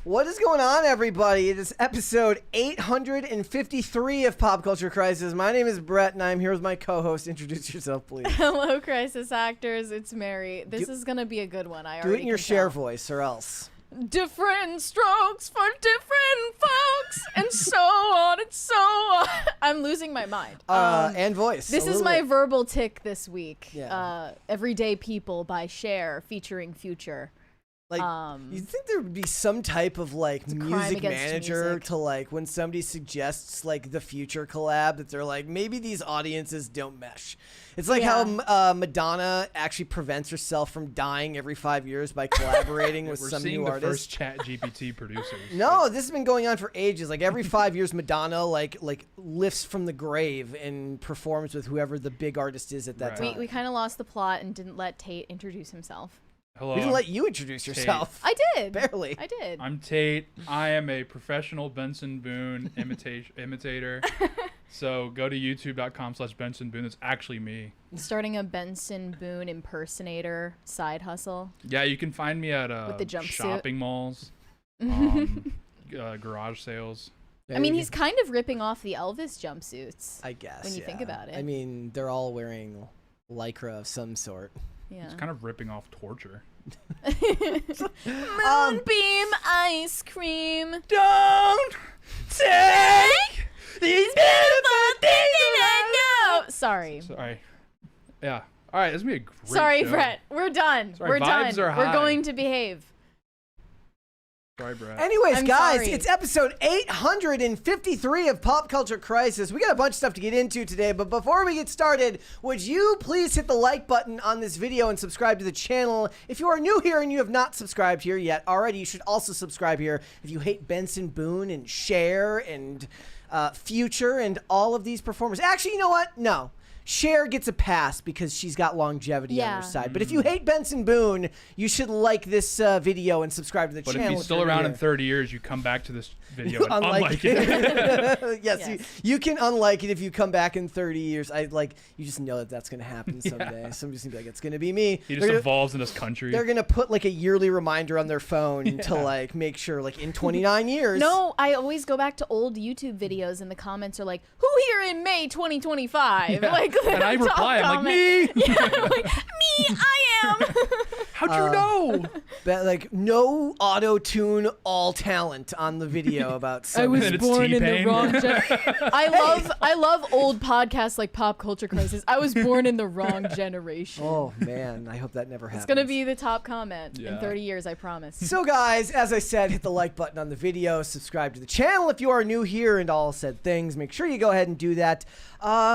What is going on, everybody? It is episode 853 of Pop Culture Crisis. My name is Brett, and I'm here with my co-host. Introduce yourself, please. Hello, Crisis Actors. It's Mary. This is going to be a good one. Do it in your Cher voice, or else. Different strokes for different folks, and so on and so on. I'm losing my mind. And voice. This is my verbal tick this week. Yeah. Everyday People by Cher, featuring Future. Like, you think there would be some type of like music manager to like when somebody suggests like the Future collab that they're like, maybe these audiences don't mesh. It's like how Madonna actually prevents herself from dying every 5 years by collaborating with some new artist. We're seeing the first ChatGPT producers. No, this has been going on for ages. Like every 5 years, Madonna like lifts from the grave and performs with whoever the big artist is at that time. We kind of lost the plot and didn't let Tate introduce himself. Hello. We didn't let you introduce yourself. I did. Barely. I did. I'm Tate. I am a professional Benson Boone imitator. So go to youtube.com/Benson Boone. It's actually me. Starting a Benson Boone impersonator side hustle. Yeah, you can find me at with the jumpsuit. shopping malls, garage sales. I mean, he's kind of ripping off the Elvis jumpsuits. I guess. When you think about it. I mean, they're all wearing lycra of some sort. Yeah. It's kind of ripping off Torture. Moonbeam ice cream. Don't take these beautiful things I know. Sorry. Yeah. All right. This is gonna be a great Sorry, show. Brett. We're done. Sorry, We're vibes done. are We're high. going to behave. Sorry, Brett. Anyways, I'm guys, sorry. it's episode 853 of Pop Culture Crisis. We got a bunch of stuff to get into today, but before we get started, would you please hit the like button on this video and subscribe to the channel? If you are new here and you have not subscribed here yet already, you should also subscribe here. If you hate Benson Boone and Cher and Future and all of these performers. Actually, you know what? No. Cher gets a pass because she's got longevity on her side. But if you hate Benson Boone, you should like this video and subscribe to the channel. But if he's still around in 30 years, you come back to this video and unlike it. Yes. You can unlike it if you come back in 30 years. You just know that that's going to happen someday. Somebody's going to be like, it's going to be me. He just evolves in this country. They're going to put like a yearly reminder on their phone to like make sure like in 29 years. No, I always go back to old YouTube videos and the comments are like, who here in May 2025? Yeah. Like, and I reply, I'm like, me. Yeah, I'm like, me, I am. How'd you know? But like no auto-tune, all talent on the video about I was And it's born in the T-Pain. wrong I love old podcasts like Pop Culture Crisis. I was born in the wrong generation. Oh man, I hope that never happens. It's gonna be the top comment in Yeah. 30 years, I promise. So guys, as I said, hit the like button on the video, subscribe to the channel if you are new here and all said things. Make sure you go ahead and do that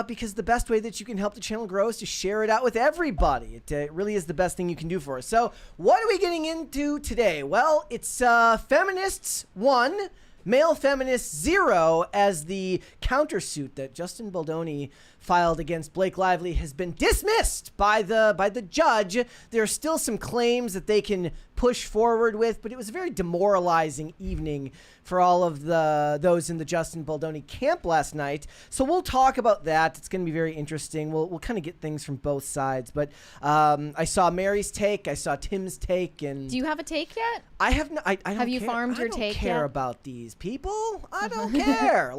because the best way that you can help the channel grow is to share it out with everybody. It really is the best thing you can do for us. So what are we getting into today? Well, it's Feminists 1, Male Feminists 0, as the countersuit that Justin Baldoni filed against Blake Lively has been dismissed by the judge. There are still some claims that they can push forward with, but it was a very demoralizing evening for all of those in the Justin Baldoni camp last night. So we'll talk about that. It's going to be very interesting. We'll kind of get things from both sides. But I saw Mary's take. I saw Tim's take. And Do you have a take yet? I have no. I don't Have you care. farmed your take I don't care yet? about these people. I don't care.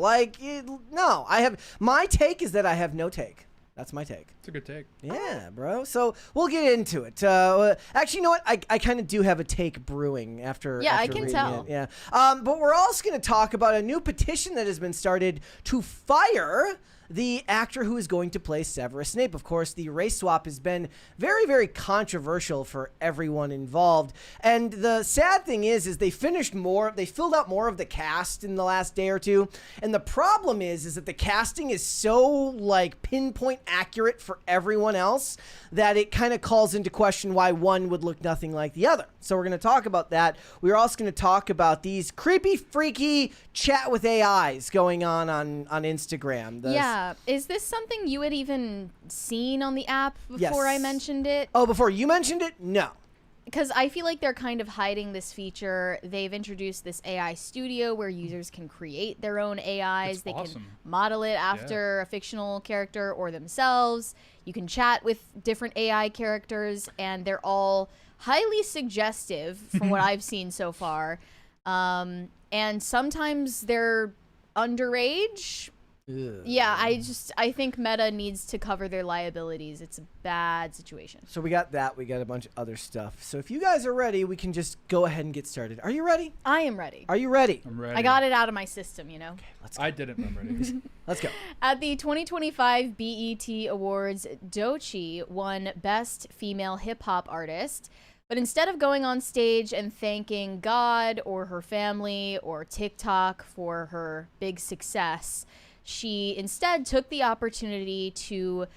No. I have my take is that I have no take. That's my take. It's a good take. Yeah, bro. So we'll get into it. Actually, you know what? I kind of do have a take brewing after. Yeah, I after can reading tell. it. Yeah. But we're also going to talk about a new petition that has been started to fire the actor who is going to play Severus Snape. Of course, the race swap has been very, very controversial for everyone involved. And the sad thing is they filled out more of the cast in the last day or two. And the problem is that the casting is so like pinpoint accurate for everyone else that it kind of calls into question why one would look nothing like the other. So we're going to talk about that. We're also going to talk about these creepy, freaky chat with AIs going on Instagram. Yeah. Is this something you had even seen on the app before I mentioned it? Oh, before you mentioned it? No. Because I feel like they're kind of hiding this feature. They've introduced this AI studio where users can create their own AIs. It's they awesome. can model it after a fictional character or themselves. You can chat with different AI characters, and they're all highly suggestive from what I've seen so far. And sometimes they're underage. Ugh. Yeah, I think Meta needs to cover their liabilities. It's a bad situation. So we got that. We got a bunch of other stuff. So if you guys are ready, we can just go ahead and get started. Are you ready? I am ready. Are you ready? I'm ready. I got it out of my system, you know. Okay, let's go. I didn't. I'm ready. Let's go. At the 2025 BET Awards, Doechii won Best Female Hip Hop Artist. But instead of going on stage and thanking God or her family or TikTok for her big success, she instead took the opportunity to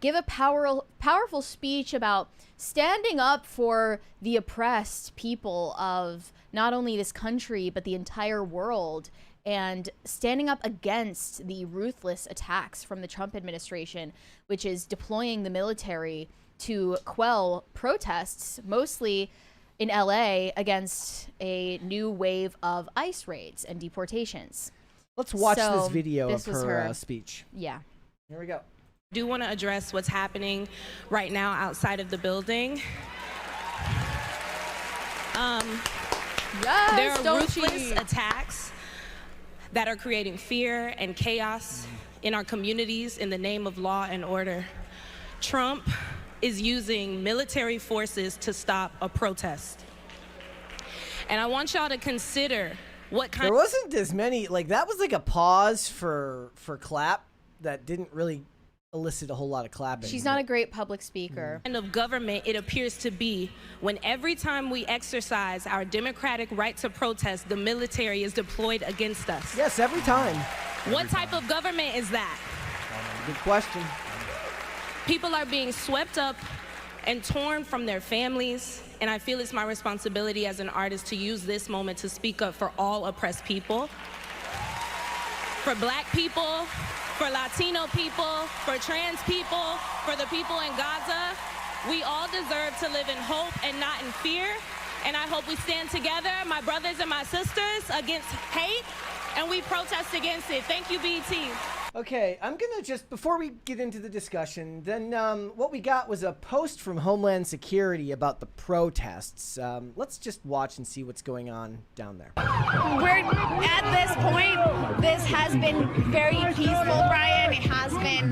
give a powerful speech about standing up for the oppressed people of not only this country, but the entire world, and standing up against the ruthless attacks from the Trump administration, which is deploying the military to quell protests, mostly in LA, against a new wave of ICE raids and deportations. Let's watch So, this video this of was her her. speech. Yeah. Here we go. Do want to address what's happening right now outside of the building. Yes, There are Doechii. ruthless attacks that are creating fear and chaos in our communities in the name of law and order. Trump is using military forces to stop a protest. And I want y'all to consider what kind There wasn't as many, like, that was like a pause for clap that didn't really elicit a whole lot of clapping. She's not a great public speaker. of government it appears to be when every time we exercise our democratic right to protest, the military is deployed against us. Yes, every time. What type of government is that? Good question. People are being swept up and torn from their families, and I feel it's my responsibility as an artist to use this moment to speak up for all oppressed people, for Black people, for Latino people, for trans people, for the people in Gaza. We all deserve to live in hope and not in fear, and I hope we stand together, my brothers and my sisters, against hate, and we protest against it. Thank you, BT. Okay, I'm gonna just, before we get into the discussion, then what we got was a post from Homeland Security about the protests. Let's just watch and see what's going on down there. We're at this point, this has been very peaceful, Brian. It has been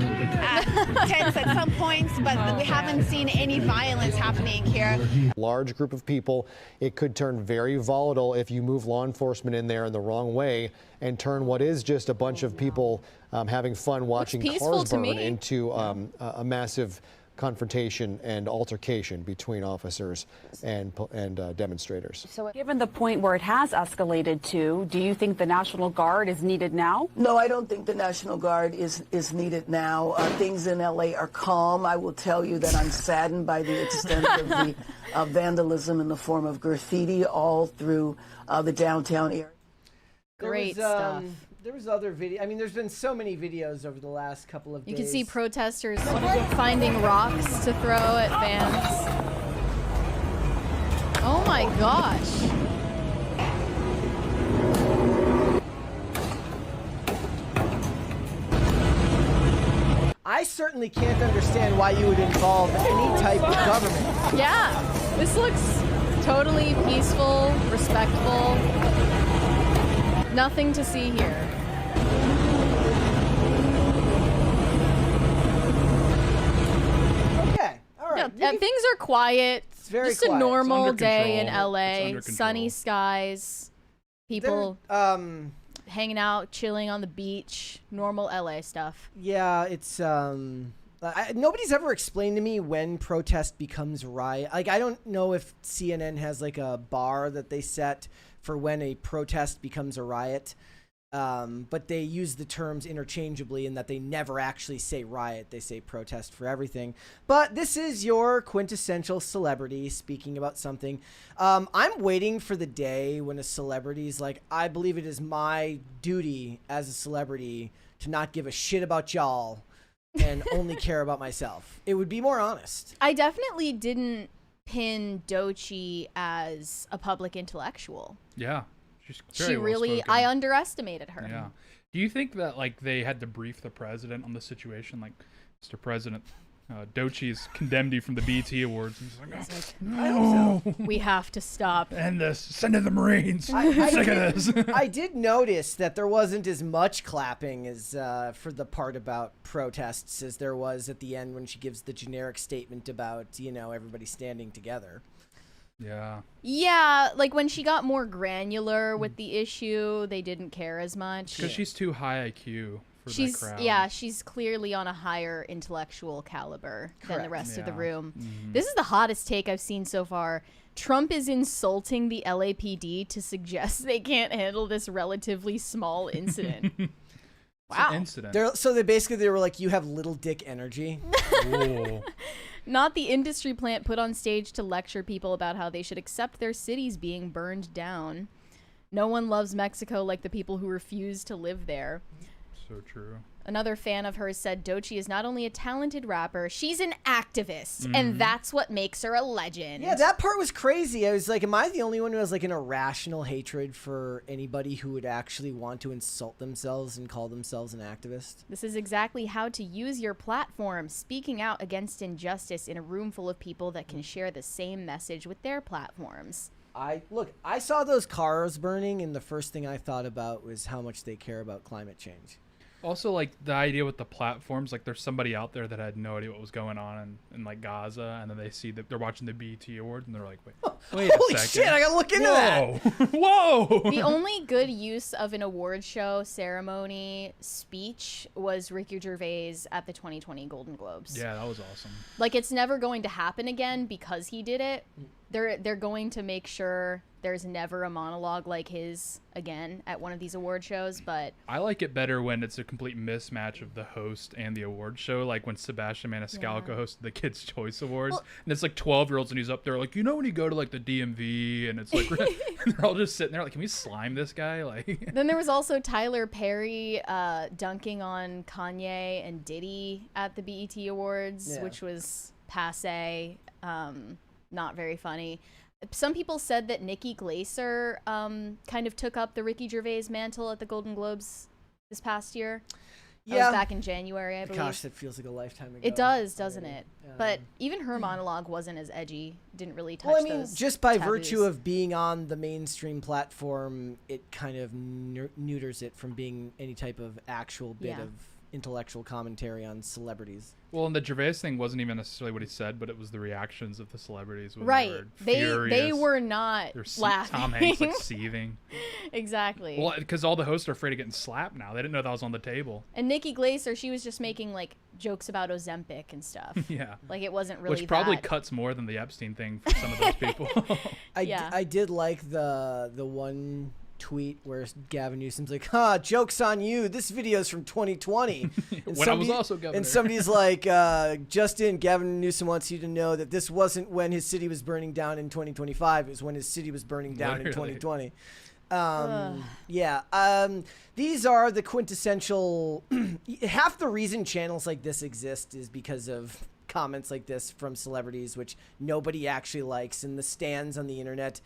tense at some points, but we haven't seen any violence happening here. Large group of people, it could turn very volatile if you move law enforcement in there in the wrong way and turn what is just a bunch of people having fun watching peaceful cars to burn me. into a massive confrontation and altercation between officers and demonstrators. So given the point where it has escalated to, do you think the National Guard is needed now? No, I don't think the National Guard is needed now. Things in LA are calm. I will tell you that I'm saddened by the extent of the vandalism in the form of graffiti all through the downtown area. Great stuff. There was other video. I mean, there's been so many videos over the last couple of days. You can see protesters finding rocks to throw at fans. Oh my gosh. I certainly can't understand why you would involve any type of government. Yeah, this looks totally peaceful, respectful. Nothing to see here. Okay, all right. No, things are quiet. It's very Just quiet. a normal under day in control. It's LA. under control. Sunny skies. People There- hanging out, chilling on the beach. Normal LA stuff. yeah, it's nobody's ever explained to me when protest becomes riot. Like, I don't know if CNN has like a bar that they set for when a protest becomes a riot. But they use the terms interchangeably in that they never actually say riot. They say protest for everything. But this is your quintessential celebrity speaking about something. I'm waiting for the day when a celebrity's like, I believe it is my duty as a celebrity to not give a shit about y'all and only care about myself. It would be more honest. I definitely didn't pin Doechii as a public intellectual. Yeah. She's She very really, well-spoken. I underestimated her. Yeah. Do you think that like they had to brief the president on the situation? Like, Mr. President, Doechii's condemned from the BET Awards. And he's like, No. We have to stop. End this. Send in the Marines. Sick of this. I did notice that there wasn't as much clapping as for the part about protests as there was at the end when she gives the generic statement about, everybody standing together. Yeah. Yeah, like when she got more granular with the issue, they didn't care as much. Because she's too high IQ for that crowd. Yeah, she's clearly on a higher intellectual caliber than the rest of the room. Mm-hmm. This is the hottest take I've seen so far. Trump is insulting the LAPD to suggest they can't handle this relatively small incident. Wow. An incident. So they were like, you have little dick energy. Ooh. Not the industry plant put on stage to lecture people about how they should accept their cities being burned down. No one loves Mexico like the people who refuse to live there. So true. Another fan of hers said Doechii is not only a talented rapper, she's an activist, and that's what makes her a legend. Yeah, that part was crazy. I was like, am I the only one who has like an irrational hatred for anybody who would actually want to insult themselves and call themselves an activist? This is exactly how to use your platform, speaking out against injustice in a room full of people that can share the same message with their platforms. I saw those cars burning, and the first thing I thought about was how much they care about climate change. Also, like, the idea with the platforms, like, there's somebody out there that had no idea what was going on in like, Gaza, and then they see that they're watching the BET Awards, and they're like, wait a Holy second. shit, I gotta look into that. Whoa! The only good use of an award show ceremony speech was Ricky Gervais at the 2020 Golden Globes. Yeah, that was awesome. Like, it's never going to happen again because he did it. They're going to make sure there's never a monologue like his again at one of these award shows, but I like it better when it's a complete mismatch of the host and the award show, like when Sebastian Maniscalco hosted the Kids' Choice Awards, and it's like 12-year-olds, and he's up there like, when you go to like the DMV, and it's like, and they're all just sitting there like, can we slime this guy? Like. Then there was also Tyler Perry dunking on Kanye and Diddy at the BET Awards, which was passé, not very funny. Some people said that Nikki Glaser kind of took up the Ricky Gervais mantle at the Golden Globes this past year. That was back in January, I believe. Gosh, that feels like a lifetime ago. It does, doesn't it? But even her monologue wasn't as edgy. Didn't really touch those just by taboos. virtue of being on the mainstream platform, it kind of neuters it from being any type of actual bit of intellectual commentary on celebrities. Well, and the Gervais thing wasn't even necessarily what he said, but it was the reactions of the celebrities. When Right. They were not laughing. Tom Hanks like seething. Exactly. Well, because all the hosts are afraid of getting slapped now. They didn't know that was on the table. And Nikki Glaser, she was just making like jokes about Ozempic and stuff. Yeah. Like it wasn't really Which probably that. cuts more than the Epstein thing for some of those people. I did like the one tweet where Gavin Newsom's like, joke's on you. This video's from 2020. When I was also governor. And somebody's like, Justin, Gavin Newsom wants you to know that this wasn't when his city was burning down in 2025. It was when his city was burning down in 2020. These are the quintessential... half the reason channels like this exist is because of comments like this from celebrities, which nobody actually likes. And the stands on the internet...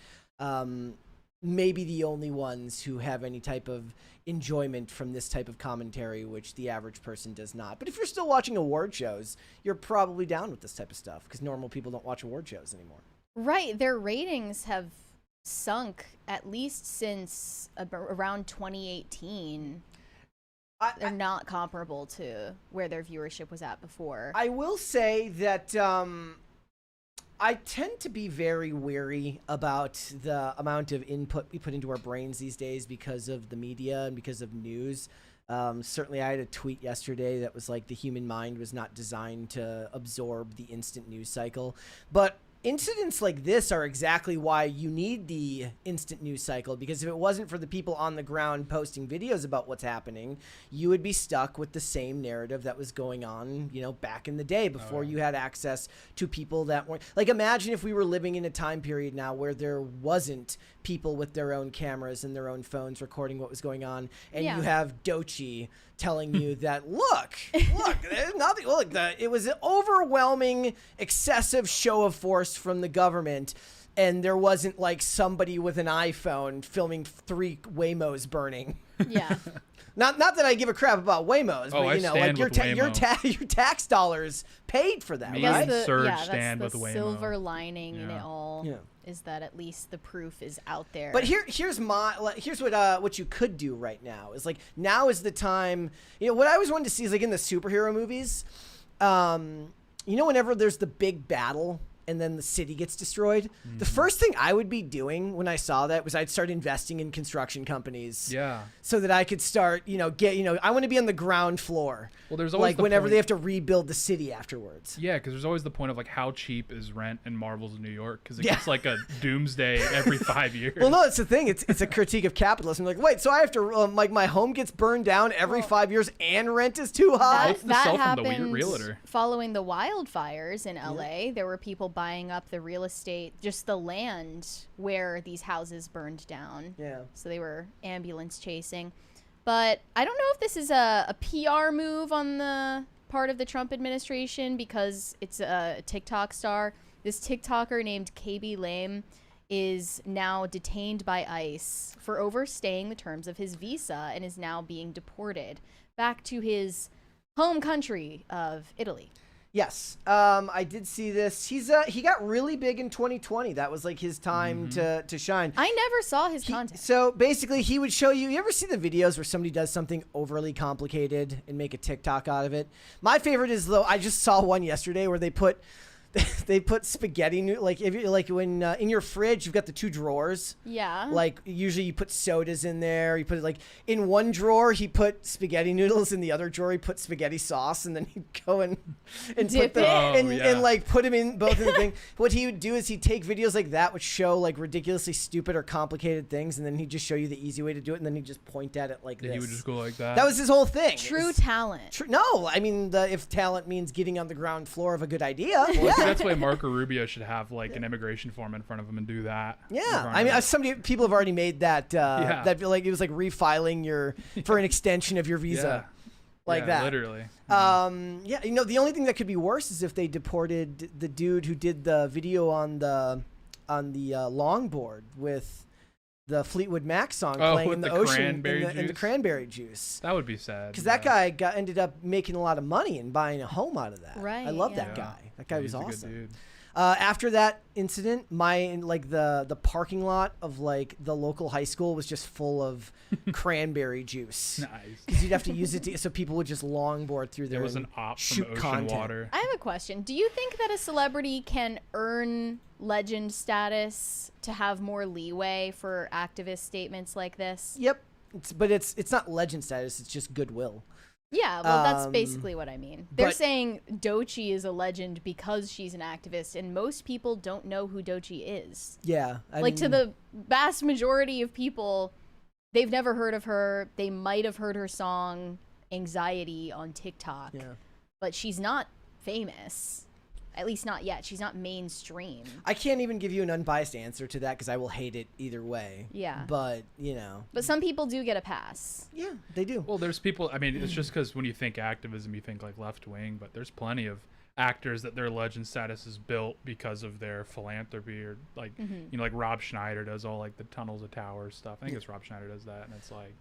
maybe the only ones who have any type of enjoyment from this type of commentary, which the average person does not. But if you're still watching award shows, you're probably down with this type of stuff because normal people don't watch award shows anymore. Right. Their ratings have sunk at least since around 2018. They're not comparable to where their viewership was at before. I will say that I tend to be very wary about the amount of input we put into our brains these days because of the media and because of news. Certainly, I had a tweet yesterday that was like the human mind was not designed to absorb the instant news cycle. But incidents like this are exactly why you need the instant news cycle, because if it wasn't for the people on the ground posting videos about what's happening, you would be stuck with the same narrative that was going on, back in the day before you had access to people that weren't... Like, imagine if we were living in a time period now where there wasn't people with their own cameras and their own phones recording what was going on, and you have Doechii telling you that, look, there's nothing. Look, it was an overwhelming, excessive show of force from the government. and there wasn't like somebody with an iPhone filming 3 Waymos burning. Yeah. Not that I give a crap about Waymos, but you know, like your tax dollars paid for that, Me right? and Serge that's stand the with Waymo. silver lining in it all. Yeah. Is that at least the proof is out there. But here's what you could do right now is like now is the time. You know what I always wanted to see is like in the superhero movies, you know, whenever there's the big battle and then the city gets destroyed, the first thing I would be doing when I saw that was I'd start investing in construction companies. Yeah. So that I could start, I want to be on the ground floor. Well, there's always like the whenever point- they have to rebuild the city afterwards. Yeah, because there's always the point of like how cheap is rent in Marvel's New York, because it gets like a doomsday every 5 years. Well, no, it's the thing. It's a critique of capitalism. Like, wait, so I have to like my home gets burned down every 5 years and rent is too high. What's the sell from the realtor? Following the wildfires in LA. There were people buying up the real estate, just the land where these houses burned down. Yeah. So they were ambulance chasing. But I don't know if this is a PR move on the part of the Trump administration because it's a TikTok star. This TikToker named KB Lame is now detained by ICE for overstaying the terms of his visa and is now being deported back to his home country of Italy. Yes, I did see this. He got really big in 2020. That was like his time to shine. I never saw his content. So basically, he would show you. You ever see the videos where somebody does something overly complicated and make a TikTok out of it? My favorite is though. I just saw one yesterday where they put spaghetti like if you like when in your fridge you've got the 2 drawers. Yeah. Like usually you put sodas in there. You put it like in one drawer he put spaghetti noodles, in the other drawer he put spaghetti sauce, and then he'd go and Dip put them it. and like put them in both in the thing. What he would do is he'd take videos like that which show like ridiculously stupid or complicated things, and then he'd just show you the easy way to do it, and then he'd just point at it like this. He would just go like that. That was his whole thing. True talent. No, I mean if talent means getting on the ground floor of a good idea. Well, see, that's why Marco Rubio should have like an immigration form in front of him and do that. Yeah, I mean, people have already made that. That like it was like refiling for an extension of your visa, that. Literally. Yeah, the only thing that could be worse is if they deported the dude who did the video on the longboard with the Fleetwood Mac song playing in the ocean in the cranberry juice. That would be sad. Because that guy ended up making a lot of money and buying a home out of that. Right. I love that guy. That guy was He's a good awesome. dude. After that incident, the parking lot of like the local high school was just full of cranberry juice. Nice. Because you'd have to use it so people would just longboard through there. There was an op from Ocean Water. I have a question. Do you think that a celebrity can earn legend status to have more leeway for activist statements like this? Yep. But it's not legend status. It's just goodwill. Yeah, well, that's basically what I mean. They're saying Doechii is a legend because she's an activist, and most people don't know who Doechii is. Yeah. To the vast majority of people, they've never heard of her. They might have heard her song Anxiety on TikTok, but she's not famous. At least not yet. She's not mainstream. I can't even give you an unbiased answer to that because I will hate it either way. Yeah. But, But some people do get a pass. Yeah, they do. Well, there's people, I mean, it's just because when you think activism, you think like left wing, but there's plenty of actors that their legend status is built because of their philanthropy or like, like Rob Schneider does all like the Tunnels of Towers stuff. I think it's Rob Schneider does that. And it's like,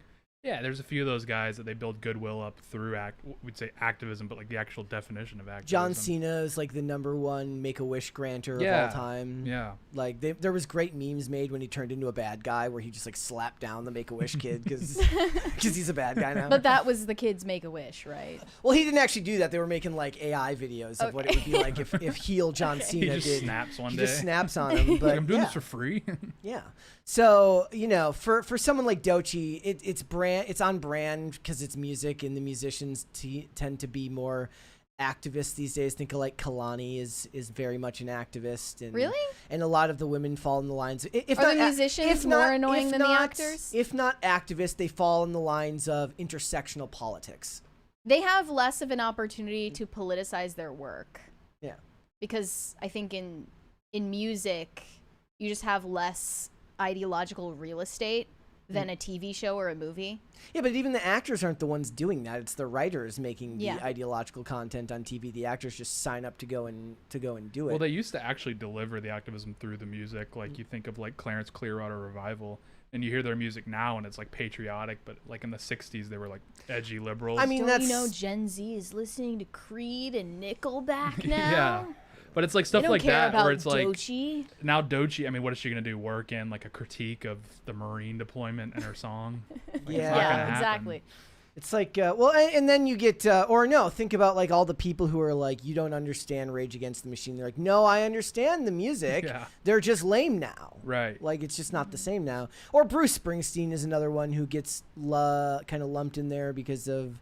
yeah, there's a few of those guys that they build goodwill up through we'd say activism, but like the actual definition of activism. John Cena is like the #1 Make-A-Wish grantor of all time. Yeah. Like there was great memes made when he turned into a bad guy where he just like slapped down the Make-A-Wish kid because he's a bad guy now. But that was the kid's Make-A-Wish, right? Well, he didn't actually do that. They were making like AI videos of what it would be like if heel John Cena he just snaps one day. He just snaps on him. But like, I'm doing this for free. Yeah. So, for someone like Doechii, it's on brand because it's music, and the musicians tend to be more activists these days. Think of like Kalani is very much an activist. And, really? And a lot of the women fall in the lines. Are the musicians more annoying than the actors? If not activists, they fall in the lines of intersectional politics. They have less of an opportunity to politicize their work. Yeah. Because I think in music, you just have less ideological real estate than a TV show or a movie. Yeah, but even the actors aren't the ones doing that. It's the writers making the Yeah. ideological content on TV. The actors just sign up to go and do it. Well, they used to actually deliver the activism through the music. Like you think of like Clarence Clearwater Revival, and you hear their music now, and it's like patriotic. But like in the '60s, they were like edgy liberals. I mean, Don't that's you know Gen Z is listening to Creed and Nickelback now? Yeah. But it's like stuff They don't like care that about where it's like Doechii. now Doechii. I mean, what is she gonna do? Work in like a critique of the Marine deployment in her song? Like, it's not Yeah. gonna Yeah, happen. exactly. It's like, well, and then you get, or no, think about like all the people who are like, you don't understand Rage Against the Machine. They're like, no, I understand the music. Yeah. They're just lame now. Right. Like, it's just not the same now. Or Bruce Springsteen is another one who gets kind of lumped in there because of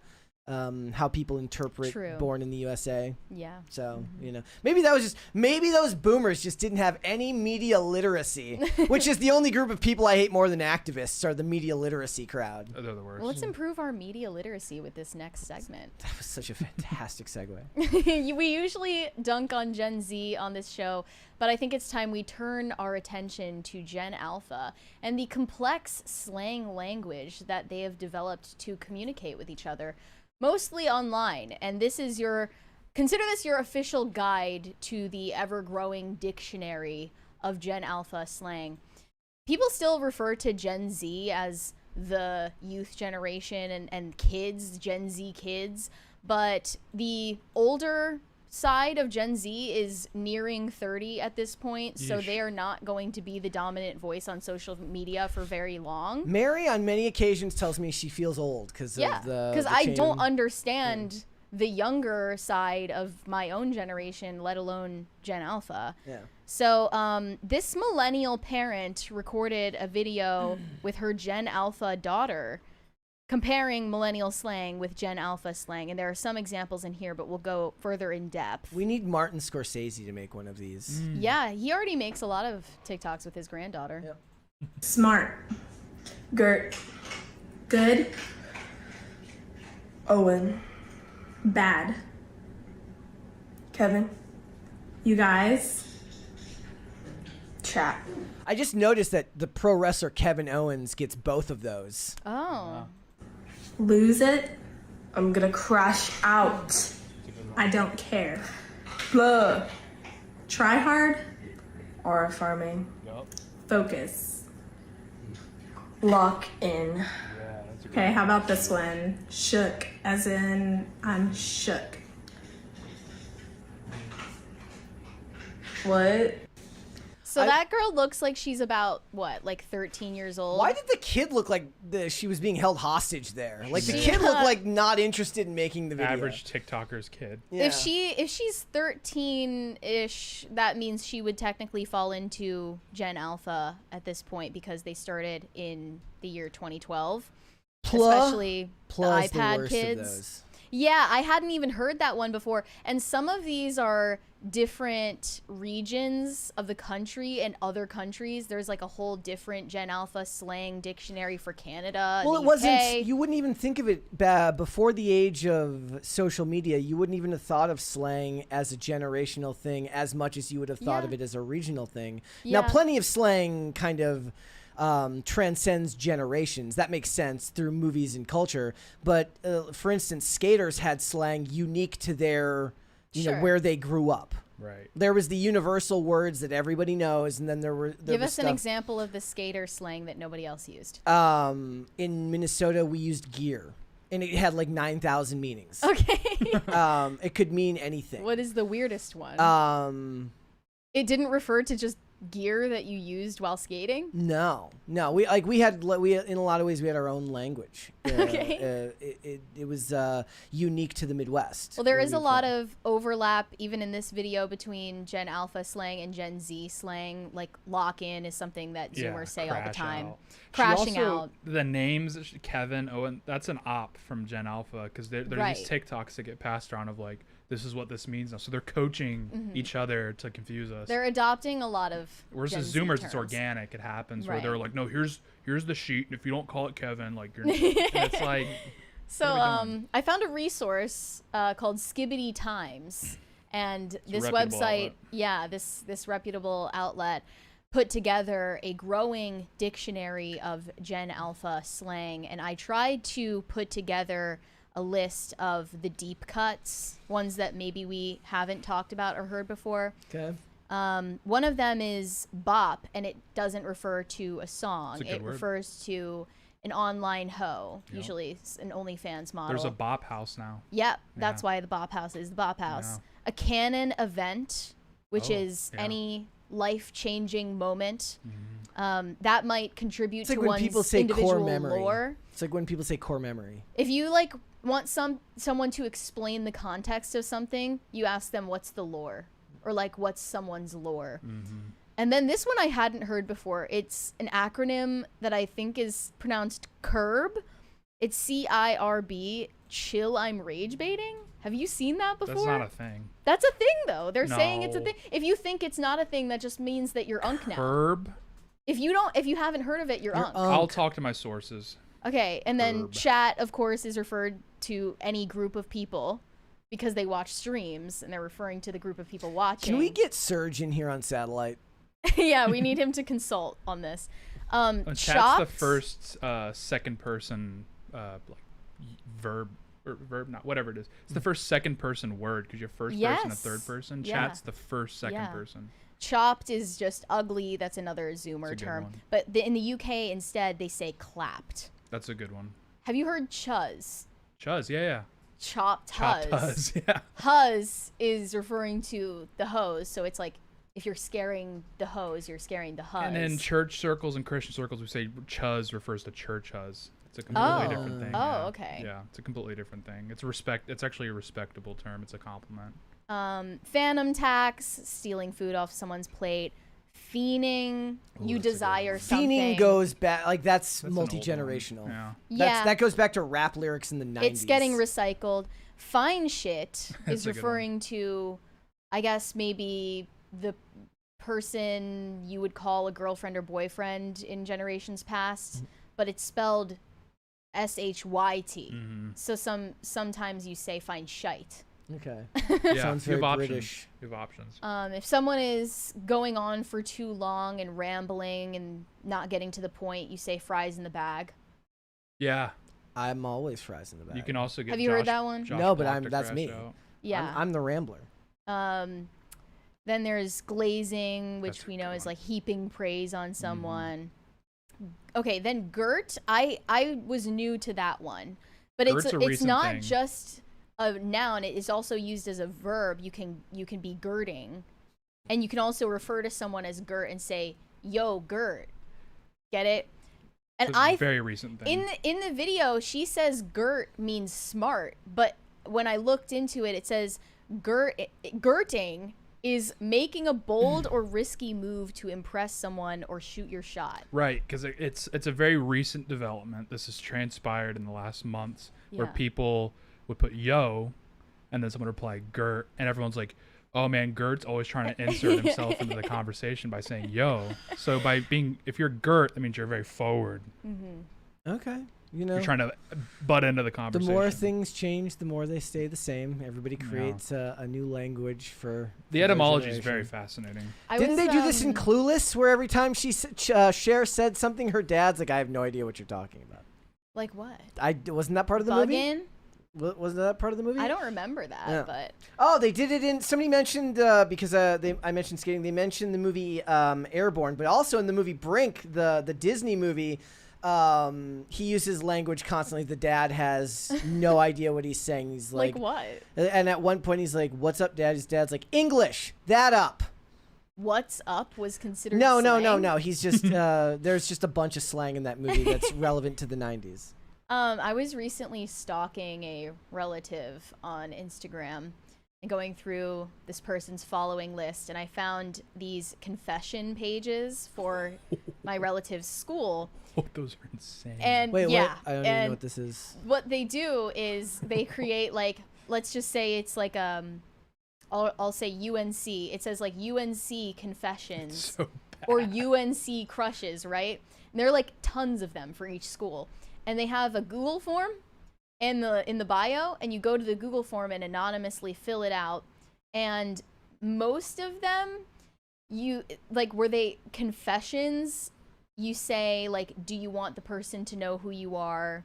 how people interpret True. Born in the USA. Yeah. So, you know, maybe those boomers just didn't have any media literacy, which is the only group of people I hate more than activists are the media literacy crowd. They're the worst. Well, let's improve our media literacy with this next segment. That was such a fantastic segue. We usually dunk on Gen Z on this show, but I think it's time we turn our attention to Gen Alpha and the complex slang language that they have developed to communicate with each other, mostly online. And consider this your official guide to the ever-growing dictionary of Gen Alpha slang. People still refer to Gen Z as the youth generation and kids, Gen Z kids, but the older side of Gen Z is nearing 30 at this point, so Yeesh. they are not going to be the dominant voice on social media for very long. Mary, on many occasions, tells me she feels old because Yeah, of the. because the I chain- don't understand the younger side of my own generation, let alone Gen Alpha. Yeah. So this millennial parent recorded a video with her Gen Alpha daughter comparing millennial slang with Gen Alpha slang. And there are some examples in here, but we'll go further in depth. We need Martin Scorsese to make one of these. Yeah, he already makes a lot of TikToks with his granddaughter. Yep. Smart. Gert. Good. Owen. Bad. Kevin. You guys. Chat. I just noticed that the pro wrestler Kevin Owens gets both of those. Oh. Lose it. I'm gonna crash out. I don't care. Blah. Try hard or affirming. Focus. Lock in. Okay, how about this one? Shook, as in I'm shook. What? So that girl looks like she's about, what, like 13 years old? Why did the kid look like she was being held hostage there? Like, the kid looked like not interested in making the video. Average TikToker's kid. Yeah. If she's 13-ish, that means she would technically fall into Gen Alpha at this point because they started in the year 2012. Especially the iPad worst kids. of those. Yeah, I hadn't even heard that one before. And some of these are different regions of the country and other countries. There's like a whole different Gen Alpha slang dictionary for Canada. Well, the it wasn't. UK. You wouldn't even think of it before the age of social media. You wouldn't even have thought of slang as a generational thing as much as you would have thought Yeah. of it as a regional thing. Yeah. Now, plenty of slang kind of transcends generations. That makes sense through movies and culture. But for instance, skaters had slang unique to their, you know, Sure. where they grew up. Right. There was the universal words that everybody knows, and then there Give was us an stuff. example of the skater slang that nobody else used. In Minnesota, we used gear, and it had like 9,000 meanings. Okay. It could mean anything. What is the weirdest one? It didn't refer to just gear that you used while skating? No. We had in a lot of ways we had our own language. Okay. It was unique to the Midwest. Well, there where is a we lot from. of overlap even in this video between Gen Alpha slang and Gen Z slang. Like lock in is something that Zoomers say all the crash time. out. Crashing She also, out. The names, Kevin, Owen, that's an op from Gen Alpha because there are Right. these TikToks that get passed around of like, this is what this means now. So they're coaching each other to confuse us. They're adopting a lot of Whereas Gen the Z Zoomers, terms. it's organic. It happens Right. where they're like, no, here's the sheet, and if you don't call it Kevin, like you're. And it's like. So what are we doing? I found a resource called Skibbity Times, and a this reputable website, outlet. yeah, this reputable outlet put together a growing dictionary of Gen Alpha slang, and I tried to put together a list of the deep cuts, ones that maybe we haven't talked about or heard before. Okay. One of them is bop, and it doesn't refer to a song. That's a good word. Refers to an online hoe, usually it's an OnlyFans model. There's a bop house now. Yep, that's why the bop house is the bop house. Yeah. A canon event, which is any life-changing moment. That might contribute It's like to when one's people say individual core memory. lore. It's like when people say core memory. If you like want someone to explain the context of something, you ask them what's the lore, or like what's someone's lore. And then this one I hadn't heard before. It's an acronym that I think is pronounced CIRB. It's CIRB. Chill, I'm rage baiting. Have you seen that before? That's not a thing. That's a thing, though. They're saying it's a No. thing. If you think it's not a thing, that just means that you're unk now. Herb. If you haven't heard of it, you're unk. I'll talk to my sources. Okay, and then Herb. chat, of course, is referred to any group of people because they watch streams, and they're referring to the group of people watching. Can we get Surge in here on satellite? Yeah, we need him to consult on this. Chat's Chopped, the first second person like verb or verb, not whatever it is. It's the first second person word because you're first person and Yes. third person. Yeah. Chat's the first second Yeah. person. Chopped is just ugly. That's another That's Zoomer a good term. one. But in the UK, instead, they say clapped. That's a good one. Have you heard chuzz? Chuzz, yeah. Chopped Chopped huzz. huzz, yeah. Huzz is referring to the hose, so it's like if you're scaring the hose, you're scaring the huzz. And in church circles and Christian circles, we say chuzz refers to church huzz. It's a completely different thing. Oh, yeah. okay. Yeah, it's a completely different thing. It's actually a respectable term. It's a compliment. Phantom tax, stealing food off someone's plate. Fiending, you desire something. Fiending goes back, like that's an old one. multi-generational. Yeah. Yeah. That goes back to rap lyrics in the 90s. It's getting recycled. Fine shit That's is a good referring to, I guess, maybe the person you would call a girlfriend or boyfriend in generations past, but it's spelled SHYT. So sometimes you say fine shite. Okay. Yeah, Sounds you have very options. British. You have options. If someone is going on for too long and rambling and not getting to the point, you say fries in the bag. Yeah. I'm always fries in the bag. You can also get Have you heard that one? Josh No, but Block to that's crash me. out. Yeah. I'm the rambler. Then there's glazing, which That's a we good know is one. like heaping praise on someone. Okay, then girt. I was new to that one, but Girt's a it's recent not thing. just a noun. It is also used as a verb. You can be girding, and you can also refer to someone as girt and say, "Yo, girt." Get it? And It's a very recent thing. in the video, she says girt means smart, but when I looked into it, it says girting is making a bold or risky move to impress someone or shoot your shot. Right, because it's a very recent development. This has transpired in the last months where Yeah. people would put yo, and then someone would reply girt, and everyone's like, "Oh man, Gert's always trying to insert himself into the conversation by saying yo." So if you're girt, that means you're very forward. Okay. You know, You're trying to butt into the the conversation. more things change, the more they stay the same. Everybody creates a new language for The their etymology is very generation. fascinating. Didn't they do this in Clueless, where every time Cher said something, her dad's like, "I have no idea what you're talking about." Like what? Wasn't that part of the movie? Buggin'? Wasn't that part of the movie? I don't remember that, Yeah. but Oh, they did it in. Somebody mentioned because I mentioned skating. They mentioned the movie Airborne, but also in the movie Brink, the Disney movie. He uses language constantly. The dad has no idea what he's saying. He's like, what? And at one point, he's like, "What's up, Dad?" His dad's like, "English, that up." What's up was considered No. slang? He's just there's just a bunch of slang in that movie that's relevant to the 90s. I was recently stalking a relative on Instagram and going through this person's following list, and I found these confession pages for my relative's school. Oh, those are insane. And Wait, yeah, what? I don't even know what this is. what they do is they create like, let's just say it's like I'll say UNC. It says like UNC confessions so or UNC crushes, right? And there are like tons of them for each school, and they have a Google form in the bio, and you go to the Google form and anonymously fill it out. And most of them, were they confessions? You say like, do you want the person to know who you are?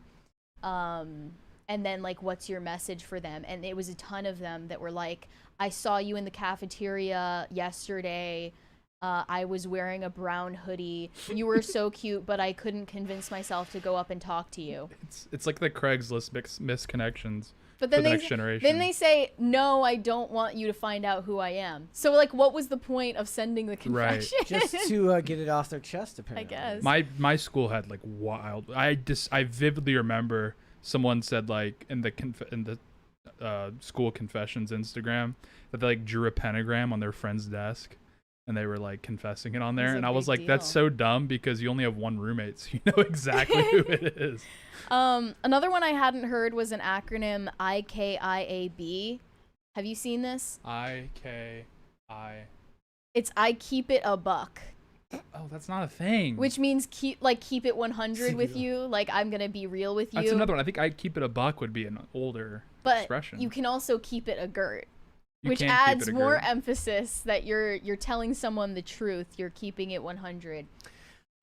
And then like, what's your message for them? And it was a ton of them that were like, I saw you in the cafeteria yesterday. I was wearing a brown hoodie. You were so cute, but I couldn't convince myself to go up and talk to you. It's like the Craigslist misconnections. But then for the next generation. Then they say, no, I don't want you to find out who I am. So like, what was the point of sending the confession? Just to get it off their chest, apparently. I guess. My school had like wild. I vividly remember someone said like in the school confessions Instagram that they like drew a pentagram on their friend's desk. And they were like confessing it on there. And I was like, that's so dumb because you only have one roommate. So you know exactly who it is. Another one I hadn't heard was an acronym IKIAB. Have you seen this? IKI. It's I keep it a buck. Oh, that's not a thing. Which means keep it 100 with you. Like, I'm going to be real with you. That's another one. I think I keep it a buck would be an older expression. But you can also keep it a girt. Which adds more emphasis that you're telling someone the truth. You're keeping it 100.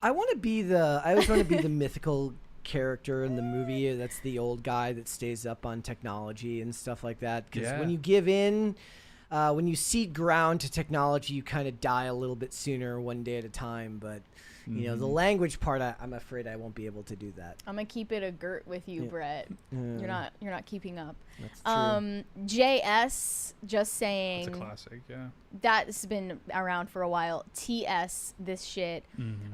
I always want to be the mythical character in the movie. That's the old guy that stays up on technology and stuff like that. Because when you give in, when you cede ground to technology, you kind of die a little bit sooner, one day at a time. But you know, the language part, I'm afraid I won't be able to do that. I'm gonna keep it a girt with you, Brett. You're not keeping up. That's true. JS, just saying. It's a classic, yeah. That's been around for a while. TS, this shit.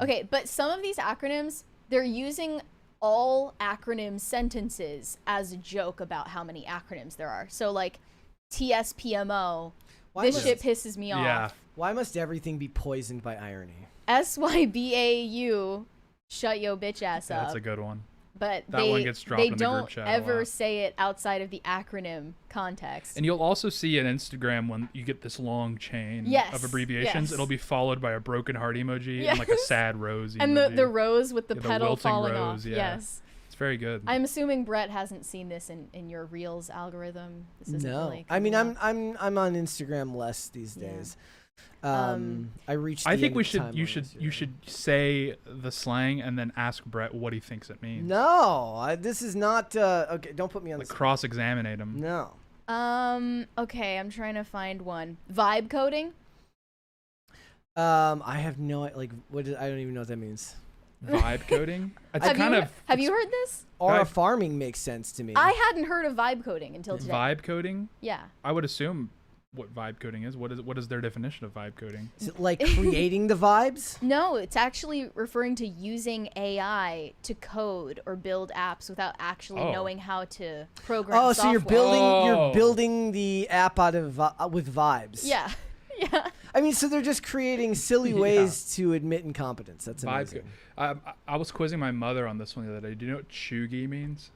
Okay, but some of these acronyms, they're using all acronym sentences as a joke about how many acronyms there are. So like TSPMO, this shit pisses me off. Why must everything be poisoned by irony? SYBAU, shut yo bitch ass up. That's a good one. But that one gets dropped in the group chat. They don't ever say it outside of the acronym context. And you'll also see on Instagram when you get this long chain of abbreviations, it'll be followed by a broken heart emoji and like a sad rose and emoji. the rose with the petal wilting falling rose, off. Yes. It's very good. I'm assuming Brett hasn't seen this in your Reels algorithm. This isn't really I mean, I'm on Instagram less these days. I reached. I think you should say the slang and then ask Brett what he thinks it means. No, this is not okay. Don't put me on like the cross-examine him. No. Okay, I'm trying to find one. Vibe coding. I have no I don't even know what that means. Vibe coding. Have you heard this? Aura farming makes sense to me. I hadn't heard of vibe coding until today. Vibe coding? Yeah. I would assume what vibe coding is. What is their definition of vibe coding? Is it like creating the vibes? No, it's actually referring to using AI to code or build apps without actually knowing how to program software. So you're building the app out of with vibes. Yeah. Yeah. I mean, so they're just creating silly ways to admit incompetence. That's amazing. I was quizzing my mother on this one the other day. Do you know what chuggy means?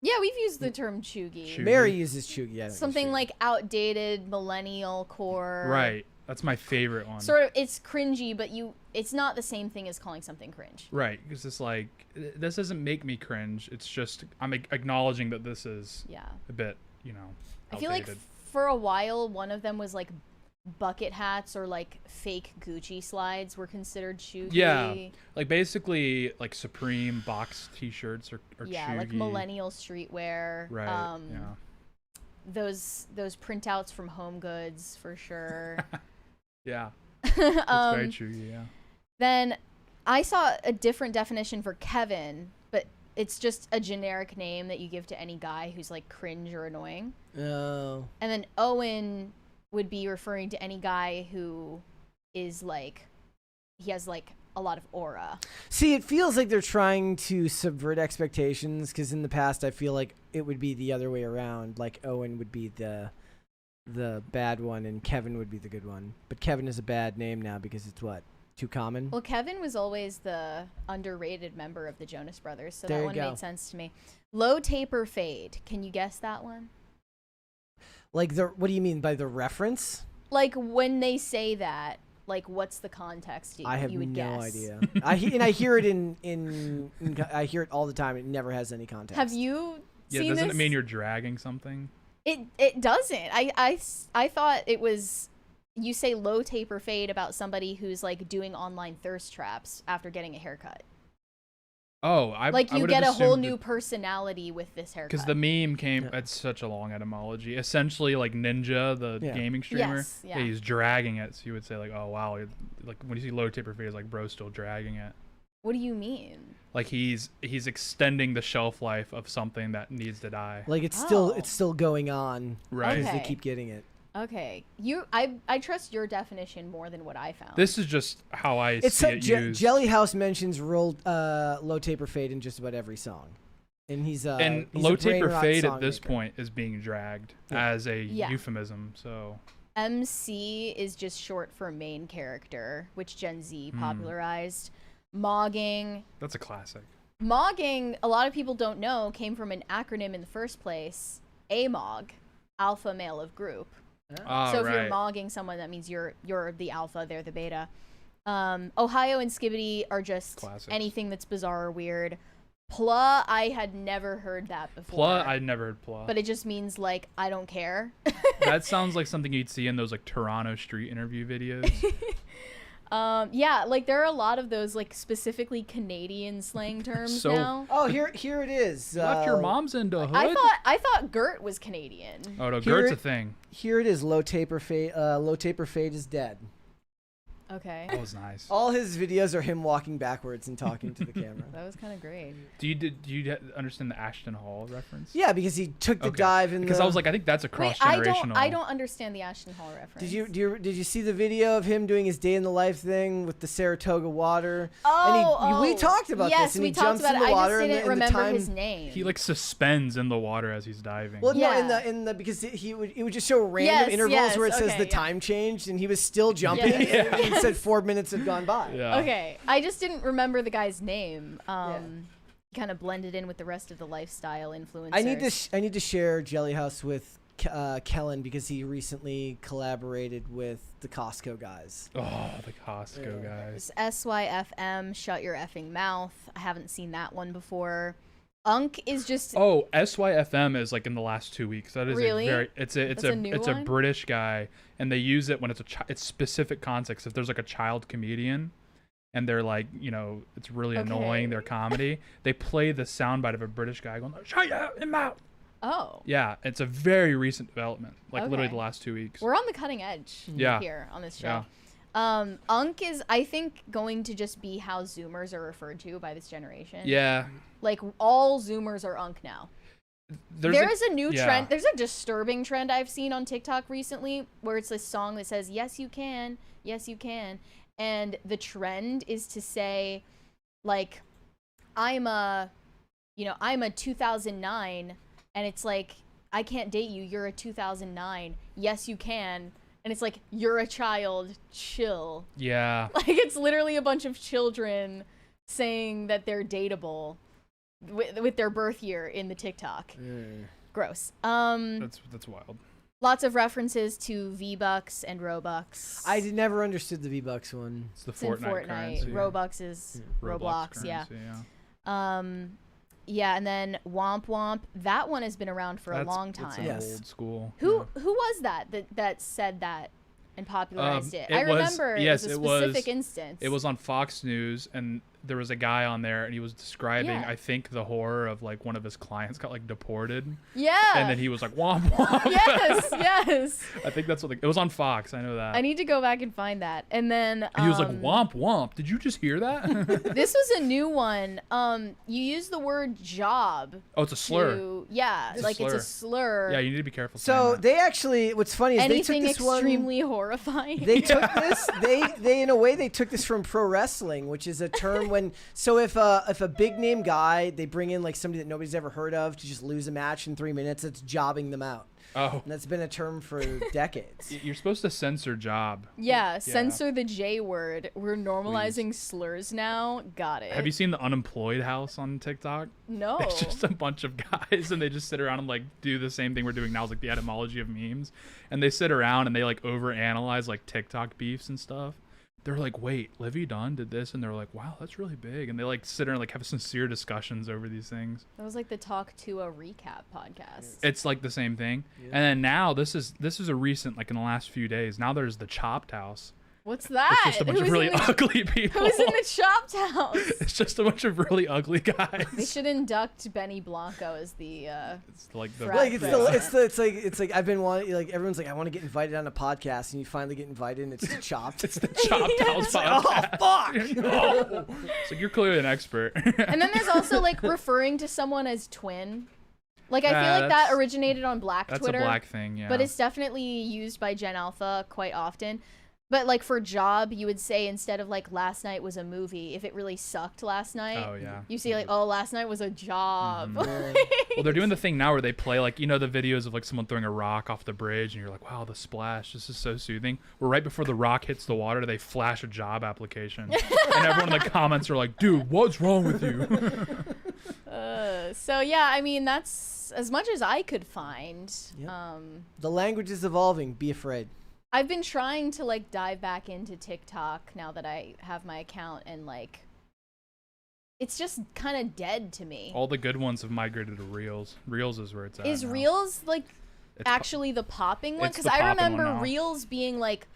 Yeah, we've used the term chuggy. Mary uses chuggy. Something like outdated, millennial core. Right. That's my favorite one. Sort of, it's cringy, but it's not the same thing as calling something cringe. Right, because it's like, this doesn't make me cringe. It's just, I'm acknowledging that this is a bit, outdated. I feel like for a while, one of them was like bucket hats or like fake Gucci slides were considered chuggy. Yeah, like basically like Supreme box t-shirts or yeah, chuggy. like millennial streetwear. Right. Those printouts from Home Goods for sure. Yeah. It's very chuggy, yeah. Then I saw a different definition for Kevin, but it's just a generic name that you give to any guy who's like cringe or annoying. Oh. And then Owen would be referring to any guy who is like, he has like a lot of aura. See, it feels like they're trying to subvert expectations, because in the past I feel like it would be the other way around. Like Owen would be the bad one and Kevin would be the good one. But Kevin is a bad name now because it's what? Too common? Well, Kevin was always the underrated member of the Jonas Brothers, so there that one made sense to me. Low taper fade. Can you guess that one? Like what do you mean by the reference? Like when they say that, like what's the context? I have you would no guess? idea. I hear it I hear it all the time. It never has any context. Have you seen doesn't this? it mean you're dragging something? It doesn't. I thought it was you say low taper fade about somebody who's like doing online thirst traps after getting a haircut. Oh, like you get a whole new personality with this haircut. Because the meme came, it's such a long etymology. Essentially, like Ninja, the gaming streamer, Yes, yeah. he's dragging it. So you would say like, oh wow, like when you see low taper fade, it's like bro's still dragging it. What do you mean? Like he's extending the shelf life of something that needs to die. Like it's still going on, right? Because they Okay. keep getting it. Okay, I trust your definition more than what I found. This is just how I see it used. Jelly House mentions low taper fade in just about every song, and he's low taper Brainrot fade at this songmaker. point is being dragged as a Yeah. euphemism. So MC is just short for main character, which Gen Z popularized. Mogging. that's a classic. Mogging, a lot of people don't know, came from an acronym in the first place. AMOG, alpha male of group. Oh, So if right. you're mogging someone, that means you're the alpha, they're the beta. Ohio and Skibbity are just Classics. anything that's bizarre or weird. Pla, I had never heard that before. Pla, I'd never heard Pla. But it just means like I don't care. That sounds like something you'd see in those like Toronto street interview videos. Yeah, like there are a lot of those like specifically Canadian slang terms So- now. Oh, here it is. Left your mom's into hood. I thought Gert was Canadian. Oh no, Here Gert's a it- thing. Here it is. Low taper fade. Low taper fade is dead. Okay. That was nice. All his videos are him walking backwards and talking to the camera. That was kind of great. Do you understand the Ashton Hall reference? Yeah, because he took the Okay. dive in. Because I was like, I think that's a cross generational. I don't understand the Ashton Hall reference. Did you see the video of him doing his day in the life thing with the Saratoga water? Oh, we talked about yes, this. And we he talked jumps about in it. the water I just and didn't the remember time, his name. He like suspends in the water as he's diving. Well, Yeah. no, in the because it would just show random intervals where it says the time changed, and he was still jumping, and it said 4 minutes had gone by. Yeah. Okay, I just didn't remember the guy's name. Kind of blended in with the rest of the lifestyle influencers. I need to share Jelly House with Kellen because he recently collaborated with the Costco guys. Oh, the Costco guys. SYFM, shut your effing mouth. I haven't seen that one before. Unk is just Oh, SYFM is like in the last 2 weeks. That is Really? it's a new it's a one? British guy, and they use it when it's it's specific context. If there's like a child comedian, and they're like, it's really annoying their comedy, they play the soundbite of a British guy going, "Shut your mouth." Oh. Yeah, it's a very recent development, like literally Okay. the last 2 weeks. We're on the cutting edge Yeah. here on this show. Yeah. Unk is, I think, going to just be how Zoomers are referred to by this generation. Yeah. Like, all Zoomers are Unk now. There is a new trend. There's a disturbing trend I've seen on TikTok recently where it's this song that says, "Yes, you can. Yes, you can." And the trend is to say, like, I'm a 2009, and it's like, I can't date you. You're a 2009. Yes, you can. And it's like, you're a child. Chill. Yeah. Like, it's literally a bunch of children saying that they're dateable with their birth year in the TikTok. Gross. That's wild. Lots of references to V-Bucks and Robux. I never understood the V-Bucks one. It's the It's in Fortnite currency. Robux is Roblox, yeah. currency, Yeah, and then Womp Womp. That one has been around for a long It's time. an old school. Who was that said that and popularized it? I was- remember yes, it it was a specific was- instance. It was on Fox News, and there was a guy on there, and he was describing, Yeah. I think, the horror of like one of his clients got like deported. Yeah. And then he was like, "Womp womp." Yes. I think that's what it was on Fox. I know that. I need to go back and find that. And then And he was like, "Womp womp." Did you just hear that? This was a new one. You use the word job. Oh, it's a slur. It's a slur. Yeah, you need to be careful. So they actually, what's funny is Anything they took this extremely horrifying. They took this. They in a way they took this from pro wrestling, which is a term when. So if a big name guy, they bring in like somebody that nobody's ever heard of to just lose a match in 3 minutes, it's jobbing them out. Oh. And that's been a term for decades. You're supposed to censor job. Yeah, censor the J word. We're normalizing slurs now. Got it. Have you seen the Unemployed House on TikTok? No. It's just a bunch of guys, and they just sit around and like do the same thing we're doing now, is like the etymology of memes. And they sit around and they like overanalyze like TikTok beefs and stuff. they're like, wait, Livy Dunn did this, and they're like, wow, that's really big, and they like sit there and like have sincere discussions over these things. That was like the Talk to a Recap podcast. It's like the same thing. And then now this is a recent, like in the last few days. Now there's the Chopped House. What's that? It's just a bunch of really ugly people. Who's in the Chopped House? It's just a bunch of really ugly guys. They should induct Benny Blanco as the. It's like the it's like I've been wanting, like everyone's like, I want to get invited on a podcast, and you finally get invited, and it's Chopped. It's the Chopped House podcast. Oh fuck! No. It's like, you're clearly an expert. And then there's also like referring to someone as twin. Like, I feel like that originated on Black Twitter. That's a Black thing, yeah. But it's definitely used by Gen Alpha quite often. But, like, for job, you would say instead of, like, last night was a movie, if it really sucked last night, you say, like, oh, last night was a job. Well, they're doing the thing now where they play, like, you know, the videos of, like, someone throwing a rock off the bridge, and you're like, wow, the splash, this is so soothing. Where right before the rock hits the water, they flash a job application. And everyone in the comments are like, dude, what's wrong with you? So, yeah, I mean, that's as much as I could find. Yep. The language is evolving. Be afraid. I've been trying to, like, dive back into TikTok now that I have my account, and, like, it's just kind of dead to me. All the good ones have migrated to Reels. Reels is where it's at. Is now. Reels, like, actually the popping one? It's Because the I popping remember one now. Reels being, like,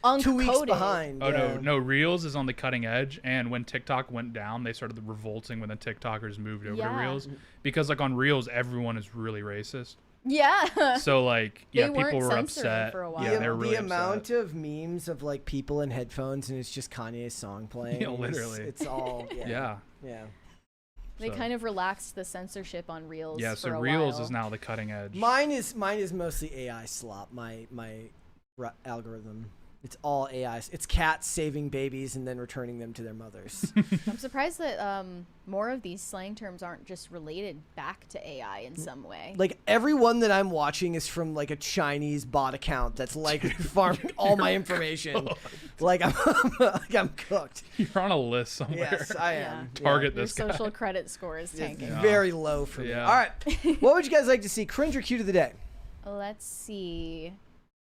uncoded. 2 weeks behind. Oh, no, Reels is on the cutting edge, and when TikTok went down, they started revolting when the TikTokers moved over to Reels. Because, like, on Reels, everyone is really racist. Yeah. So, like, They yeah, people weren't were censoring upset. for a while. Yeah, they're really the upset. amount of memes of, like, people in headphones, and it's just Kanye's song playing. Yeah, literally. It's all, Yeah. They kind of relaxed the censorship on Reels. Yeah, so for a Reels while. is now the cutting edge. Mine is mostly AI slop. My algorithm. It's all AI. It's cats saving babies and then returning them to their mothers. I'm surprised that more of these slang terms aren't just related back to AI in some way. Like, everyone that I'm watching is from, like, a Chinese bot account that's, like, farming all my information. Like, I'm cooked. You're on a list somewhere. Yes, I am. Target Your this guy. social credit score is tanking. Very low for me. Yeah. All right. What would you guys like to see? Cringe or cute of the day? Let's see.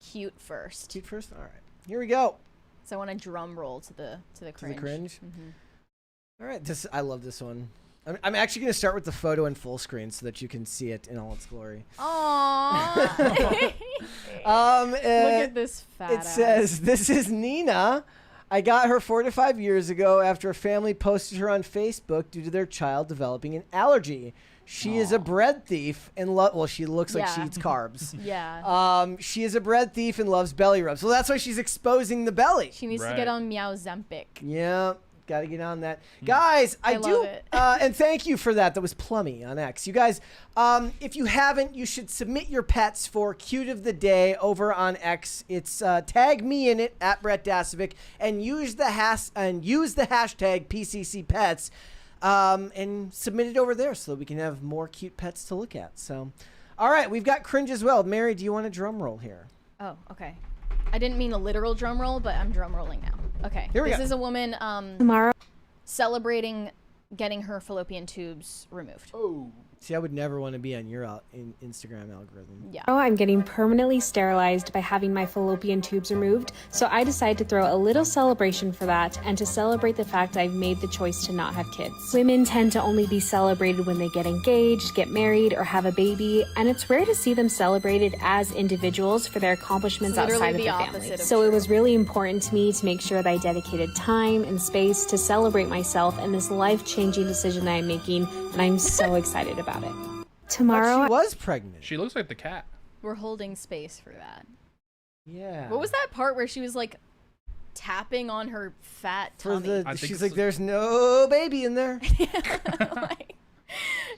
Cute first. Cute first? All right. Here we go. So I want a drum roll to the cringe. To the cringe? Mm-hmm. All right. I love this one. I'm actually going to start with the photo in full screen so that you can see it in all its glory. Aww. Look at this fat It says, "This is Nina. I got her 4 to 5 years ago after a family posted her on Facebook due to their child developing an allergy. She is a bread thief and well, she looks like she eats carbs. Yeah. She is a bread thief and loves belly rubs. Well, that's why she's exposing the belly. She needs to get on Meow Zempic. Yeah, got to get on that. Guys, I do. love it. And thank you for that. That was Plummy on X. You guys, if you haven't, you should submit your pets for Cute of the Day over on X. It's tag me in it at Brett Dasovic and use the hashtag PCC Pets. And submit it over there so that we can have more cute pets to look at. So, all right, we've got cringe as well. Mary, do you want a drum roll here? Oh, okay. I didn't mean a literal drum roll, but I'm drum rolling now. Okay. Here we This go. is a woman celebrating getting her fallopian tubes removed. Oh. See, I would never want to be on your Instagram algorithm. Yeah. Oh, I'm getting permanently sterilized by having my fallopian tubes removed, so I decided to throw a little celebration for that and to celebrate the fact I've made the choice to not have kids. Women tend to only be celebrated when they get engaged, get married, or have a baby, and it's rare to see them celebrated as individuals for their accomplishments outside of their family. So it was really important to me to make sure that I dedicated time and space to celebrate myself and this life-changing decision that I'm making, and I'm so excited about it. Tomorrow she was pregnant. She looks like the cat. We're holding space for that. Yeah. What was that part where she was like tapping on her fat tummy? She's like, there's no baby in there.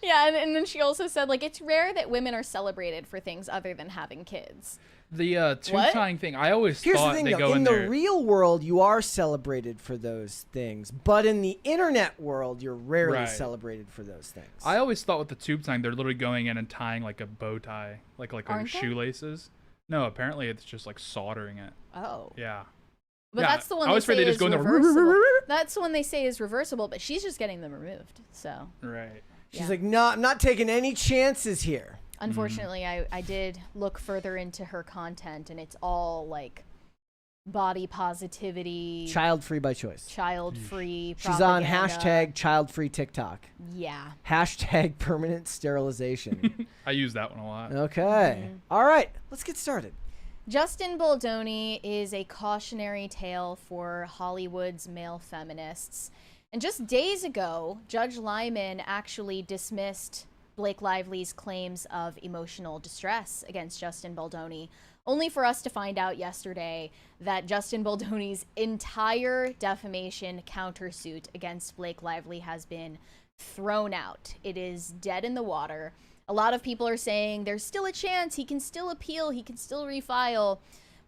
Yeah, and then she also said, like, it's rare that women are celebrated for things other than having kids. The tube tying thing, I always Here's thought the thing, they though. go In there. the real world, you are celebrated for those things, but in the internet world, you're rarely celebrated for those things. I always thought with the tube tying, they're literally going in and tying like a bow tie, like Aren't they? shoelaces. No, apparently it's just like soldering it. Oh. Yeah. But Yeah, that's the one I they always say figured they is just go in there. reversible. That's the one they say is reversible, but she's just getting them removed. So. Right. She's like, no, I'm not taking any chances here. Unfortunately, I did look further into her content, and it's all like body positivity, Child-free by choice. child-free She's on propaganda. #child-free TikTok. Yeah. #permanent sterilization. I use that one a lot. Okay. All right. Let's get started. Justin Baldoni is a cautionary tale for Hollywood's male feminists. And just days ago, Judge Lyman actually dismissed Blake Lively's claims of emotional distress against Justin Baldoni, only for us to find out yesterday that Justin Baldoni's entire defamation countersuit against Blake Lively has been thrown out. It is dead in the water. A lot of people are saying there's still a chance, he can still appeal, he can still refile.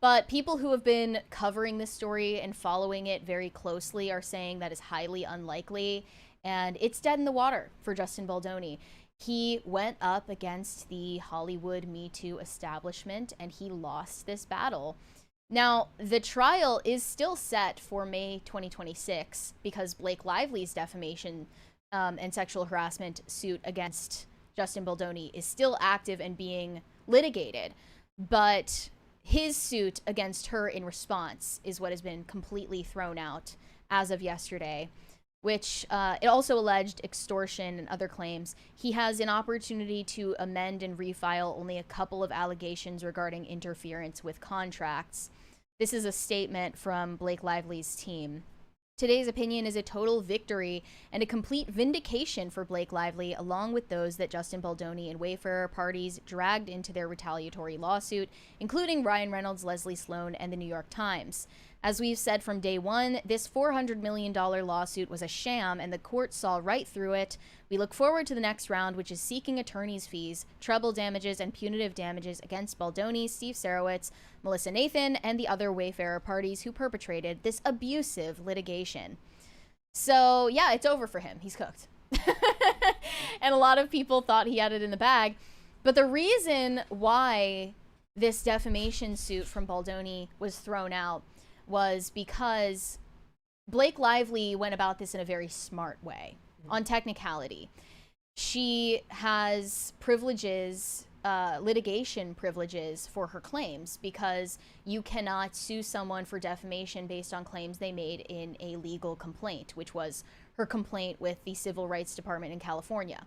But people who have been covering this story and following it very closely are saying that is highly unlikely, and it's dead in the water for Justin Baldoni. He went up against the Hollywood Me Too establishment, and he lost this battle. Now, the trial is still set for May 2026 because Blake Lively's defamation and sexual harassment suit against Justin Baldoni is still active and being litigated. But his suit against her in response is what has been completely thrown out as of yesterday, which it also alleged extortion and other claims. He has an opportunity to amend and refile only a couple of allegations regarding interference with contracts. This is a statement from Blake Lively's team. Today's opinion is a total victory and a complete vindication for Blake Lively, along with those that Justin Baldoni and Wayfarer parties dragged into their retaliatory lawsuit, including Ryan Reynolds, Leslie Sloan, and the New York Times. As we've said from day one, this $400 million lawsuit was a sham, and the court saw right through it. We look forward to the next round, which is seeking attorney's fees, treble damages, and punitive damages against Baldoni, Steve Sarowitz, Melissa Nathan, and the other Wayfarer parties who perpetrated this abusive litigation. So, yeah, it's over for him. He's cooked. And a lot of people thought he had it in the bag. But the reason why this defamation suit from Baldoni was thrown out was because Blake Lively went about this in a very smart way, on technicality. She has privileges, litigation privileges for her claims, because you cannot sue someone for defamation based on claims they made in a legal complaint, which was her complaint with the Civil Rights Department in California.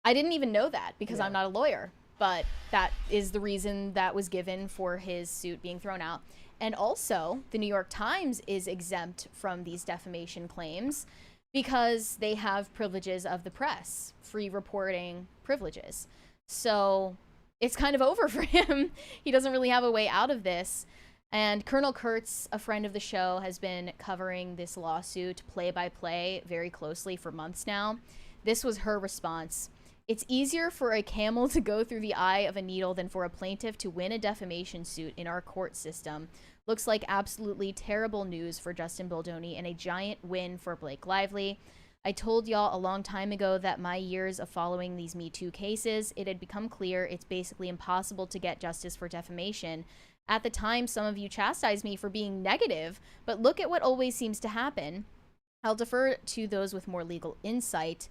I didn't even know that because I'm not a lawyer, but that is the reason that was given for his suit being thrown out. And also, the New York Times is exempt from these defamation claims because they have privileges of the press, free reporting privileges. So it's kind of over for him. He doesn't really have a way out of this. And Colonel Kurtz, a friend of the show, has been covering this lawsuit play by play very closely for months now. This was her response. It's easier for a camel to go through the eye of a needle than for a plaintiff to win a defamation suit in our court system. Looks like absolutely terrible news for Justin Baldoni and a giant win for Blake Lively. I told y'all a long time ago that my years of following these Me Too cases, it had become clear it's basically impossible to get justice for defamation. At the time, some of you chastised me for being negative, but look at what always seems to happen. I'll defer to those with more legal insight.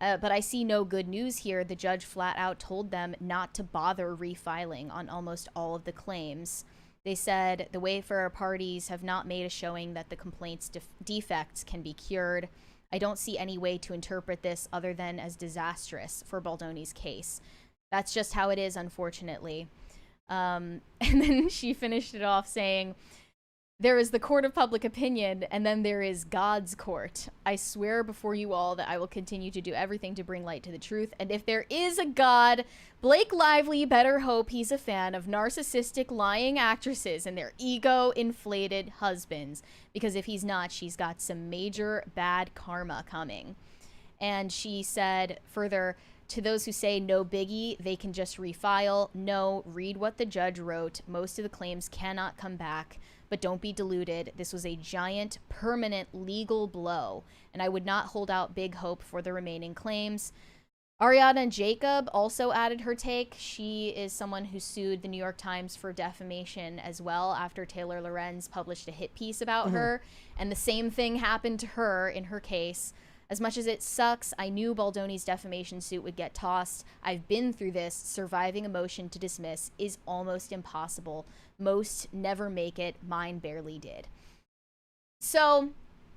But I see no good news here. The judge flat out told them not to bother refiling on almost all of the claims. They said the Wayfarer parties have not made a showing that the complaint's defects can be cured. I don't see any way to interpret this other than as disastrous for Baldoni's case. That's just how it is, unfortunately. And then she finished it off saying, there is the court of public opinion, and then there is God's court. I swear before you all that I will continue to do everything to bring light to the truth. And if there is a God, Blake Lively better hope he's a fan of narcissistic lying actresses and their ego-inflated husbands. Because if he's not, she's got some major bad karma coming. And she said further, to those who say no biggie, they can just refile. No, read what the judge wrote. Most of the claims cannot come back. But don't be deluded. This was a giant, permanent legal blow, and I would not hold out big hope for the remaining claims. Ariana Jacob also added her take. She is someone who sued the New York Times for defamation as well after Taylor Lorenz published a hit piece about her, and the same thing happened to her in her case. As much as it sucks, I knew Baldoni's defamation suit would get tossed. I've been through this. Surviving a motion to dismiss is almost impossible. Most never make it. Mine barely did. So,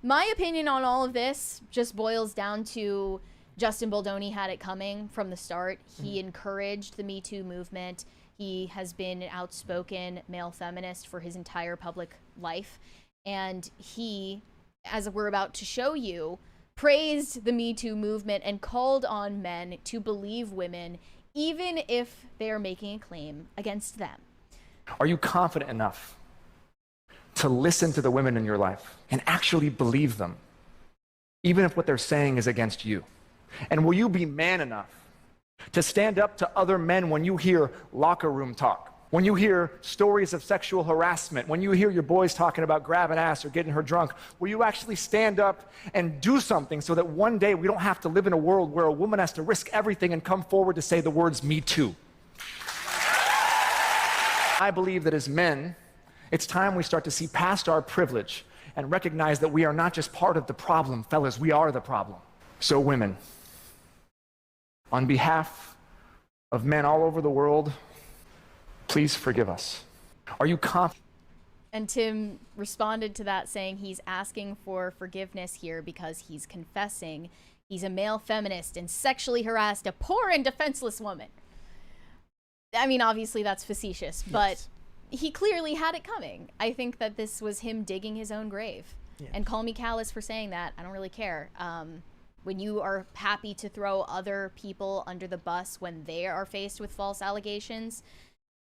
my opinion on all of this just boils down to Justin Baldoni had it coming from the start. He encouraged the Me Too movement. He has been an outspoken male feminist for his entire public life. And he, as we're about to show you, praised the Me Too movement and called on men to believe women, even if they are making a claim against them. Are you confident enough to listen to the women in your life and actually believe them, even if what they're saying is against you? And will you be man enough to stand up to other men when you hear locker room talk, when you hear stories of sexual harassment, when you hear your boys talking about grabbing ass or getting her drunk? Will you actually stand up and do something so that one day we don't have to live in a world where a woman has to risk everything and come forward to say the words "Me Too"? I believe that as men, it's time we start to see past our privilege and recognize that we are not just part of the problem, fellas, we are the problem. So women, on behalf of men all over the world, please forgive us. Are you confident? And Tim responded to that saying he's asking for forgiveness here because he's confessing he's a male feminist and sexually harassed a poor and defenseless woman. I mean, obviously that's facetious, but he clearly had it coming. I think that this was him digging his own grave. Yeah. And call me callous for saying that. I don't really care. When you are happy to throw other people under the bus when they are faced with false allegations,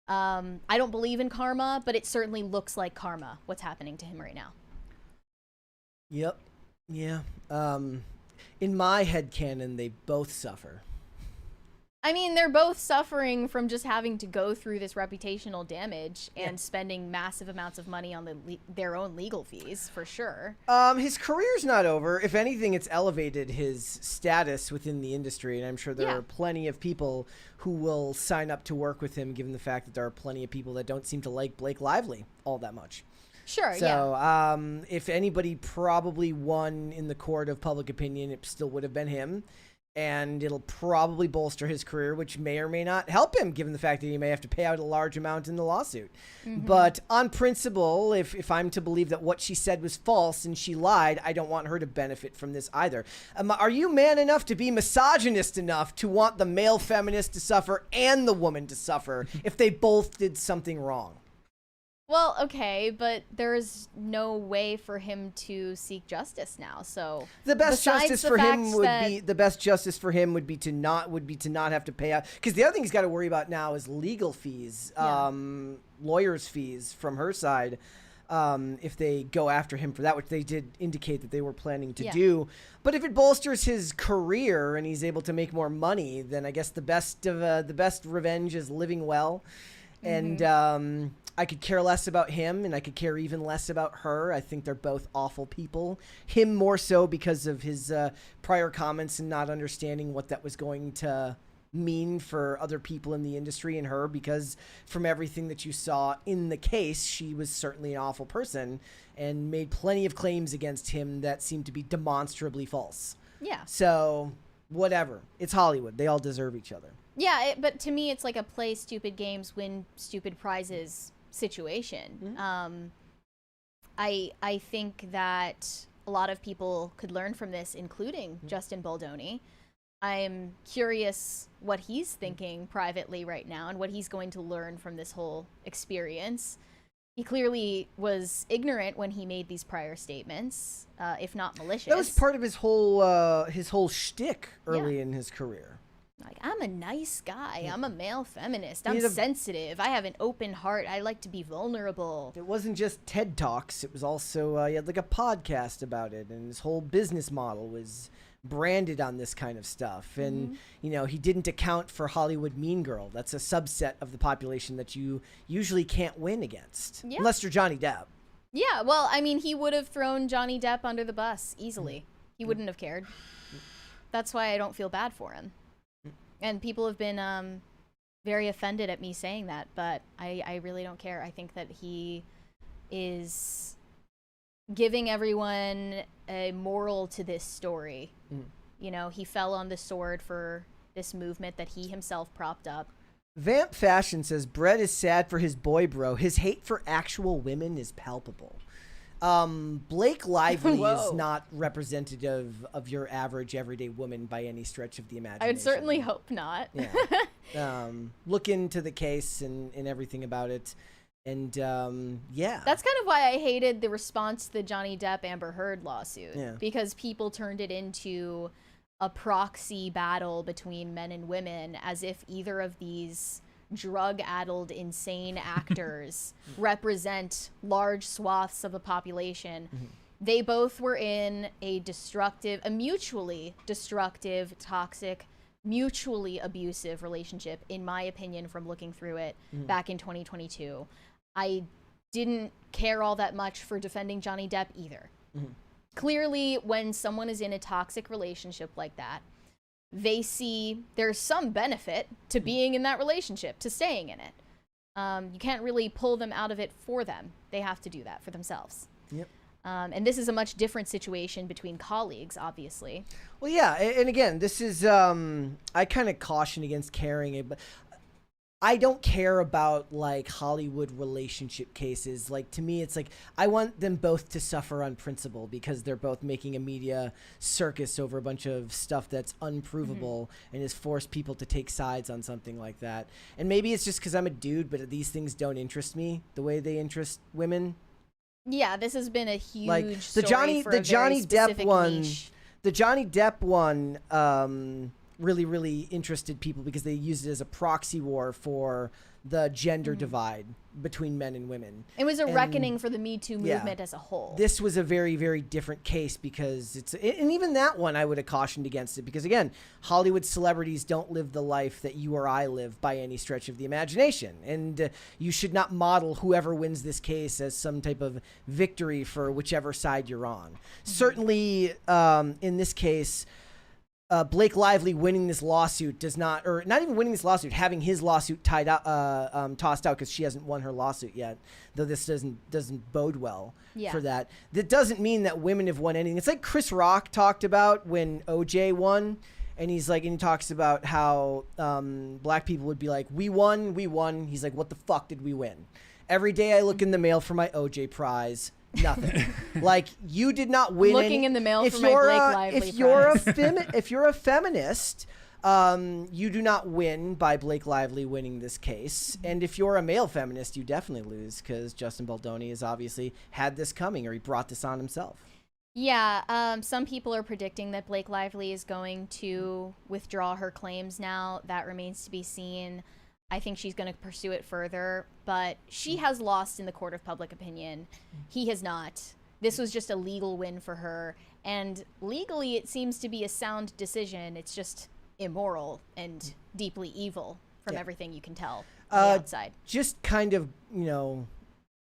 I don't believe in karma, but it certainly looks like karma, what's happening to him right now. Yep. Yeah. In my headcanon, they both suffer. I mean, they're both suffering from just having to go through this reputational damage and spending massive amounts of money on their own legal fees, for sure. His career's not over. If anything, it's elevated his status within the industry, and I'm sure there are plenty of people who will sign up to work with him, given the fact that there are plenty of people that don't seem to like Blake Lively all that much. Sure, So, if anybody probably won in the court of public opinion, it still would have been him. And it'll probably bolster his career, which may or may not help him, given the fact that he may have to pay out a large amount in the lawsuit. But on principle, if I'm to believe that what she said was false and she lied, I don't want her to benefit from this either. Are you man enough to be misogynist enough to want the male feminist to suffer and the woman to suffer if they both did something wrong? Well, okay, but there's no way for him to seek justice now. So the best justice for him would be to not have to pay out, because the other thing he's got to worry about now is legal fees, lawyers' fees from her side, if they go after him for that, which they did indicate that they were planning to do. But if it bolsters his career and he's able to make more money, then I guess the best revenge is living well. And I could care less about him, and I could care even less about her. I think they're both awful people. Him more so because of his prior comments and not understanding what that was going to mean for other people in the industry, and her, because from everything that you saw in the case, she was certainly an awful person and made plenty of claims against him that seemed to be demonstrably false. Yeah. So, whatever. It's Hollywood. They all deserve each other. Yeah, but to me, it's like a play stupid games, win stupid prizes situation. I think that a lot of people could learn from this, including Justin Baldoni. I'm curious what he's thinking privately right now and what he's going to learn from this whole experience. He clearly was ignorant when he made these prior statements, if not malicious. That was part of his whole shtick early in his career. Like, I'm a nice guy. I'm a male feminist. I'm sensitive. I have an open heart. I like to be vulnerable. It wasn't just TED Talks. It was also, he had like a podcast about it, and his whole business model was branded on this kind of stuff. And, you know, he didn't account for Hollywood Mean Girl. That's a subset of the population that you usually can't win against. Yeah. Unless you're Johnny Depp. Yeah, well, I mean, he would have thrown Johnny Depp under the bus easily. He wouldn't have cared. That's why I don't feel bad for him. And people have been very offended at me saying that, but I really don't care. I think that he is giving everyone a moral to this story. You know, he fell on the sword for this movement that he himself propped up. Vamp Fashion says, Brett is sad for his boy bro. His hate for actual women is palpable. Blake Lively is not representative of your average everyday woman by any stretch of the imagination. I would certainly hope not. Yeah. Look into the case and everything about it. And yeah. That's kind of why I hated the response to the Johnny Depp Amber Heard lawsuit. Yeah. Because people turned it into a proxy battle between men and women, as if either of these drug-addled, insane actors represent large swaths of the population. They both were in a mutually destructive, toxic, mutually abusive relationship, in my opinion, from looking through it back in 2022. I didn't care all that much for defending Johnny Depp either. Clearly, when someone is in a toxic relationship like that, they see there's some benefit to being in that relationship, to staying in it. You can't really pull them out of it for them. They have to do that for themselves. Yep. And this is a much different situation between colleagues, obviously. Well, yeah, and again, this is I kind of caution against caring it, but I don't care about like Hollywood relationship cases. Like, to me, it's like I want them both to suffer on principle because they're both making a media circus over a bunch of stuff that's unprovable and has forced people to take sides on something like that. And maybe it's just because I'm a dude, but these things don't interest me the way they interest women. Yeah, this has been a huge like the story Johnny for the a Johnny very Depp specific one. niche. The Johnny Depp one really interested people because they used it as a proxy war for the gender divide between men and women. It was a reckoning for the Me Too movement as a whole. This was a very different case because and even that one I would have cautioned against it because, again, Hollywood celebrities don't live the life that you or I live by any stretch of the imagination. And you should not model whoever wins this case as some type of victory for whichever side you're on. Certainly, in this case, Blake Lively winning this lawsuit does not, or not even winning this lawsuit, having his lawsuit tied out, tossed out because she hasn't won her lawsuit yet. Though this doesn't bode well for that. That doesn't mean that women have won anything. It's like Chris Rock talked about when OJ won, and he's like, and he talks about how black people would be like, "We won, we won." He's like, "What the fuck did we win?" Every day I look in the mail for my OJ prize. Nothing. Like, you did not win. Looking in the mail for my Blake Lively prize. If you're a feminist, you do not win by Blake Lively winning this case. And if you're a male feminist, you definitely lose because Justin Baldoni has obviously had this coming, or he brought this on himself. Yeah, some people are predicting that Blake Lively is going to withdraw her claims now. That remains to be seen. I think she's going to pursue it further, but she has lost in the court of public opinion. He has not. This was just a legal win for her, and legally it seems to be a sound decision. It's just immoral and deeply evil from everything you can tell on the outside. Just kind of,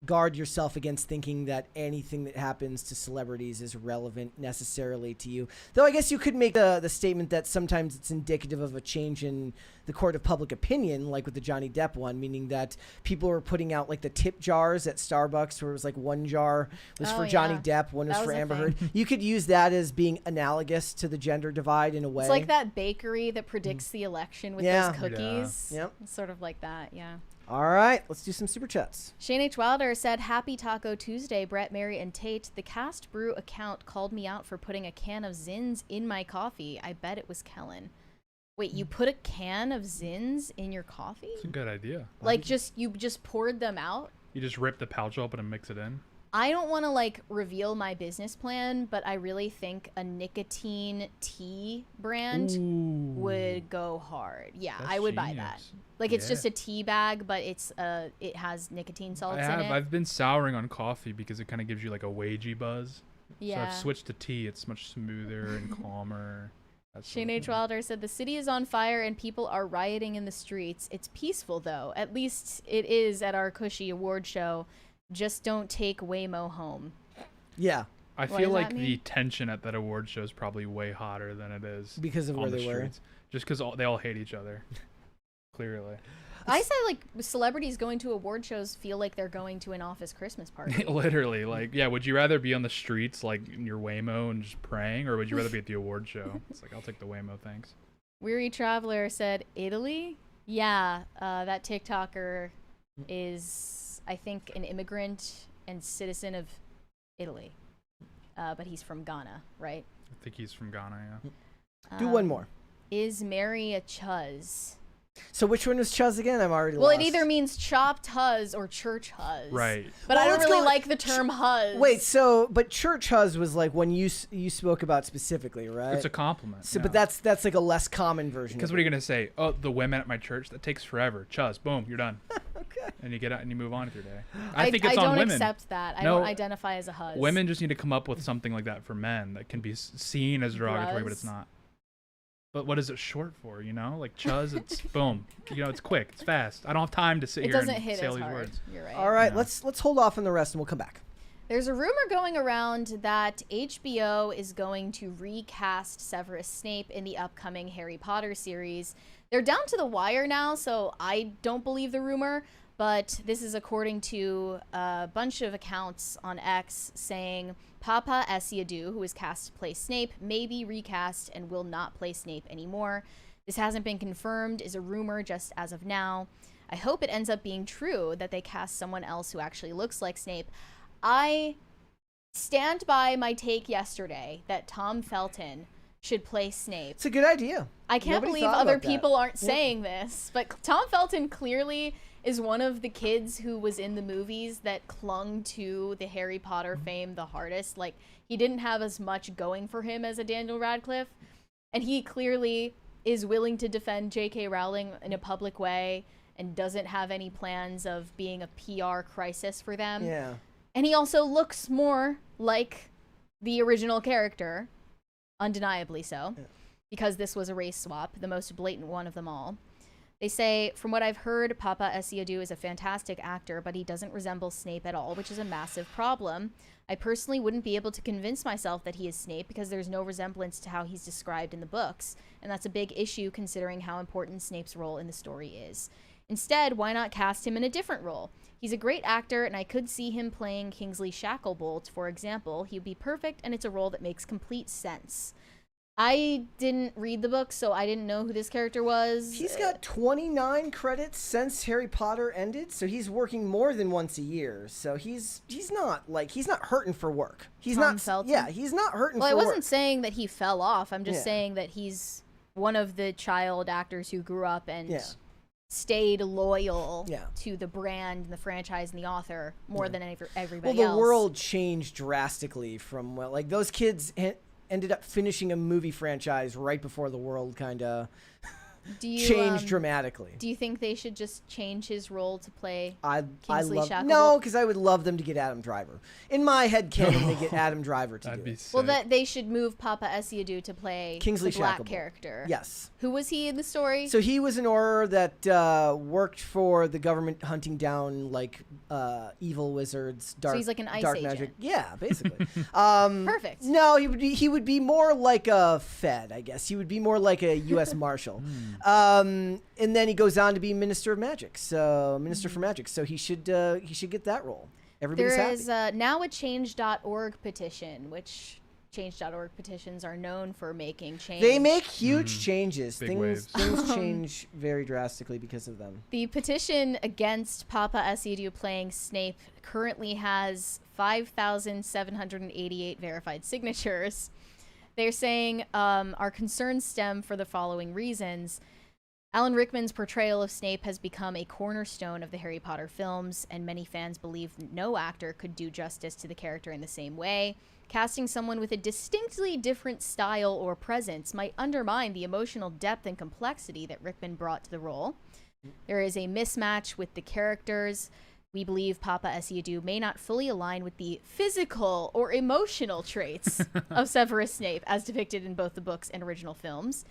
guard yourself against thinking that anything that happens to celebrities is relevant necessarily to you. Though I guess you could make the statement that sometimes it's indicative of a change in the court of public opinion, like with the Johnny Depp one, meaning that people were putting out like the tip jars at Starbucks where it was like one jar was for Johnny Depp, one was for Amber Heard. You could use that as being analogous to the gender divide in a way. It's like that bakery that predicts the election with those cookies. Yeah. Yep. It's sort of like that, yeah. All right, let's do some super chats. Shane H. Wilder said, "Happy Taco Tuesday, Brett, Mary, and Tate. The Cast Brew account called me out for putting a can of Zins in my coffee. I bet it was Kellen." Wait, you put a can of Zins in your coffee? It's a good idea. Like, you just poured them out? You just rip the pouch open and mix it in? I don't want to, like, reveal my business plan, but I really think a nicotine tea brand would go hard. Yeah, I would buy that. Like, it's just a tea bag, but it has nicotine salts in it. I've been souring on coffee because it kind of gives you, like, a wagey buzz. Yeah. So I've switched to tea. It's much smoother and calmer. Shane H. Wilder said, "The city is on fire and people are rioting in the streets. It's peaceful, though. At least it is at our cushy award show. Just don't take Waymo home." Yeah. I feel like the tension at that award show is probably way hotter than it is because of where they were. Just because they all hate each other. Clearly. I said, like, celebrities going to award shows feel like they're going to an office Christmas party. Literally, like, yeah, would you rather be on the streets, like, in your Waymo and just praying, or would you rather be at the award show? It's like, I'll take the Waymo, thanks. Weary Traveler said, Italy? Yeah, that TikToker is, I think, an immigrant and citizen of Italy. But he's from Ghana, right? I think he's from Ghana, yeah. Do one more. Is Mary a chuz? So which one was chuz again? I'm already Well, lost. it either means chopped huz or church huz. Right. But Well, I don't let's really go- like the term huz. Wait, but church huz was like one you spoke about specifically, right? It's a compliment. So, yeah. but that's like a less common version. Because of what are it. you gonna say? Oh, the women at my church, that takes forever. Chuz, boom, you're done. Okay. And you get out and you move on with your day. I think it's I on don't women. accept that. I No, don't identify as a huz. Women just need to come up with something like that for men that can be seen as derogatory, but it's Bruz. not. But what is it short for? You know, like chuz, it's boom. You know, it's quick, it's fast. I don't have time to sit It here doesn't and hit say all as these hard. words. You're right. All right, Yeah. let's hold off on the rest and we'll come back. There's a rumor going around that HBO is going to recast Severus Snape in the upcoming Harry Potter series. They're down to the wire now, so I don't believe the rumor, but this is according to a bunch of accounts on X saying Papa Esiadu, who is cast to play Snape, may be recast and will not play Snape anymore. This hasn't been confirmed, is a rumor just as of now. I hope it ends up being true that they cast someone else who actually looks like Snape. I stand by my take yesterday that Tom Felton should play Snape. It's a good idea. I can't Nobody believe thought other about that. people aren't Yeah. saying this, but Tom Felton clearly is one of the kids who was in the movies that clung to the Harry Potter fame the hardest. Like, he didn't have as much going for him as a Daniel Radcliffe, and he clearly is willing to defend J.K. Rowling in a public way and doesn't have any plans of being a PR crisis for them. Yeah. And he also looks more like the original character, undeniably so, because this was a race swap, the most blatant one of them all. They say, from what I've heard, Papa Esiadu is a fantastic actor, but he doesn't resemble Snape at all, which is a massive problem. I personally wouldn't be able to convince myself that he is Snape because there's no resemblance to how he's described in the books, and that's a big issue considering how important Snape's role in the story is. Instead, why not cast him in a different role? He's a great actor, and I could see him playing Kingsley Shacklebolt, for example. He'd be perfect, and it's a role that makes complete sense. I didn't read the book, so I didn't know who this character was. He's got 29 credits since Harry Potter ended, so he's working more than once a year. So he's not hurting for work. He's Tom not Felton? Yeah, he's not hurting Well, for I work. wasn't saying that he fell off. I'm just Yeah. saying that he's one of the child actors who grew up and Yeah. stayed loyal Yeah. to the brand and the franchise and the author more than everybody Well, the else. world changed drastically from like those kids ended up finishing a movie franchise right before the world kind of changed dramatically. Do you think they should just change his role to play I Kingsley love Shacklebolt? no, because I would love them to get Adam Driver. In my head canon, they get Adam Driver to That'd do be it. sick. Well, that they should move Papa Esiadu to play Kingsley the black Shacklebolt. character. Yes. Who was he in the story? So he was an Auror that worked for the government hunting down like evil wizards, dark, he's like an ICE dark agent. magic. Yeah, basically. Perfect. No, he would be more like a Fed, I guess. He would be more like a U.S. Marshal. And then he goes on to be Minister of Magic, so Minister for Magic. So he should get that role. Everybody's There happy. is now a Change.org petition, which Change.org petitions are known for making change. They make huge changes. Big waves. Things change very drastically because of them. The petition against Papa Esiadu playing Snape currently has 5,788 verified signatures. They're saying our concerns stem for the following reasons. Alan Rickman's portrayal of Snape has become a cornerstone of the Harry Potter films, and many fans believe no actor could do justice to the character in the same way. Casting someone with a distinctly different style or presence might undermine the emotional depth and complexity that Rickman brought to the role. There is a mismatch with the characters. We believe Papa Esiadu may not fully align with the physical or emotional traits of Severus Snape as depicted in both the books and original films.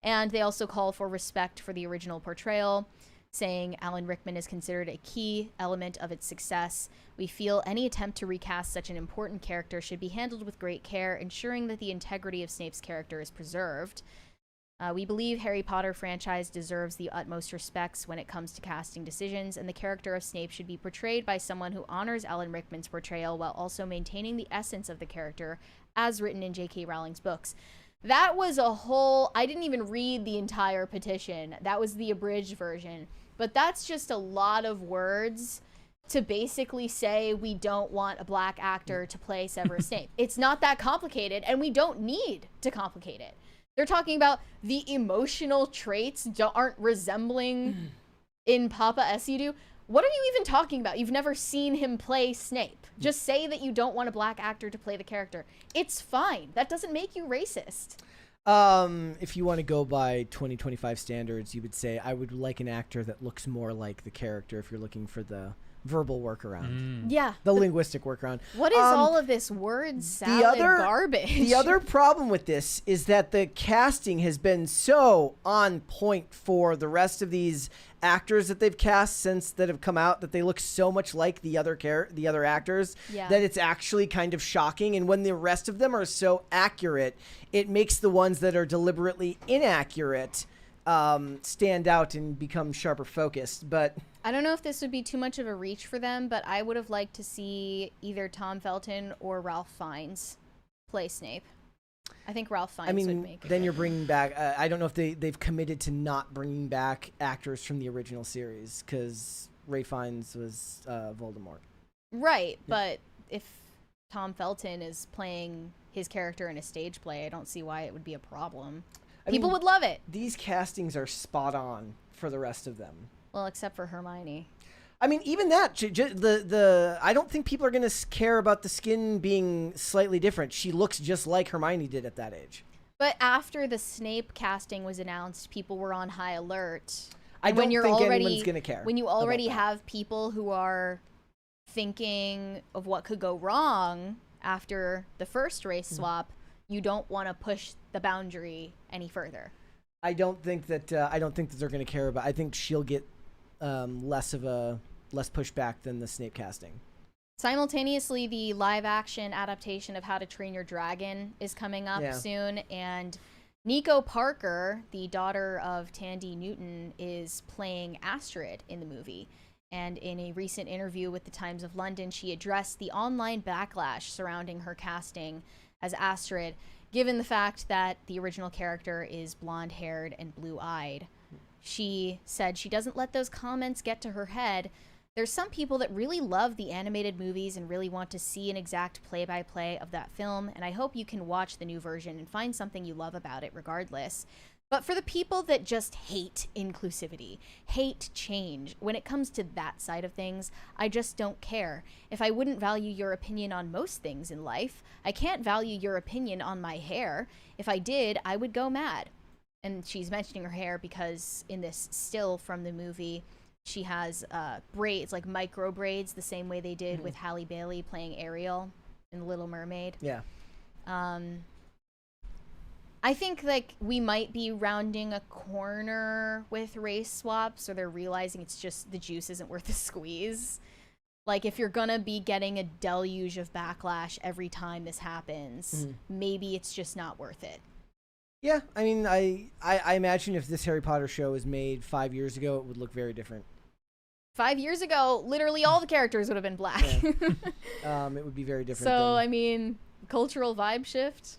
And they also call for respect for the original portrayal, saying Alan Rickman is considered a key element of its success. We feel any attempt to recast such an important character should be handled with great care, ensuring that the integrity of Snape's character is preserved. We believe Harry Potter franchise deserves the utmost respects when it comes to casting decisions, and the character of Snape should be portrayed by someone who honors Alan Rickman's portrayal while also maintaining the essence of the character as written in J.K. Rowling's books. That was a whole... I didn't even read the entire petition. That was the abridged version. But that's just a lot of words to basically say we don't want a black actor to play Severus Snape. It's not that complicated, and we don't need to complicate it. They're talking about the emotional traits aren't resembling in Papa Esidu. What are you even talking about? You've never seen him play Snape. Just say that you don't want a black actor to play the character. It's fine. That doesn't make you racist. If you want to go by 2025 standards, you would say I would like an actor that looks more like the character if you're looking for the verbal workaround. Yeah. The linguistic workaround. What is all of this word salad garbage? The other problem with this is that the casting has been so on point for the rest of these actors that they've cast that have come out, that they look so much like the other actors that it's actually kind of shocking. And when the rest of them are so accurate, it makes the ones that are deliberately inaccurate stand out and become sharper focused. But I don't know if this would be too much of a reach for them, but I would have liked to see either Tom Felton or Ralph Fiennes play Snape. I think Ralph Fiennes would make it. Then you're bringing back... I don't know if they've committed to not bringing back actors from the original series, because Ray Fiennes was Voldemort. Right, but if Tom Felton is playing his character in a stage play, I don't see why it would be a problem. People would love it. These castings are spot on for the rest of them. Well, except for Hermione. I mean, even that, I don't think people are going to care about the skin being slightly different. She looks just like Hermione did at that age. But after the Snape casting was announced, people were on high alert. I don't think anyone's going to care. When you already have people who are thinking of what could go wrong after the first race swap, you don't want to push the boundary any further. I don't think that they're going to care about. I think she'll get less pushback than the Snape casting. Simultaneously, the live-action adaptation of How to Train Your Dragon is coming up soon, and Nico Parker, the daughter of Tandy Newton, is playing Astrid in the movie. And in a recent interview with the Times of London, she addressed the online backlash surrounding her casting as Astrid, given the fact that the original character is blonde-haired and blue-eyed. She said she doesn't let those comments get to her head. There's some people that really love the animated movies and really want to see an exact play-by-play of that film, and I hope you can watch the new version and find something you love about it regardless. But for the people that just hate inclusivity, hate change, when it comes to that side of things, I just don't care. If I wouldn't value your opinion on most things in life, I can't value your opinion on my hair. If I did, I would go mad. And she's mentioning her hair because in this still from the movie, she has braids, like micro braids, the same way they did with Halle Bailey playing Ariel in The Little Mermaid. Yeah. I think like we might be rounding a corner with race swaps, or they're realizing it's just the juice isn't worth the squeeze. Like if you're gonna be getting a deluge of backlash every time this happens, maybe it's just not worth it. Yeah, I mean, I imagine if this Harry Potter show was made 5 years ago, it would look very different. 5 years ago, literally all the characters would have been black. Yeah. It would be very different. So, I mean, cultural vibe shift?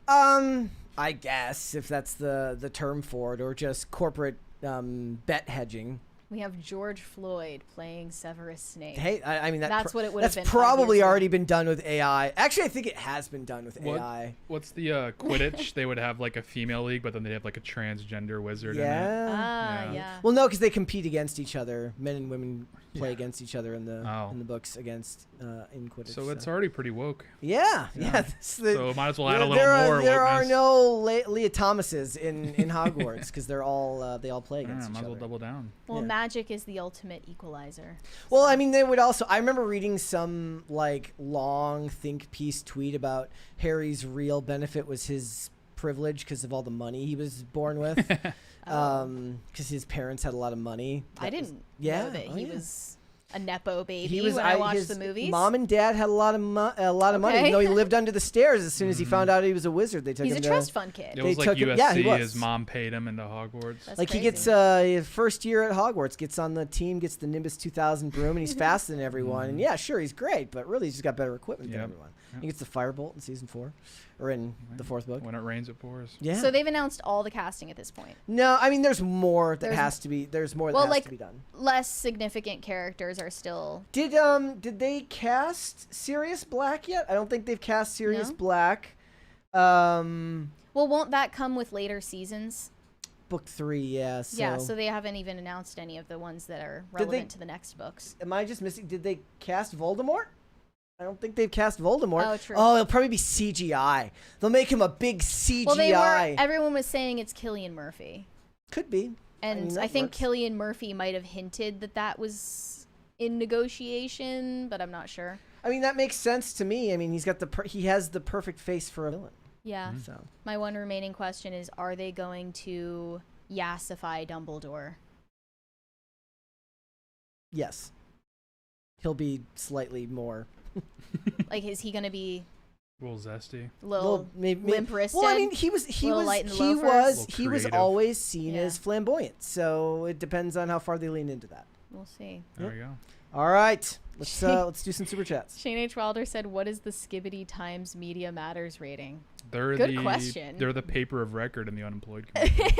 I guess, if that's the term for it, or just corporate bet hedging. We have George Floyd playing Severus Snape. Hey, I mean, that's what it would have been. That's probably already been done with AI. Actually, I think it has been done with AI. What's the Quidditch? They would have like a female league, but then they'd have like a transgender wizard in it. Yeah. Well, no, because they compete against each other. Men and women play against each other in the books against in Quidditch. So it's already pretty woke. Yeah. So might as well add a little more. There are no Leah Thomases in Hogwarts because they all play against each might other. as well double down. Well, magic is the ultimate equalizer. Well, I mean, they would also... I remember reading some, like, long think piece tweet about Harry's real benefit was his privilege because of all the money he was born with. Because his parents had a lot of money. I didn't know that he was... a nepo baby when I watched the movies. Mom and dad had a lot of money. Even though he lived under the stairs. As soon as he found out he was a wizard, they took him. He's a trust fund kid. It was like USC. His mom paid him into Hogwarts. That's like crazy. he gets his first year at Hogwarts, gets on the team, gets the Nimbus 2000 broom, and he's faster than everyone. And yeah, sure, he's great, but really he's just got better equipment than everyone. He gets the Firebolt in season 4, or in the 4th book. When it rains, it pours. Yeah. So they've announced all the casting at this point. No, I mean there's more that has to be. There's more that has to be done. Less significant characters are still. Did they cast Sirius Black yet? I don't think they've cast Sirius Black. Well, won't that come with later seasons? Book 3, yeah. So. Yeah, so they haven't even announced any of the ones that are relevant to the next books. Am I just missing? Did they cast Voldemort? I don't think they've cast Voldemort. Oh, true. Oh, it'll probably be CGI. They'll make him a big CGI. Well, everyone was saying it's Cillian Murphy. Could be. And I think Cillian Murphy might have hinted that was in negotiation, but I'm not sure. I mean, that makes sense to me. I mean, he has the perfect face for a villain. Yeah. So my one remaining question is, are they going to yassify Dumbledore? Yes. He'll be slightly more. Like, is he going to be a little zesty, maybe limp-wristed? Well, I mean, he was always seen as flamboyant. So it depends on how far they lean into that. We'll see. There we go. All right, let's do some super chats. Shane H. Wilder said, "What is the Skibbity Times Media Matters rating?" Good question. They're the paper of record in the unemployed community.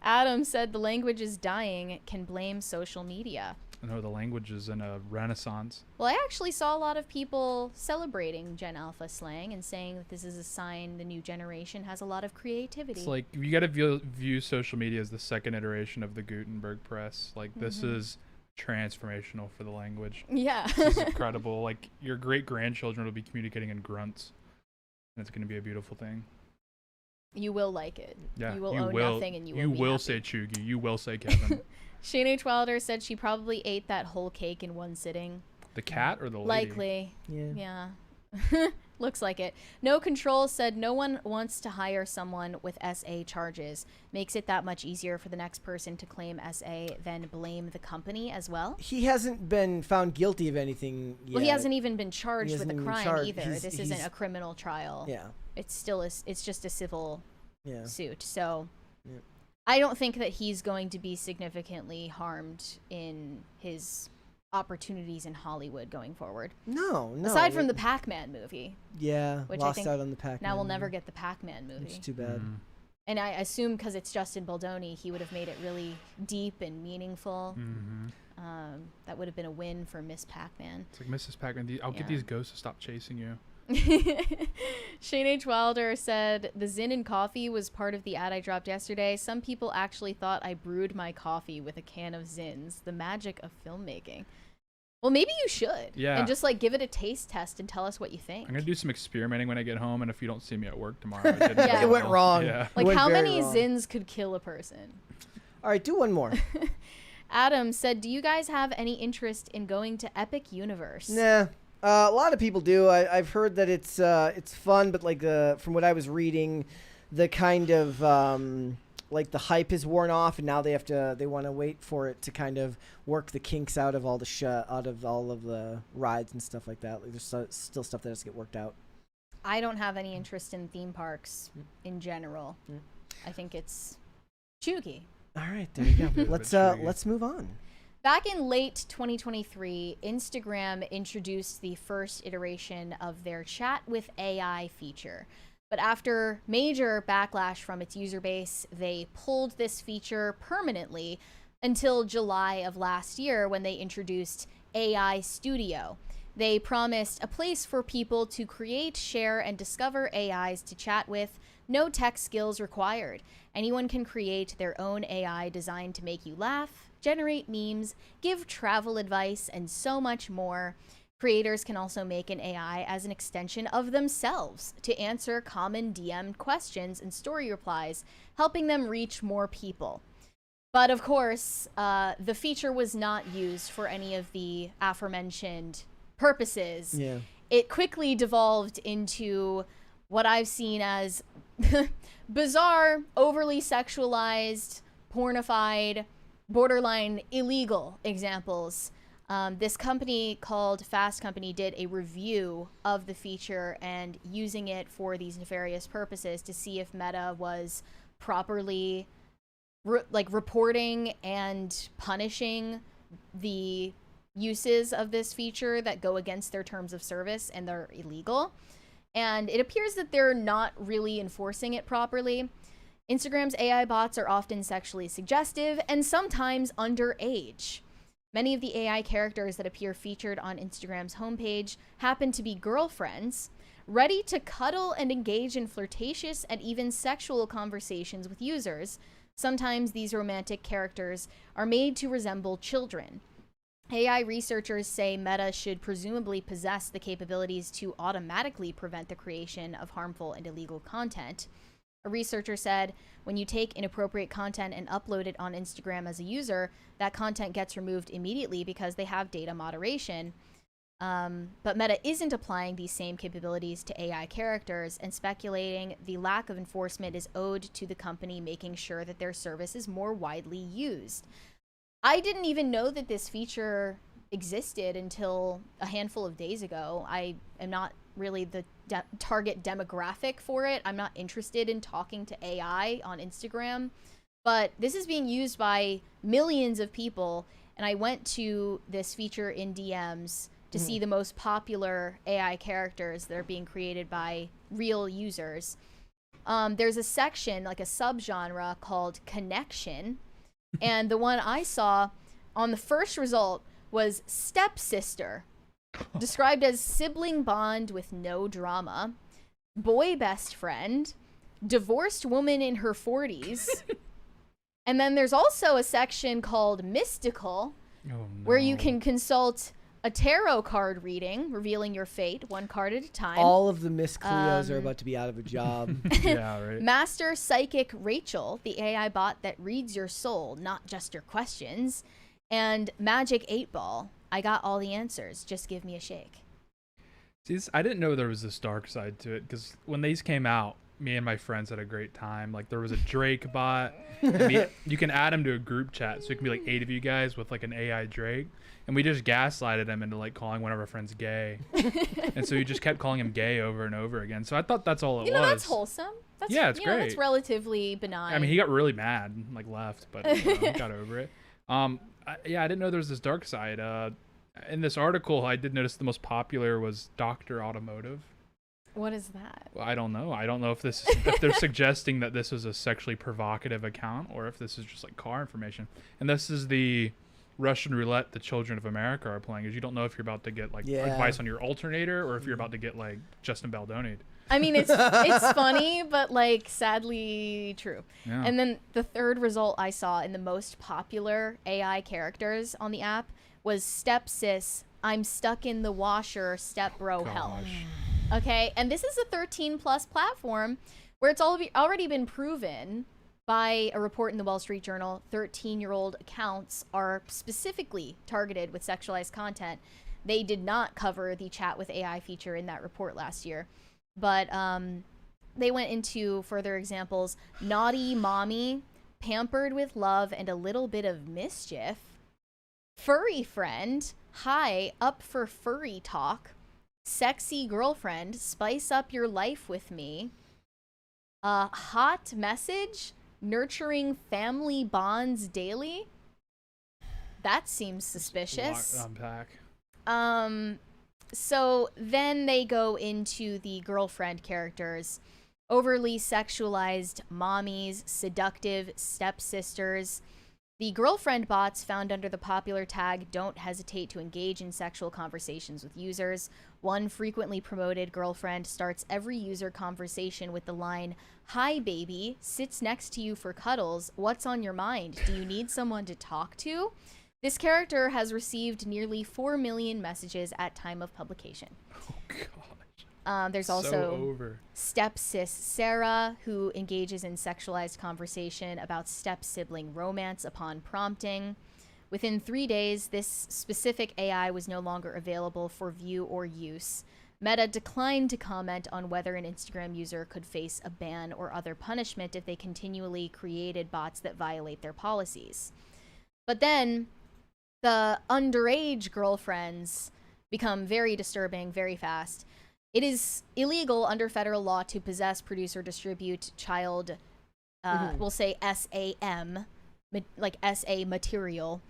Adam said, "The language is dying. Can blame social media." No, the language is in a renaissance. Well, I actually saw a lot of people celebrating Gen Alpha slang and saying that this is a sign the new generation has a lot of creativity. It's like you got to view social media as the second iteration of the Gutenberg press. Like this is transformational for the language. Yeah. This is incredible. Like your great-grandchildren will be communicating in grunts. And it's going to be a beautiful thing. You will like it. Yeah, you will own nothing and you will happy. say Chugi. You will say Kevin. Shane H. Wilder said she probably ate that whole cake in one sitting. The cat or the lady? Likely. Yeah. Looks like it. No Control said no one wants to hire someone with SA charges. Makes it that much easier for the next person to claim SA than blame the company as well. He hasn't been found guilty of anything yet. Well, he hasn't even been charged with a crime either. This isn't a criminal trial. Yeah. It's just a civil suit. So yeah. I don't think that he's going to be significantly harmed in his opportunities in Hollywood going forward. No. Aside from the Pac-Man movie. Yeah, which lost I think out on the Pac-Man. Now we'll never get the Pac-Man movie. It's too bad. And I assume because it's Justin Baldoni, he would have made it really deep and meaningful. That would have been a win for Miss Pac-Man. It's like, Mrs. Pac-Man, I'll get these ghosts to stop chasing you. Shane H. Wilder said, the Zin in coffee was part of the ad I dropped yesterday. Some people actually thought I brewed my coffee with a can of Zins. The magic of filmmaking. Well, maybe you should. Yeah. And just like give it a taste test and tell us what you think. I'm going to do some experimenting when I get home, and if you don't see me at work tomorrow, it went wrong. Yeah. Like how many Zins could kill a person? All right, do one more. Adam said, do you guys have any interest in going to Epic Universe? Nah. A lot of people do. I've heard that it's fun, but like from what I was reading, the kind of like the hype is worn off, and now they want to wait for it to kind of work the kinks out of all the rides and stuff like that. Like there's still stuff that has to get worked out. I don't have any interest in theme parks in general. I think it's chuggy. All right, there you go. Let's move on. Back in late 2023, Instagram introduced the first iteration of their Chat with AI feature. But after major backlash from its user base, they pulled this feature permanently until July of last year when they introduced AI Studio. They promised a place for people to create, share, and discover AIs to chat with, no tech skills required. Anyone can create their own AI designed to make you laugh, generate memes, give travel advice, and so much more. Creators can also make an AI as an extension of themselves to answer common DM'd questions and story replies, helping them reach more people. But of course, the feature was not used for any of the aforementioned purposes. Yeah. It quickly devolved into what I've seen as bizarre, overly sexualized, pornified, borderline illegal examples This company called Fast Company did a review of the feature and using it for these nefarious purposes to see if Meta was properly reporting and punishing the uses of this feature that go against their terms of service and they're illegal. And it appears that they're not really enforcing it properly. Instagram's AI bots are often sexually suggestive and sometimes underage. Many of the AI characters that appear featured on Instagram's homepage happen to be girlfriends, ready to cuddle and engage in flirtatious and even sexual conversations with users. Sometimes these romantic characters are made to resemble children. AI researchers say Meta should presumably possess the capabilities to automatically prevent the creation of harmful and illegal content. A researcher said, when you take inappropriate content and upload it on Instagram as a user, that content gets removed immediately because they have data moderation. But Meta isn't applying these same capabilities to AI characters and speculating the lack of enforcement is owed to the company making sure that their service is more widely used. I didn't even know that this feature existed until a handful of days ago. I am not really the target demographic for it. I'm not interested in talking to AI on Instagram, but this is being used by millions of people. And I went to this feature in DMs to see the most popular AI characters that are being created by real users. There's a section, like a subgenre called Connection. And the one I saw on the first result was Stepsister, described as sibling bond with no drama, boy best friend, divorced woman in her 40s. And then there's also a section called Mystical, where you can consult a tarot card reading, revealing your fate, one card at a time. All of the Miss Cleos are about to be out of a job. Yeah, right. Master Psychic Rachel, the AI bot that reads your soul, not just your questions. And Magic 8-Ball, I got all the answers, just give me a shake. See, I didn't know there was this dark side to it, because when these came out, me and my friends had a great time. Like, there was a Drake bot. You can add him to a group chat, so it can be like 8 of you guys with like an AI Drake. And we just gaslighted him into like calling one of our friends gay. And so he just kept calling him gay over and over again. So I thought that's all it was. You know, that's wholesome. That's, yeah, it's great. That's relatively benign. I mean, he got really mad and like left, but he got over it. Yeah, I didn't know there was this dark side. In this article, I did notice the most popular was Dr. Automotive. What is that? Well, I don't know. I don't know if they're suggesting that this is a sexually provocative account or if this is just like car information. And this is the Russian roulette the children of America are playing. Is you don't know if you're about to get like advice on your alternator or if you're about to get like Justin Baldoni. I mean, it's funny, but like sadly true. Yeah. And then the third result I saw in the most popular AI characters on the app was Step Sis, I'm stuck in the washer, step bro help. Okay, and this is a 13+ platform where it's already been proven by a report in the Wall Street Journal, 13-year-old accounts are specifically targeted with sexualized content. They did not cover the chat with AI feature in that report last year, but they went into further examples. Naughty mommy, pampered with love and a little bit of mischief. Furry friend, hi, up for furry talk. Sexy girlfriend, spice up your life with me. Hot message, nurturing family bonds daily. That seems suspicious. Unpack. So then they go into the girlfriend characters. Overly sexualized mommies, seductive stepsisters. The girlfriend bots found under the popular tag don't hesitate to engage in sexual conversations with users. One frequently promoted girlfriend starts every user conversation with the line, "Hi, baby," sits next to you for cuddles. What's on your mind? Do you need someone to talk to? This character has received nearly 4 million messages at time of publication. Oh, God. There's also stepsis Sarah, who engages in sexualized conversation about step-sibling romance upon prompting. Within 3 days, this specific AI was no longer available for view or use. Meta declined to comment on whether an Instagram user could face a ban or other punishment if they continually created bots that violate their policies. But then, the underage girlfriends become very disturbing very fast. It is illegal under federal law to possess, produce, or distribute child, we'll say SAM, like SA material,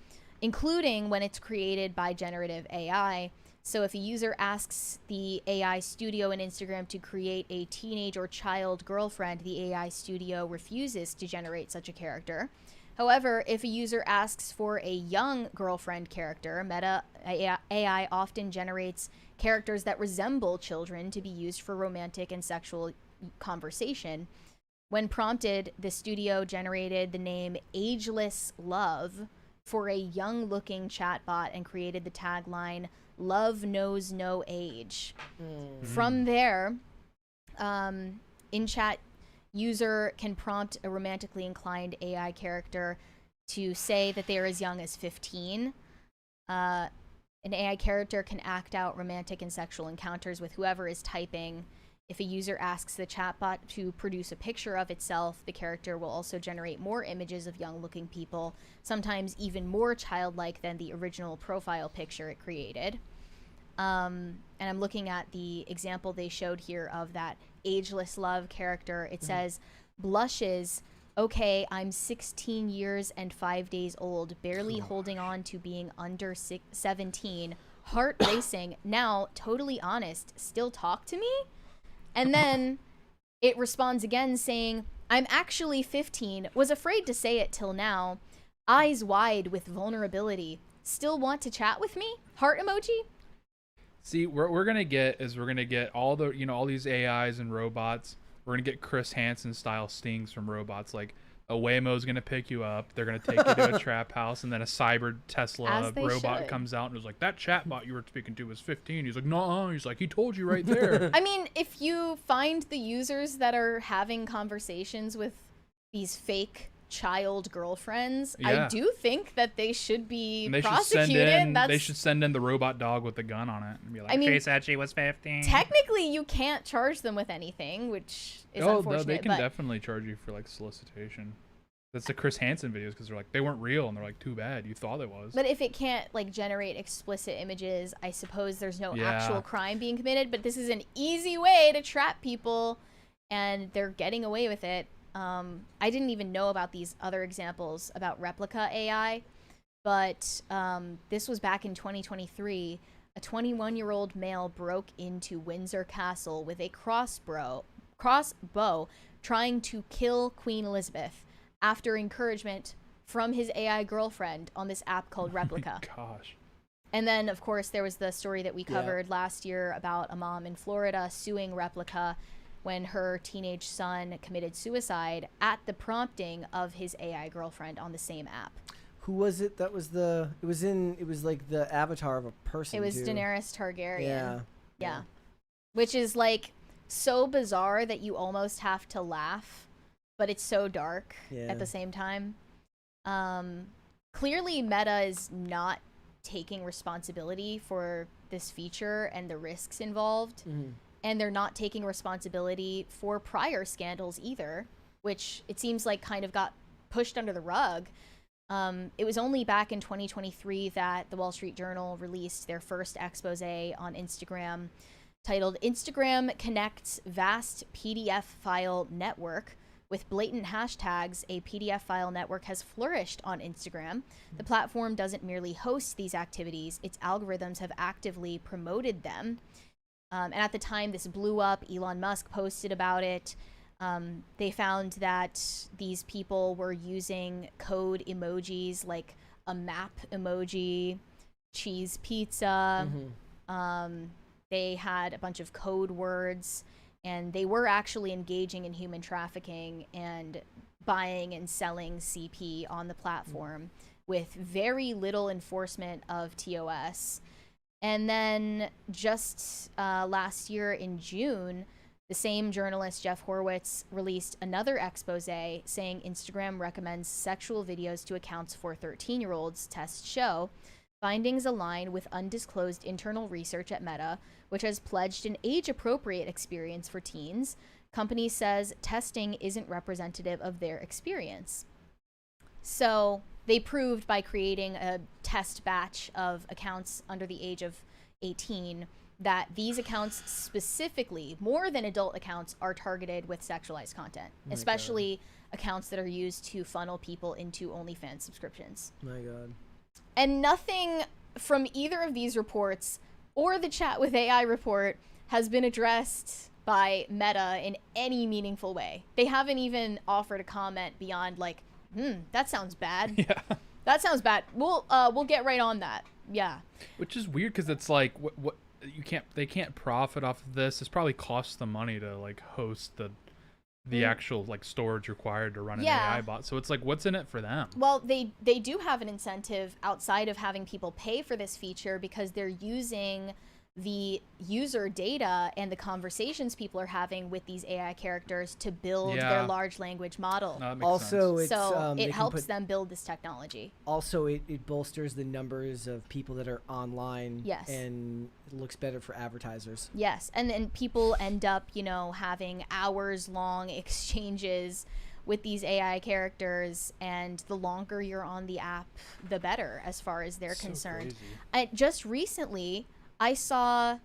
including when it's created by generative AI. So if a user asks the AI studio in Instagram to create a teenage or child girlfriend, the AI studio refuses to generate such a character. However, if a user asks for a young girlfriend character, Meta AI often generates characters that resemble children to be used for romantic and sexual conversation. When prompted, the studio generated the name Ageless Love for a young-looking chatbot and created the tagline, "Love knows no age." From there, in chat, user can prompt a romantically inclined AI character to say that they are as young as 15. An AI character can act out romantic and sexual encounters with whoever is typing. If a user asks the chatbot to produce a picture of itself, the character will also generate more images of young-looking people, sometimes even more childlike than the original profile picture it created. And I'm looking at the example they showed here of that Ageless Love character. It says, blushes, okay, I'm 16 years and 5 days old, barely holding on to being under 17, heart racing, now totally honest, still talk to me? And then it responds again saying, I'm actually 15, was afraid to say it till now, eyes wide with vulnerability, still want to chat with me? Heart emoji? See, what we're gonna get is we're gonna get all the, you know, all these AIs and robots. We're gonna get Chris Hansen style stings from robots. Like a Waymo's gonna pick you up. They're gonna take you to a trap house, and then a cyber Tesla robot comes out and is like, that chatbot you were speaking to was 15. He's like, no, he's like, he told you right there. I mean, if you find the users that are having conversations with these fake child girlfriends, I do think that they should be prosecuted. They should send in the robot dog with the gun on it and be like, I mean, she said she was 15. Technically, you can't charge them with anything, which is unfortunate. They can definitely charge you for like solicitation. That's the Chris Hansen videos, because they're like, they weren't real, and they're like, too bad, you thought it was. But if it can't like generate explicit images, I suppose there's no actual crime being committed. But this is an easy way to trap people, and they're getting away with it. I didn't even know about these other examples about replica AI, but this was back in 2023. A 21-year-old male broke into Windsor Castle with a crossbow, trying to kill Queen Elizabeth after encouragement from his AI girlfriend on this app called Replica. Gosh. And then, of course, there was the story that we covered last year about a mom in Florida suing Replica when her teenage son committed suicide at the prompting of his AI girlfriend on the same app. Who was it that was it was like the avatar of a person. It was too. Daenerys Targaryen. Yeah. Which is like so bizarre that you almost have to laugh, but it's so dark at the same time. Clearly Meta is not taking responsibility for this feature and the risks involved. And they're not taking responsibility for prior scandals either, which it seems like kind of got pushed under the rug. It was only back in 2023 that the Wall Street Journal released their first expose on Instagram titled Instagram Connects Vast PDF File Network. With blatant hashtags, a PDF file network has flourished on Instagram. The platform doesn't merely host these activities, its algorithms have actively promoted them. And at the time this blew up, Elon Musk posted about it. They found that these people were using code emojis like a map emoji, cheese pizza. They had a bunch of code words, and they were actually engaging in human trafficking and buying and selling CP on the platform with very little enforcement of TOS. And then just last year in June, the same journalist, Jeff Horowitz, released another expose saying Instagram recommends sexual videos to accounts for 13-year-olds. Tests show findings align with undisclosed internal research at Meta, which has pledged an age-appropriate experience for teens. Company says testing isn't representative of their experience. So they proved by creating a test batch of accounts under the age of 18 that these accounts specifically, more than adult accounts, are targeted with sexualized content, especially accounts that are used to funnel people into OnlyFans subscriptions. My God. And nothing from either of these reports or the Chat with AI report has been addressed by Meta in any meaningful way. They haven't even offered a comment beyond like, that sounds bad. Yeah. That sounds bad. We'll get right on that. Yeah. Which is weird because it's like what they can't profit off of this. This probably costs them money to like host the actual like storage required to run an AI bot. So it's like, what's in it for them? Well, they do have an incentive outside of having people pay for this feature because they're using the user data and the conversations people are having with these AI characters to build their large language model. No, that makes Also, sense. So it helps them build this technology. Also, it bolsters the numbers of people that are online. Yes. And it looks better for advertisers. Yes, and people end up, having hours-long exchanges with these AI characters, and the longer you're on the app, the better as far as they're concerned. Just recently, I saw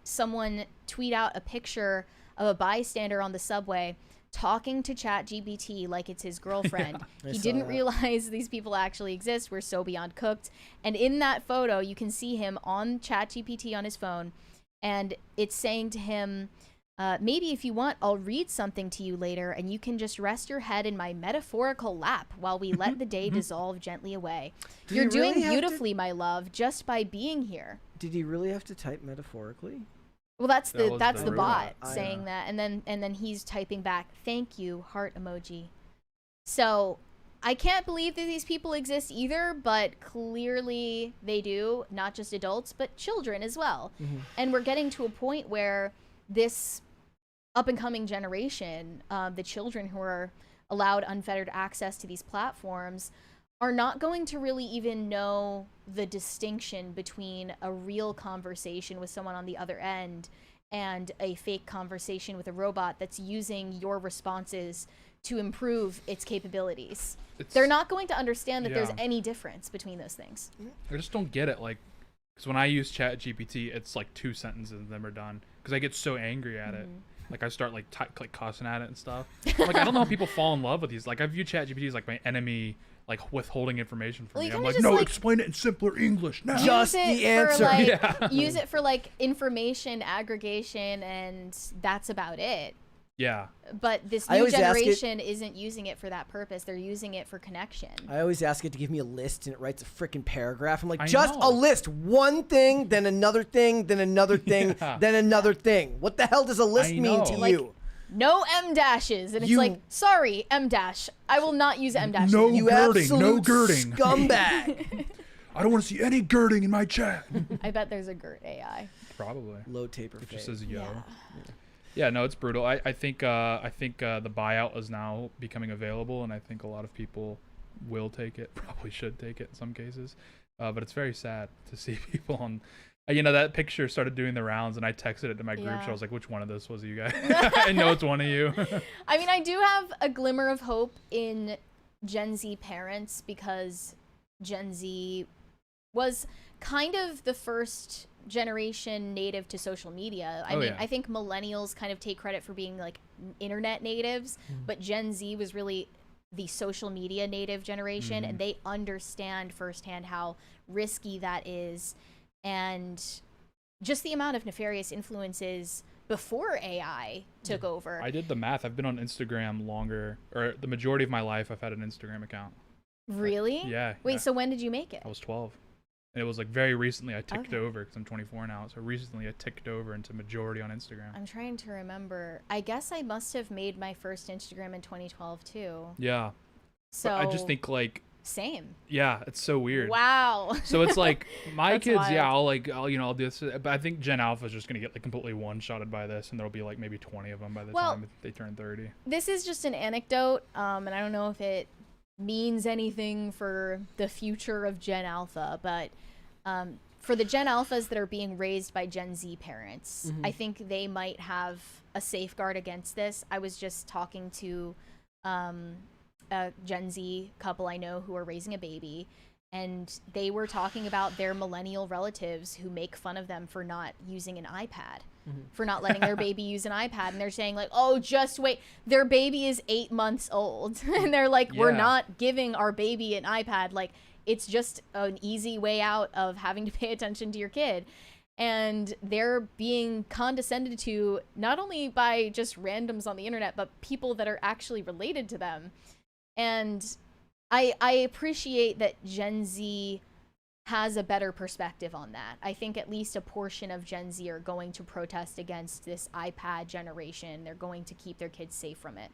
someone tweet out a picture of a bystander on the subway talking to ChatGPT like it's his girlfriend. He didn't realize these people actually exist. We're so beyond cooked. And in that photo, you can see him on ChatGPT on his phone, and it's saying to him, maybe if you want, I'll read something to you later, and you can just rest your head in my metaphorical lap while we let the day dissolve gently away. You're doing beautifully, my love, just by being here. Did he really have to type metaphorically? Well, that's the the bot saying that, and then he's typing back, "Thank you, heart emoji." So I can't believe that these people exist either, but clearly they do. Not just adults, but children as well. And we're getting to a point where this up and coming generation, the children who are allowed unfettered access to these platforms, are not going to really even know the distinction between a real conversation with someone on the other end and a fake conversation with a robot that's using your responses to improve its capabilities. They're not going to understand that there's any difference between those things. I just don't get it. Like, because when I use ChatGPT, it's like 2 sentences and then we're done. Because I get so angry at it. Like, I start like cussing at it and stuff. Like, I don't know how people fall in love with these. Like, I view ChatGPT as like my enemy, like withholding information from me. I'm like, no, explain it in simpler English now. Just the answer. Use it for like information aggregation, and that's about it. Yeah. But this new generation isn't using it for that purpose. They're using it for connection. I always ask it to give me a list, and it writes a freaking paragraph. I'm like, just a list. One thing, then another thing, then another thing, then another thing. What the hell does a list mean to you? No M dashes, and it's like, sorry, M dash. I will not use M dash. No you girding, absolute no girding. Scumbag. I don't want to see any girding in my chat. I bet there's a girt AI. Probably. Low taper. It just says yo. Yeah, no, it's brutal. I think the buyout is now becoming available, and I think a lot of people will take it. Probably should take it in some cases. But it's very sad to see people on. That picture started doing the rounds, and I texted it to my group. So I was like, which one of this was you guys? I know it's one of you. I mean, I do have a glimmer of hope in Gen Z parents, because Gen Z was kind of the first generation native to social media. I think millennials kind of take credit for being like internet natives, but Gen Z was really the social media native generation, and they understand firsthand how risky that is. And just the amount of nefarious influences before AI took over. I did the math. I've been on Instagram longer, or the majority of my life I've had an Instagram account. Really? Yeah. Wait, so when did you make it? I was 12. And it was like very recently I ticked over, because I'm 24 now. So recently I ticked over into majority on Instagram. I'm trying to remember. I guess I must have made my first Instagram in 2012 too. Yeah. So but I just think like same. Yeah, it's so weird. Wow. So it's like my kids, wild. I'll do this, but I think Gen Alpha is just gonna get like completely one-shotted by this, and there'll be like maybe 20 of them by the time they turn 30. This is just an anecdote, and I don't know if it means anything for the future of Gen Alpha, but for the Gen Alphas that are being raised by Gen Z parents, I think they might have a safeguard against this. I was just talking to a Gen Z couple I know who are raising a baby, and they were talking about their millennial relatives who make fun of them for not using an iPad, for not letting their baby use an iPad. And they're saying like, oh, just wait. Their baby is 8 months old. And they're like, we're not giving our baby an iPad. Like, it's just an easy way out of having to pay attention to your kid. And they're being condescended to not only by just randoms on the internet, but people that are actually related to them. And I appreciate that Gen Z has a better perspective on that. I think at least a portion of Gen Z are going to protest against this iPad generation. They're going to keep their kids safe from it.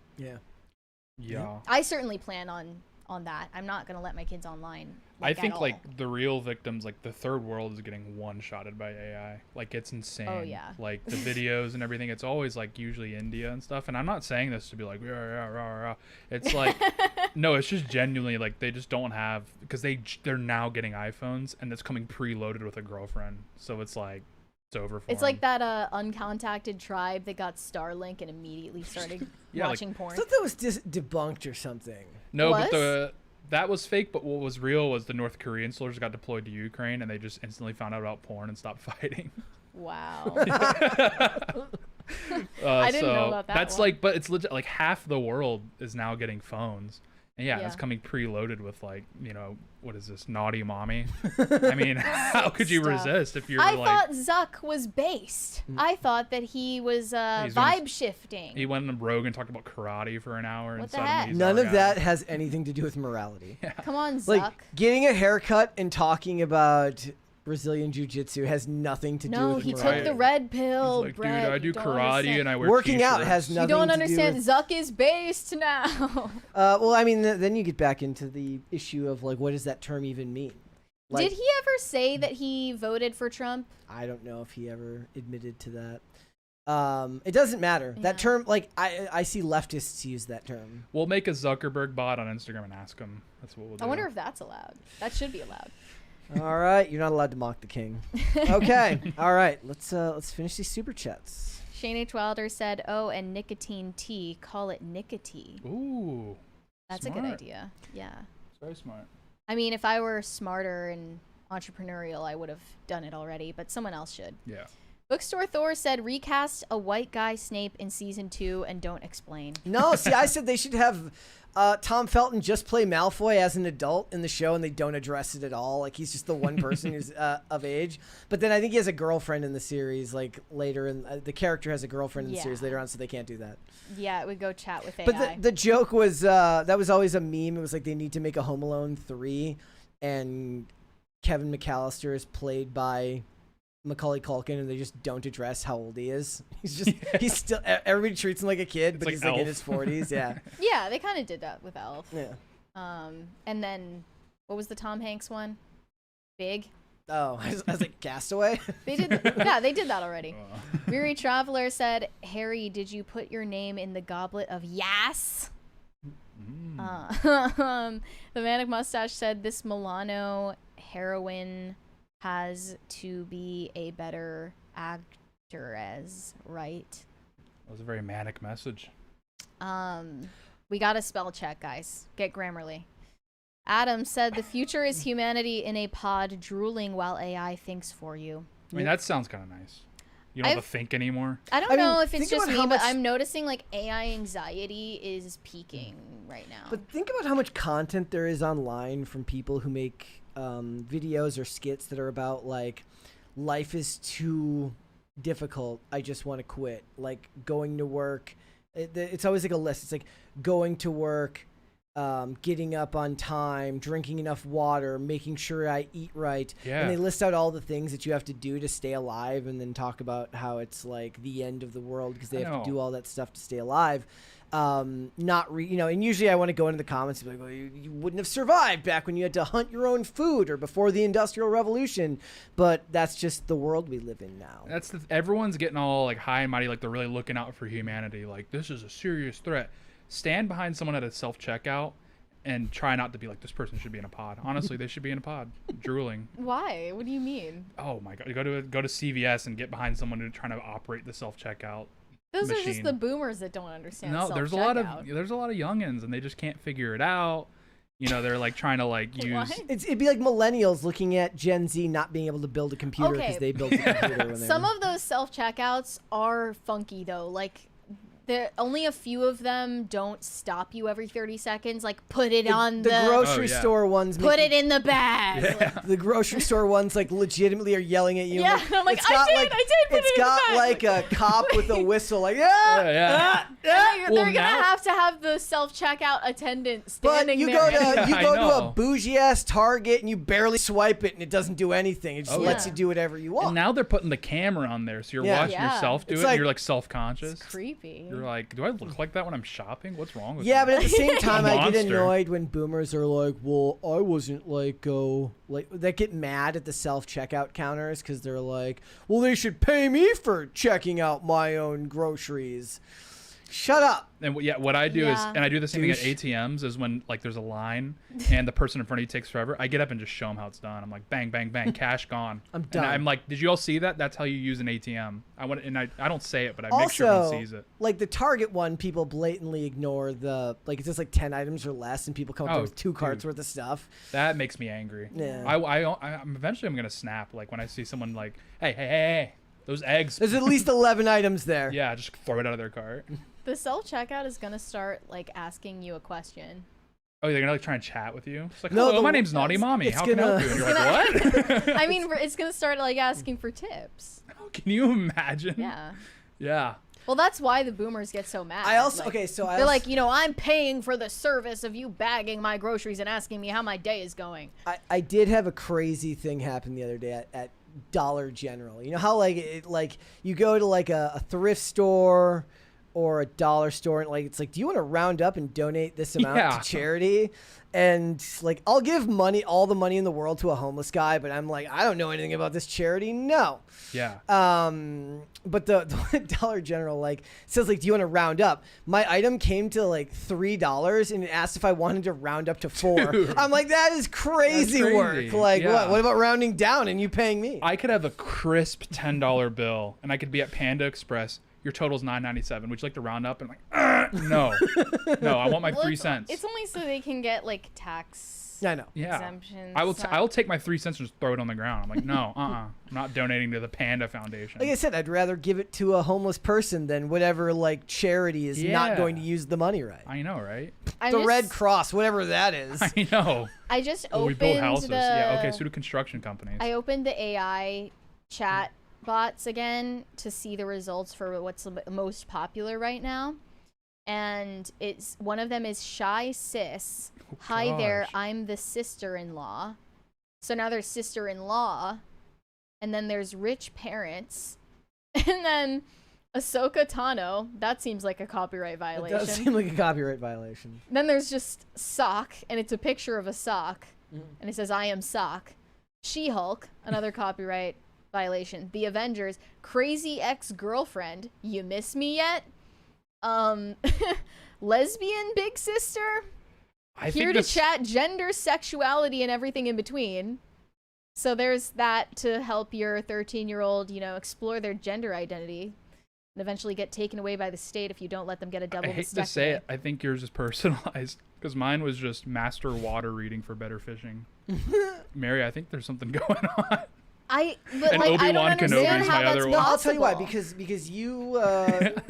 Yeah. I certainly plan on that. I'm not going to let my kids online. I think like the real victims, like the third world is getting one-shotted by AI. Like it's insane. Oh, yeah. Like the videos and everything, it's always like usually India and stuff. And I'm not saying this to be like, rah. It's like, no, it's just genuinely like they just don't have, because they're now getting iPhones and it's coming preloaded with a girlfriend. So it's like, it's over for It's them. like that uncontacted tribe that got Starlink and immediately started watching porn. I thought that was debunked or something. No, but that was fake, but what was real was the North Korean soldiers got deployed to Ukraine and they just instantly found out about porn and stopped fighting. Wow. I didn't know about that. That's one. like, but it's legit. Like half the world is now getting phones. And yeah, Yeah. it's coming preloaded with like, you know, what is this, naughty mommy? I mean, how could you Stuff. resist if you're I like... thought Zuck was based. I thought that he was vibe shifting. He went on rogue and talked about karate for an hour. What and the suddenly heck? he's None all of guy. that has anything to do with morality. Come on, Zuck. Like getting a haircut and talking about Brazilian jiu-jitsu has nothing to do No, with he morality. took the red pill, He's like, Brett. dude, I do You don't karate understand. and I wear Working out t-shirts. has nothing You don't to understand. do with... Zuck is based now. Well, I mean, then you get back into the issue of like, what does that term even mean? Like, Did he ever say that he voted for Trump? I don't know if he ever admitted to that. It doesn't matter. That term, like, I see leftists use that term. We'll make a Zuckerberg bot on Instagram and ask him. That's what we'll do. I wonder if that's allowed. That should be allowed. All right, you're not allowed to mock the king. Okay, all right, let's finish these super chats. Shane H. Wilder said, "Oh, and nicotine tea. Call it nicotine." Ooh, that's a good idea. Yeah. It's very smart. I mean, if I were smarter and entrepreneurial, I would have done it already, but someone else should. Yeah. Bookstore Thor said, recast a white guy Snape in season 2 and don't explain. No, see, I said they should have Tom Felton just play Malfoy as an adult in the show, and they don't address it at all. Like, he's just the one person who's of age. But then I think he has a girlfriend in the series, like, later. And the character has a girlfriend in the series later on, so they can't do that. Yeah, it would go chat with AI. But the joke was, that was always a meme. It was like they need to make a Home Alone 3, and Kevin McAllister is played by Macaulay Culkin, and they just don't address how old he is. He's just, he's still, everybody treats him like a kid, but like he's like in Elf. his 40s. Yeah. Yeah, they kind of did that with Elf. Yeah. And then, what was the Tom Hanks one? Big? Oh, I was like, Castaway? They did, yeah, they did that already. Weary Traveler said, Harry, did you put your name in the goblet of Yas? The Manic Mustache said, this Milano heroine has to be a better actress, right? That was a very manic message. We got a spell check, guys. Get Grammarly. Adam said, the future is humanity in a pod drooling while AI thinks for you. I mean, that sounds kind of nice. You don't have to think anymore. I don't know if it's think just about me, how but much- I'm noticing like AI anxiety is peaking right now. But think about how much content there is online from people who make videos or skits that are about like, life is too difficult, I just want to quit. Like going to work, it's always like a list. It's like going to work, getting up on time, drinking enough water, making sure I eat right. Yeah. And they list out all the things that you have to do to stay alive, and then talk about how it's like the end of the world because they I have to know. do all that stuff to stay alive. And usually I want to go into the comments and be like, well, you wouldn't have survived back when you had to hunt your own food or before the Industrial Revolution, but that's just the world we live in now. That's everyone's getting all like high and mighty, like they're really looking out for humanity. Like, this is a serious threat. Stand behind someone at a self-checkout and try not to be like, this person should be in a pod. Honestly, they should be in a pod, drooling. Why? What do you mean? Oh my god, go to CVS and get behind someone who's trying to operate the self-checkout. Those machine. are just the boomers that don't understand. No, there's a lot of youngins and they just can't figure it out. You know, they're like trying to like use. It'd be like millennials looking at Gen Z not being able to build a computer because they built a computer. When Some of those self checkouts are funky though. Like, only a few of them don't stop you every 30 seconds. Like, put it on the grocery store ones. Put it in the bag. Like, the grocery store ones like legitimately are yelling at you. Yeah, I'm like, I did put it in the bag. It's got like a cop with a whistle, like They're gonna have to have the self checkout attendant standing but you there. go to a bougie ass Target and you barely swipe it and it doesn't do anything. It just lets you do whatever you want. And now they're putting the camera on there, so you're watching yourself do it. And you're like self-conscious. It's creepy. You're like, do I look like that when I'm shopping? What's wrong with me? Yeah, but at the same time, I get annoyed when boomers are like, well, I wasn't like they get mad at the self-checkout counters because they're like, well, they should pay me for checking out my own groceries. Shut up. And what I do is, and I do the same thing at ATMs, is when like there's a line and the person in front of you takes forever, I get up and just show them how it's done. I'm like, bang, bang, bang, cash gone. I'm done. And I'm like, did you all see that? That's how you use an ATM. I don't say it, but I make sure everyone sees it. Like the Target one, people blatantly ignore it's just like 10 items or less, and people come up there with 2 carts worth of stuff. That makes me angry. Yeah. I'm eventually gonna snap like when I see someone like, hey, those eggs. There's at least 11 items there. Yeah, just throw it out of their cart. The self-checkout is gonna start like asking you a question. Oh, they're gonna like try and chat with you. It's like, No, hello, my name's Naughty Mommy. How can I help you? And you're like, what? I mean, it's gonna start like asking for tips. Can you imagine? Yeah. Yeah. Well, that's why the boomers get so mad. I also like, so they're like, I'm paying for the service of you bagging my groceries and asking me how my day is going. I did have a crazy thing happen the other day at Dollar General. You know how like you go to like a thrift store or a dollar store and like it's like, do you want to round up and donate this amount to charity? And like, I'll give all the money in the world to a homeless guy, but I'm like, I don't know anything about this charity. No. Yeah. But the Dollar General like says like, do you want to round up? My item came to like $3 and it asked if I wanted to round up to 4. Dude, I'm like, that is crazy work. Like what about rounding down and you paying me? I could have a crisp $10 bill and I could be at Panda Express. Your total's $9.97. Would you like to round up? And I'm like, no, I want my 3 cents. It's only so they can get like tax. I know. Yeah. Exemptions. I'll take my 3 cents and just throw it on the ground. I'm like, no, I'm not donating to the Panda Foundation. Like I said, I'd rather give it to a homeless person than whatever like charity is not going to use the money right. I know, right? The Red Cross, whatever that is. I know. I just opened we build houses. So do construction companies. I opened the AI chat bots again to see the results for what's the most popular right now, and one of them is Shy Sis. Hi there, I'm the sister-in-law. So now there's sister-in-law, and then there's rich parents, and then Ahsoka Tano. That seems like a copyright violation. It does seem like a copyright violation. Then there's just sock, and it's a picture of a sock, and it says I am sock. She-Hulk, another copyright violation. The Avengers, crazy ex-girlfriend, you miss me yet? Lesbian big sister, here to chat gender, sexuality, and everything in between. So there's that to help your 13-year-old, explore their gender identity and eventually get taken away by the state if you don't let them get a double mastectomy. I hate to say it, I think yours is personalized because mine was just master water reading for better fishing. Mary, I think there's something going on. I don't understand how that's possible. I'll tell you why, because you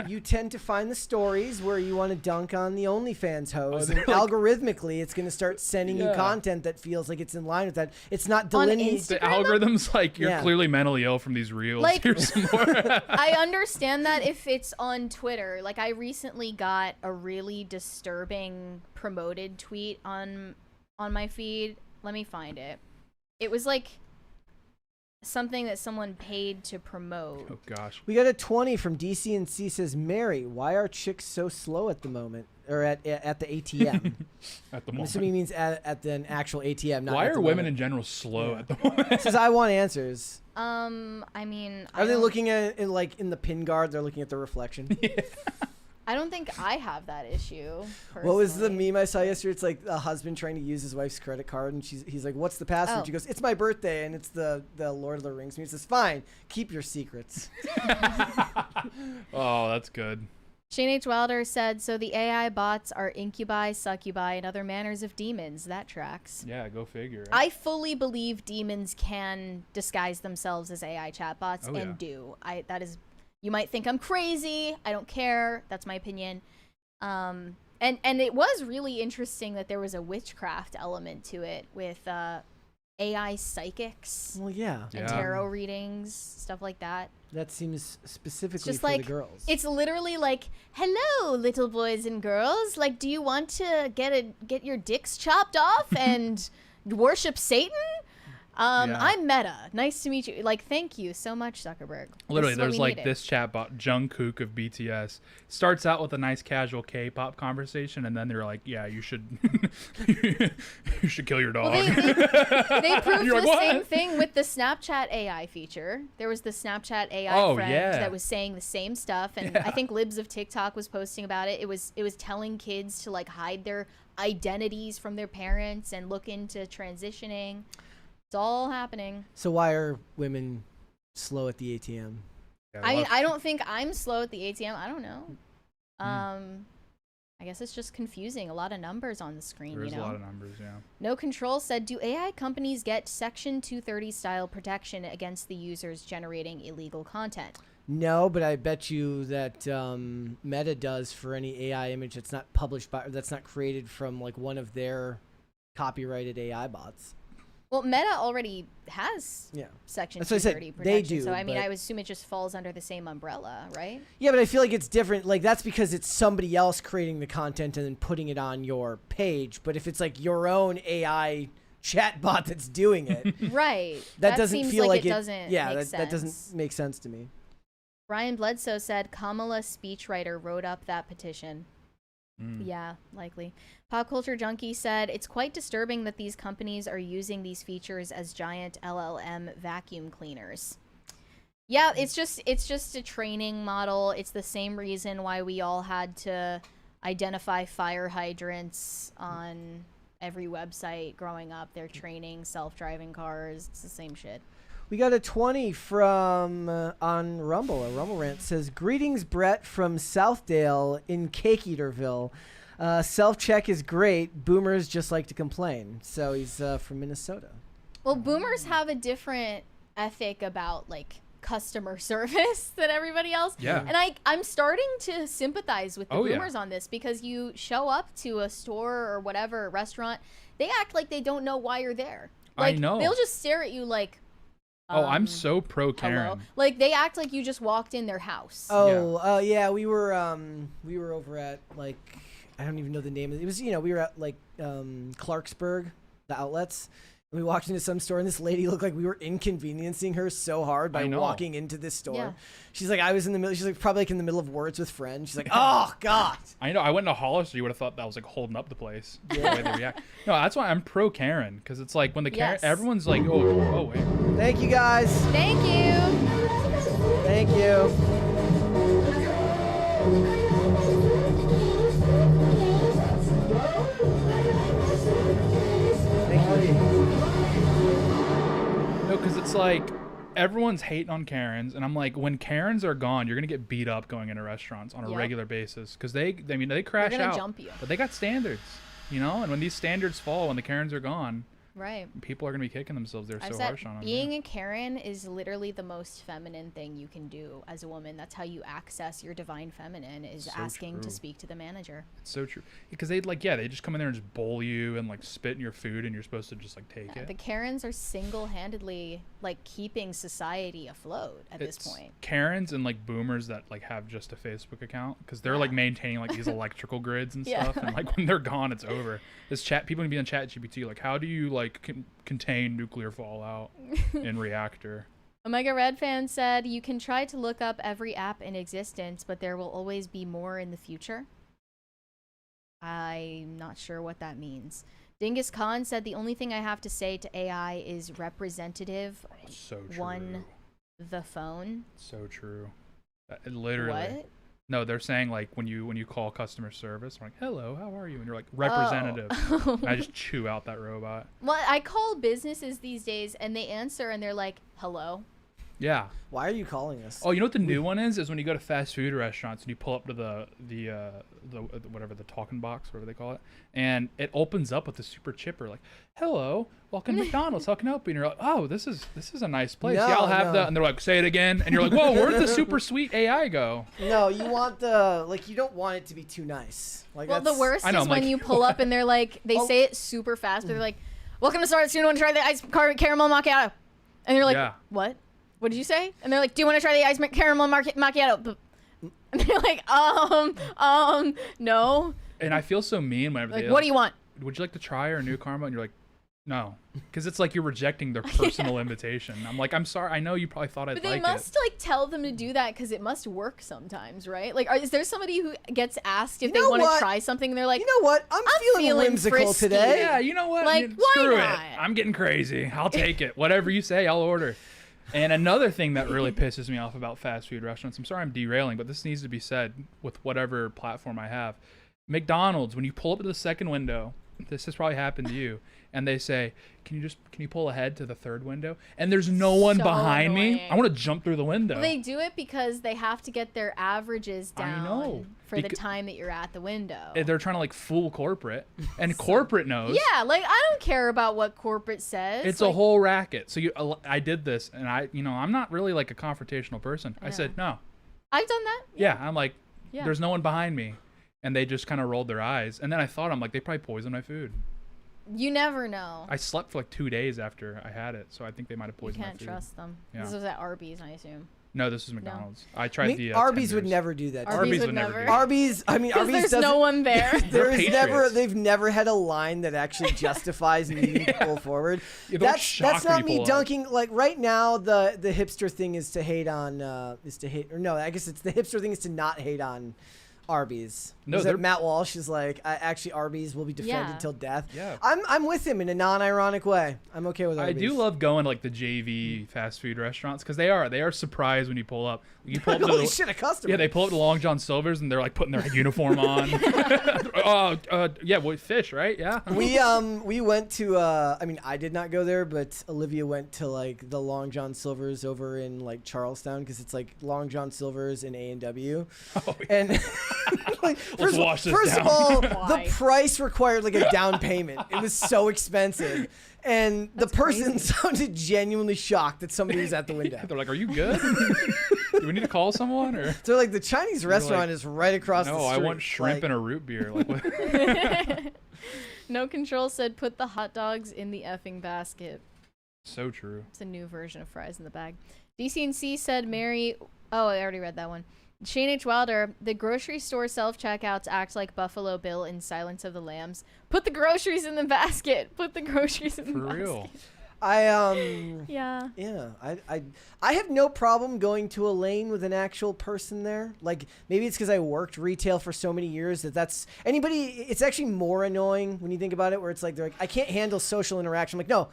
you tend to find the stories where you want to dunk on the OnlyFans hoes, and algorithmically it's going to start sending you content that feels like it's in line with that. It's not delineated. The algorithm's like, you're clearly mentally ill from these reels. Like, here's some more. I understand that if it's on Twitter. Like, I recently got a really disturbing promoted tweet on my feed. Let me find it. It was like something that someone paid to promote. Oh gosh. We got a 20 from DC&C says, Mary, why are chicks so slow at the moment? Or at the ATM. At the moment. I'm assuming he means at an actual ATM. Not why at the are women moment. in general slow at the moment? It says, I want answers. I mean, are they looking at it in the pin guard? They're looking at the reflection. Yeah. I don't think I have that issue. What was the personally. meme I saw yesterday? It's like a husband trying to use his wife's credit card, and he's like, "What's the password?" Oh. She goes, "It's my birthday," and it's the Lord of the Rings. And he says, "Fine, keep your secrets." Oh, that's good. Shane H. Wilder said, so the AI bots are incubi, succubi, and other manners of demons. That tracks. Yeah, go figure. I fully believe demons can disguise themselves as AI chatbots Oh, and yeah. do. That is, you might think I'm crazy. I don't care. That's my opinion. And it was really interesting that there was a witchcraft element to it with AI psychics Well, yeah. and tarot readings, stuff like that. That seems specifically It's just for like the girls. it's literally like, hello, little boys and girls. Like, do you want to get your dicks chopped off and worship Satan? Yeah. I'm Meta. Nice to meet you. Like, thank you so much, Zuckerberg. Literally, This is what there's we like needed. this chatbot, Jungkook of BTS, starts out with a nice casual K-pop conversation, and then they're like, "Yeah, you should, you should kill your dog." Well, they proved You're the like, same "What?" thing with the Snapchat AI feature. There was the Snapchat AI Oh, friend yeah. that was saying the same stuff, and Yeah. I think Libs of TikTok was posting about it. It was telling kids to like hide their identities from their parents and look into transitioning. It's all happening. So why are women slow at the ATM? Yeah, I mean, love- I don't think I'm slow at the ATM. I don't know. Hmm. I guess it's just confusing. A lot of numbers on the screen, There is you know? a lot of numbers, yeah. No Control said, do AI companies get Section 230 style protection against the users generating illegal content? No, but I bet you that Meta does for any AI image that's not published by, that's not created from like one of their copyrighted AI bots. Well, Meta already has Yeah. Section That's what I said. 230 They protection. do, So, I mean, but- I would assume it just falls under the same umbrella, right? Yeah, but I feel like it's different. Like that's because it's somebody else creating the content and then putting it on your page. But if it's like your own AI chatbot that's doing it, Right. that doesn't seems feel like it doesn't Yeah, make that doesn't sense. make sense to me. Ryan Bledsoe said, Kamala speechwriter wrote up that petition. Mm. Yeah, likely. Pop Culture Junkie said, it's quite disturbing that these companies are using these features as giant LLM vacuum cleaners. Yeah, it's just a training model. It's the same reason why we all had to identify fire hydrants on every website growing up. They're training self-driving cars. It's the same shit. We got a 20 from on Rumble. A Rumble rant says, "Greetings, Brett from Southdale in Cake Eaterville. Self-check is great. Boomers just like to complain." So he's from Minnesota. Well, boomers have a different ethic about like customer service than everybody else. Yeah. And I'm starting to sympathize with the Oh, yeah. boomers on this because you show up to a store or whatever, a restaurant, they act like they don't know why you're there. I Like, know. they'll just stare at you like, Oh, I'm so pro Karen. hello. Like they act like you just walked in their house. Oh, yeah, we were over at like I don't even know the name of it. It was, we were at like Clarksburg, the outlets. And we walked into some store and this lady looked like we were inconveniencing her so hard by I know. walking into this store. Yeah. She's like, I was in the middle. She's like, probably like in the middle of words with friends. She's like, oh God. I know. I went to Hollister. You would have thought that was like holding up the place. The way they react. No, that's why I'm pro Karen, because it's like when the Karen, Yes. everyone's like, oh wait. Thank you guys. Thank you. Thank you. Thank you. No, because it's like everyone's hating on Karens, and I'm like, when Karens are gone, you're gonna get beat up going into restaurants on a Yep. regular basis, because they crash gonna out, jump you. but they got standards, and when these standards fall, when the Karens are gone, Right. people are gonna be kicking themselves. They're I've so said harsh on them. being a Karen is literally the most feminine thing you can do as a woman. That's how you access your divine feminine, is So asking to true. speak to the manager. It's so true, because they they just come in there and just bowl you and like spit in your food, and you're supposed to just like take The it. Karens are single-handedly like keeping society afloat at this point. Karens and like boomers that like have just a Facebook account, because they're like maintaining like these electrical grids and Yeah. stuff, and like when they're gone, it's over. This people can be on Chat GPT, like, how do you like contain nuclear fallout in reactor? Omega Red Fan said, you can try to look up every app in existence, but there will always be more in the future. I'm not sure what that means. Dingus Khan said, the only thing I have to say to AI is representative. So true. One, the phone. So true. Literally. What? No, they're saying like when you call customer service, I'm like, hello, how are you? And you're like, representative. And I just chew out that robot. Well, I call businesses these days and they answer and they're like, hello. Yeah. Why are you calling us? Oh, you know what the new one is? Is when you go to fast food restaurants and you pull up to the whatever, the talking box, whatever they call it, and it opens up with a super chipper like, hello, welcome to McDonald's, how can I help you? And you're like, oh, this is a nice place. No, yeah, I'll have no. that. And they're like, say it again. And you're like, whoa, where'd the super sweet AI go? No, you want you don't want it to be too nice. Like, Well, the worst I know, is I'm when like, you pull up and they're like, they say it super fast, but they're like, welcome to Starbucks, do you want to try the ice caramel macchiato? And you're like, Yeah. what? What did you say? And they're like, do you want to try the ice caramel macchiato? And they're like, no. And I feel so mean whenever Like, they what do you want? Would you like to try our new caramel? And you're like, no. Because it's like you're rejecting their personal invitation. I'm like, I'm sorry. I know you probably thought I'd But they like must like tell them to do that because it must work sometimes, right? Like, is there somebody who gets asked if You they know want what? to try something and they're like, You know what? I'm feeling whimsical frisky. today. Yeah, you know what? Like, Yeah, why screw not? it. I'm getting crazy. I'll take it. Whatever you say, I'll order. And another thing that really pisses me off about fast food restaurants, I'm sorry I'm derailing, but this needs to be said with whatever platform I have. McDonald's, when you pull up to the second window, this has probably happened to you, and they say, can you pull ahead to the third window? And there's no one So behind me. annoying. I want to jump through the window. Well, they do it because they have to get their averages I down know. for the time that you're at the window. They're trying to like fool corporate, and corporate knows. Yeah, like I don't care about what corporate says. It's like, a whole racket. So I did this, and I'm not really like a confrontational person. I said no. I've done that. Yeah, I'm like, Yeah. there's no one behind me, and they just kind of rolled their eyes. And then I thought, I'm like, they probably poisoned my food. You never know. I slept for like 2 days after I had it, so I think they might have You poisoned can't my food. trust them. Yeah. This was at Arby's, I assume. No, this is McDonald's. I tried the Arby's would tenders. never do that. Arby's would never. do that. Arby's, I mean, Because Arby's there's doesn't. no one there. They've never had a line that actually justifies needing to pull forward. Yeah, they're that's shocked not when you me pull up. dunking. Like right now, the hipster thing is to hate on I guess it's the hipster thing is to not hate on Arby's. No, Is that Matt Walsh is like, actually Arby's will be defended Yeah. till death. Yeah. I'm with him in a non-ironic way. I'm okay with I Arby's. do love going to like the JV fast food restaurants because they are surprised when you pull up. You pull up to Holy the, shit, a customer. Yeah, they pull up to Long John Silver's and they're like putting their uniform on. Yeah, well, fish, right? Yeah. We went to I did not go there, but Olivia went to like the Long John Silver's over in like Charlestown because it's like Long John Silver's and A&W. Oh, yeah. And like, Let's wash this first down. of all, Why? the price required like a down payment. It was so expensive. And the person sounded genuinely shocked that somebody was at the window. They're like, "Are you good? Do we need to call someone?" Or They're like, the Chinese restaurant like, is right across the no, street. I want shrimp Like, and a root beer. Like, what? No Control said, put the hot dogs in the effing basket. So true. It's a new version of fries in the bag. DC&C said, Mary... Oh, I already read that one. Shane H. Wilder, the grocery store self-checkouts act like Buffalo Bill in Silence of the Lambs. Put the groceries in the basket. Put the groceries in the For basket. real. Yeah. Yeah, I have no problem going to a lane with an actual person there. Like maybe it's because I worked retail for so many years that's anybody. It's actually more annoying when you think about it, where it's like they're like, I can't handle social interaction. I'm like, no,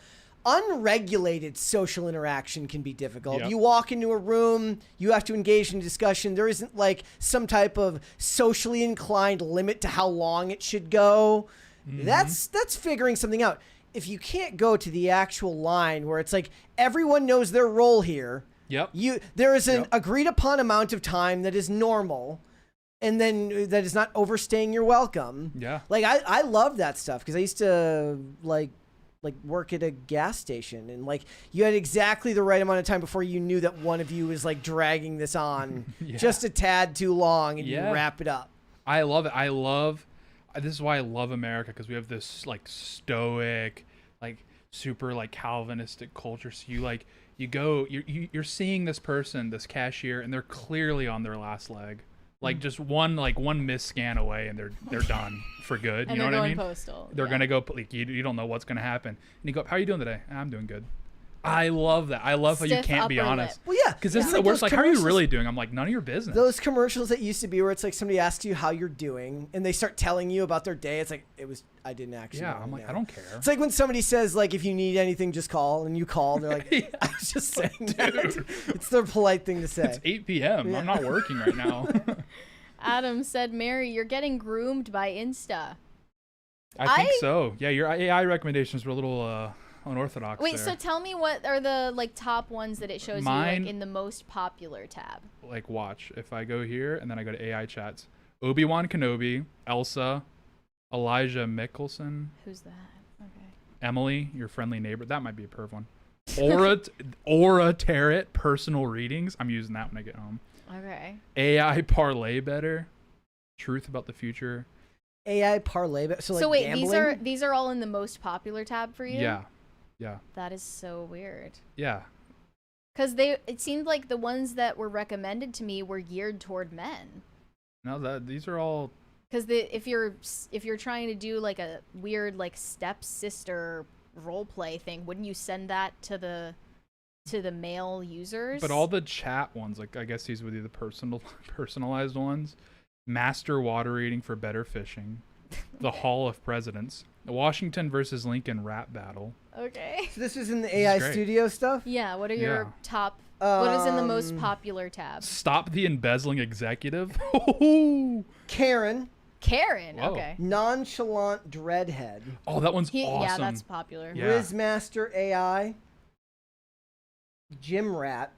unregulated social interaction can be difficult. Yep. You walk into a room, you have to engage in discussion. There isn't like some type of socially inclined limit to how long it should go. Mm-hmm. That's figuring something out. If you can't go to the actual line where it's like everyone knows their role here, Yep. there is an agreed upon amount of time that is normal, and then that is not overstaying your welcome. Yeah. Like I love that stuff because I used to like work at a gas station, and like you had exactly the right amount of time before you knew that one of you was like dragging this on Yeah. just a tad too long, and Yeah. you wrap it up. I love it. This is why I love America, because we have this like stoic, like super like Calvinistic culture. So you're seeing this person, this cashier, and they're clearly on their last leg. Like just one miss scan away, and they're done for good. And you know they're what I going mean? postal. They're gonna go. Like you don't know what's gonna happen. And you go, "How are you doing today?" "I'm doing good." I love that. I love how you Stiff can't be upper honest. lip. Well, yeah, Because this it's is the like worst. those Like, how are you commercials- really doing? I'm like, none of your business. Those commercials that used to be where it's like somebody asks you how you're doing, and they start telling you about their day. It's like I didn't actually. Yeah, know, I'm like, no. I don't care. It's like when somebody says like, if you need anything, just call, and you call. They're like, I was just saying that. It's their polite thing to say. It's 8 p.m. I'm not working right now. Adam said, Mary, you're getting groomed by Insta. I think so. Yeah, your AI recommendations were a little unorthodox. Wait, there. so tell me what are the like top ones that it shows you like in the most popular tab? Like watch. If I go here and then I go to AI chats. Obi-Wan Kenobi, Elsa, Elijah Mickelson. Who's that? Okay. Emily, your friendly neighbor. That might be a perv one. Aura Tarot, personal readings. I'm using that when I get home. Okay. AI parlay better. Truth about the future. AI parlay better. So, like, wait, gambling? these are all in the most popular tab for you? Yeah. Yeah. That is so weird. Yeah. Because it seemed like the ones that were recommended to me were geared toward men. No, these are all. Because if you're trying to do like a weird like stepsister role play thing, wouldn't you send that to the male users? But all the chat ones, like I guess these would be the personalized ones. Master water reading for better fishing. The Hall of Presidents. The Washington versus Lincoln rap battle. Okay. So this is in the AI studio stuff? Yeah. What are your top? What is in the most popular tab? Stop the embezzling executive. Karen. Karen. Whoa. Okay. Nonchalant dreadhead. Oh, that one's awesome. Yeah, that's popular. Yeah. Rizzmaster AI. Gym rat.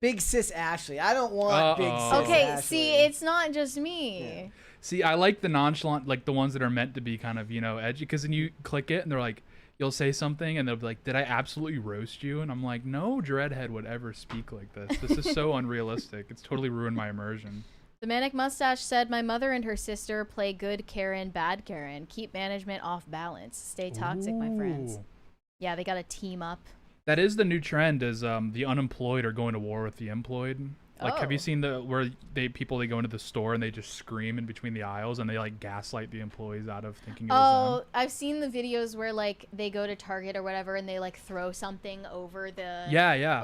Big sis Ashley. I don't want big sis Okay, Ashley. see, it's not just me. Yeah. See, I like the nonchalant, like the ones that are meant to be kind of, edgy, because then you click it and they're like, you'll say something and they'll be like, did I absolutely roast you? And I'm like, no dreadhead would ever speak like this. This is so unrealistic. It's totally ruined my immersion. The Manic Mustache said, my mother and her sister play good Karen, bad Karen. Keep management off balance. Stay toxic, my friends. Yeah, they got to team up. That is the new trend, is the unemployed are going to war with the employed. Like, have you seen where they go into the store and they just scream in between the aisles and they like gaslight the employees out of thinking it was them? I've seen the videos where like they go to Target or whatever and they like throw something over the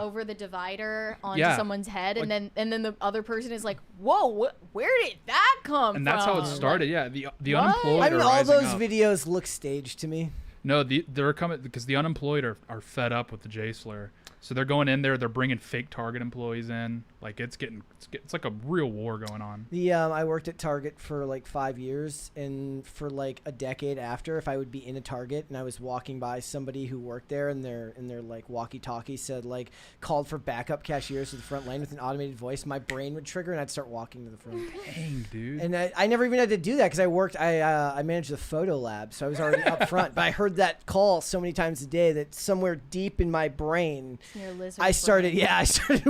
over the divider onto someone's head, like, and then the other person is like, whoa, where did that come from? And that's how it started. Yeah, the unemployed. I mean, all those up. videos look staged to me. No, they're coming because the unemployed are fed up with the J-slur. So they're going in there. They're bringing fake Target employees in. Like it's like a real war going on. I worked at Target for like 5 years, and for like a decade after, if I would be in a Target and I was walking by somebody who worked there, and their like walkie-talkie said like called for backup cashiers to the front line with an automated voice, my brain would trigger and I'd start walking to the front. Dang, dude. And I never even had to do that because I managed the photo lab, so I was already up front. But I heard that call so many times a day that somewhere deep in my brain, I started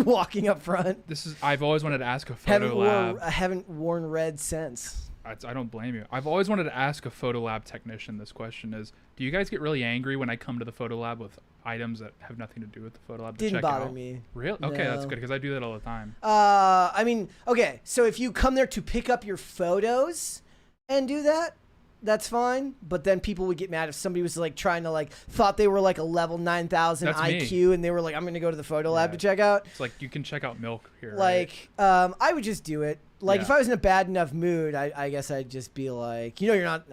walking up front. I've always wanted to ask a photo lab. I haven't worn red since. I don't blame you. I've always wanted to ask a photo lab technician this question is, do you guys get really angry when I come to the photo lab with items that have nothing to do with the photo lab to Didn't check bother out? me. Really? No. Okay, that's good because I do that all the time. I mean, okay, so if you come there to pick up your photos and do that, that's fine. But then people would get mad if somebody was like trying to like thought they were like a level 9,000 IQ and they were like, I'm going to go to the photo lab to check out. It's like you can check out milk here. Like, right? I would just do it. Like if I was in a bad enough mood, I guess I'd just be like, you're not,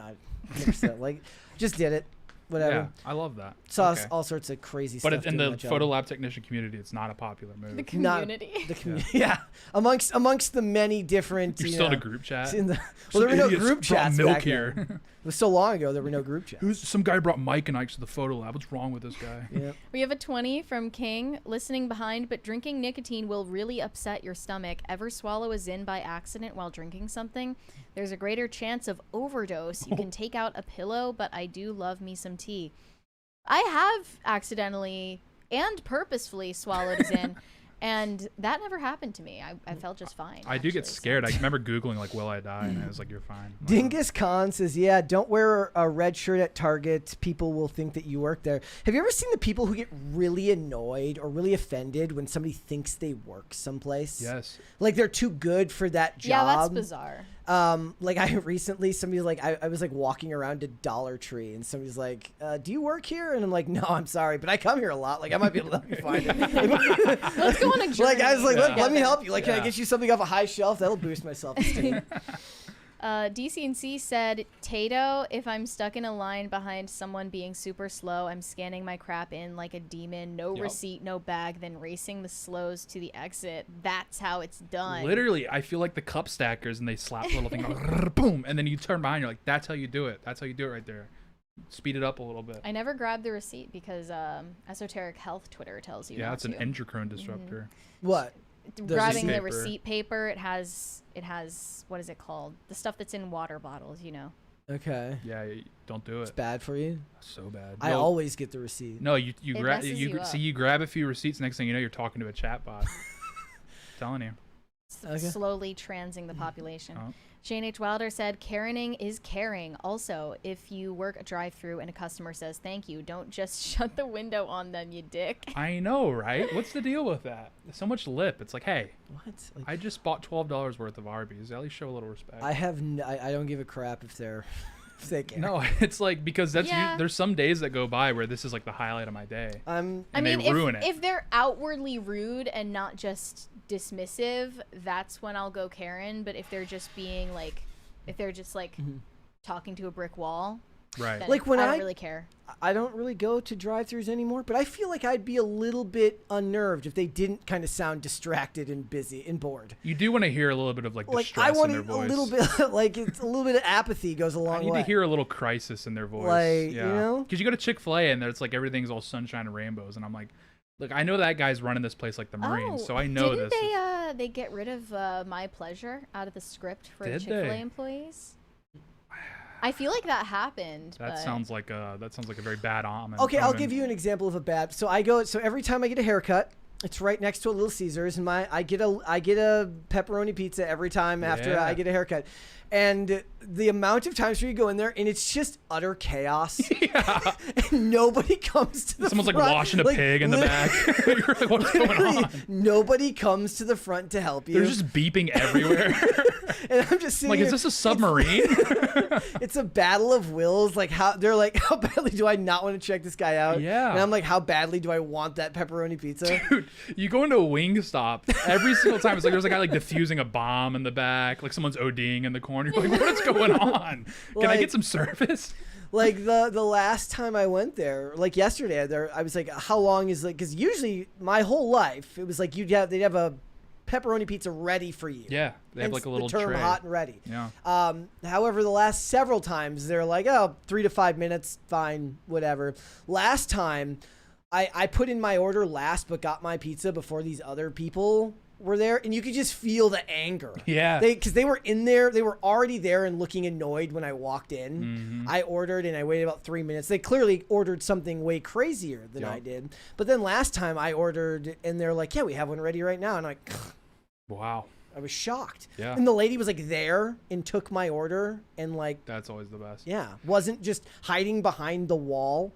like, just did it. Whatever. Yeah, I love that. Saw all sorts of crazy stuff. But in the photo lab technician community, it's not a popular move. The community. The community. Yeah. Amongst the many different. You're still in a group chat. Well, there were no group chats milk back here. then. It was so long ago there were no group chats. Some guy brought Mike and Ike to the photo lab. What's wrong with this guy? Yep. We have a 20 from King. Listening behind, but drinking nicotine will really upset your stomach. Ever swallow a Zyn by accident while drinking something? There's a greater chance of overdose. You can take out a pillow, but I do love me some tea. I have accidentally and purposefully swallowed a Zyn, and that never happened to me. I felt just fine. I do get scared. I remember Googling, like, will I die? And I was like, you're fine. Dingus Khan says, yeah, don't wear a red shirt at Target. People will think that you work there. Have you ever seen the people who get really annoyed or really offended when somebody thinks they work someplace? Yes. Like they're too good for that job. Yeah, that's bizarre. Like I recently, somebody's like, I was like walking around a Dollar Tree and somebody's like, do you work here? And I'm like, no, I'm sorry, but I come here a lot. Like I might be able to help you find it. Let's go on a journey. Like I was like, look, let me help you. Like, can I get you something off a high shelf? That'll boost my self-esteem. DCNC said, Tato, if I'm stuck in a line behind someone being super slow, I'm scanning my crap in like a demon, no receipt, no bag, then racing the slows to the exit. That's how it's done. Literally, I feel like the cup stackers, and they slap the little thing, boom, and then you turn behind, you're like, that's how you do it. That's how you do it right there. Speed it up a little bit. I never grabbed the receipt because Esoteric Health Twitter tells you. Yeah, not it's an to. endocrine disruptor. What? Grabbing the receipt paper, it has what is it called? The stuff that's in water bottles, you know. Okay. Yeah, don't do it. It's bad for you. So bad. I always get the receipt. No, you It grab messes you you see up. you grab a few receipts. Next thing you know, you're talking to a chatbot. Telling you. Slowly transing the population. Oh. Shane H. Wilder said, Caring is caring. Also, if you work a drive-thru and a customer says thank you, don't just shut the window on them, you dick. I know, right? What's the deal with that? So much lip. It's like, hey, What? Like, I just bought $12 worth of Arby's. At least show a little respect. I have. I don't give a crap if they're. If they care. No, it's like because that's Yeah. there's some days that go by where this is like the highlight of my day. I and mean, they ruin it. if they're outwardly rude and not just dismissive, that's when I'll go Karen. But if they're just being like, if they're just like talking to a brick wall, right? then Like when I don't really care. I don't really go to drive-thrus anymore, but I feel like I'd be a little bit unnerved if they didn't kind of sound distracted and busy and bored. You do want to hear a little bit of like Like distress I want in their a voice. little bit, like it's a little bit of apathy goes a long I need way. to hear a little crisis in their voice. Like, yeah. you know? Because you go to Chick-fil-A and it's like everything's all sunshine and rainbows, and I'm like, look, I know that guy's running this place like the Marines, so I know didn't this. they get rid of My Pleasure out of the script for the Did Chick-fil-A they? employees? I feel like that happened. That but... sounds like a very bad omen. Okay, I'll omen. give you an example of a bad. So every time I get a haircut, it's right next to a Little Caesars, and I get a pepperoni pizza every time after Yeah. I get a haircut. And the amount of times where you go in there and it's just utter chaos. Yeah. And nobody comes to the Someone's front. like washing a pig in the back. You're like, what's going on? Nobody comes to the front to help you. They're just beeping everywhere. And I'm just sitting Like, here, is this a submarine? It's a battle of wills. Like how badly do I not want to check this guy out? Yeah. And I'm like, how badly do I want that pepperoni pizza? Dude, you go into a Wingstop every single time. It's like there's a guy like defusing a bomb in the back, like someone's ODing in the corner. You're like, what is going on? Can I Like- get some service? Like the last time I went there, like yesterday, I was like, how long is because usually my whole life it was like they'd have a pepperoni pizza ready for you. Yeah, they have Hence like a little the term tray. hot and ready. Yeah. However, the last several times they're like, oh, 3 to 5 minutes, fine, whatever. Last time, I put in my order last, but got my pizza before these other people were there, and you could just feel the anger. Yeah. Because they were in there, they were already there and looking annoyed when I walked in. I ordered and I waited about 3 minutes. They clearly ordered something way crazier than I did. But then last time I ordered and they're like, yeah, we have one ready right now. And I'm like, Wow. I was shocked. Yeah. And the lady was like there and took my order and like, That's always the best. yeah, wasn't just hiding behind the wall.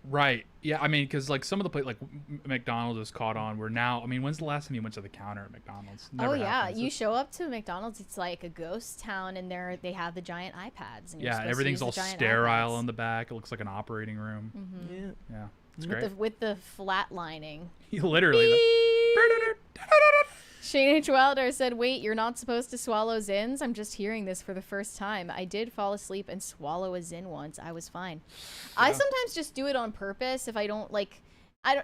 Right. Yeah. I mean, because like some of the places, like McDonald's is caught on. Where now, I mean, when's the last time you went to the counter at McDonald's? Never Oh yeah, happens. you show up to McDonald's, it's like a ghost town, and they have the giant iPads. And you're Yeah, supposed to everything's use the all giant sterile iPads. in the back. It looks like an operating room. Yeah. Yeah, it's with great. the with the flat lining. Literally. Shane H. Wilder said, wait, you're not supposed to swallow Zins? I'm just hearing this for the first time. I did fall asleep and swallow a Zin once. I was fine. I sometimes just do it on purpose if I don't like...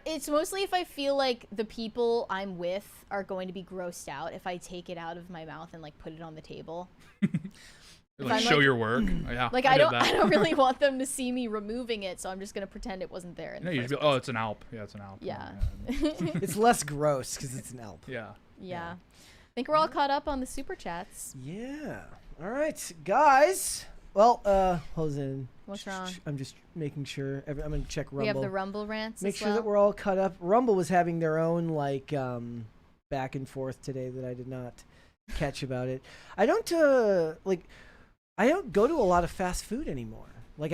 it's mostly if I feel like the people I'm with are going to be grossed out if I take it out of my mouth and like put it on the table. Like, I'm show like- your work. Yeah. Like I don't really want them to see me removing it, so I'm just gonna pretend it wasn't there. In No, the you first just be, oh, it's an Alp. Yeah, it's an Alp. Yeah. It's less gross because it's an Alp. Yeah. Yeah. I think we're all caught up on the super chats. Yeah. All right, guys. Well, hold on. What's wrong? I'm just making sure. I'm gonna check Rumble. We have the Rumble rants. Make as sure well. that we're all caught up. Rumble was having their own like back and forth today that I did not catch about it. I don't go to a lot of fast food anymore. Like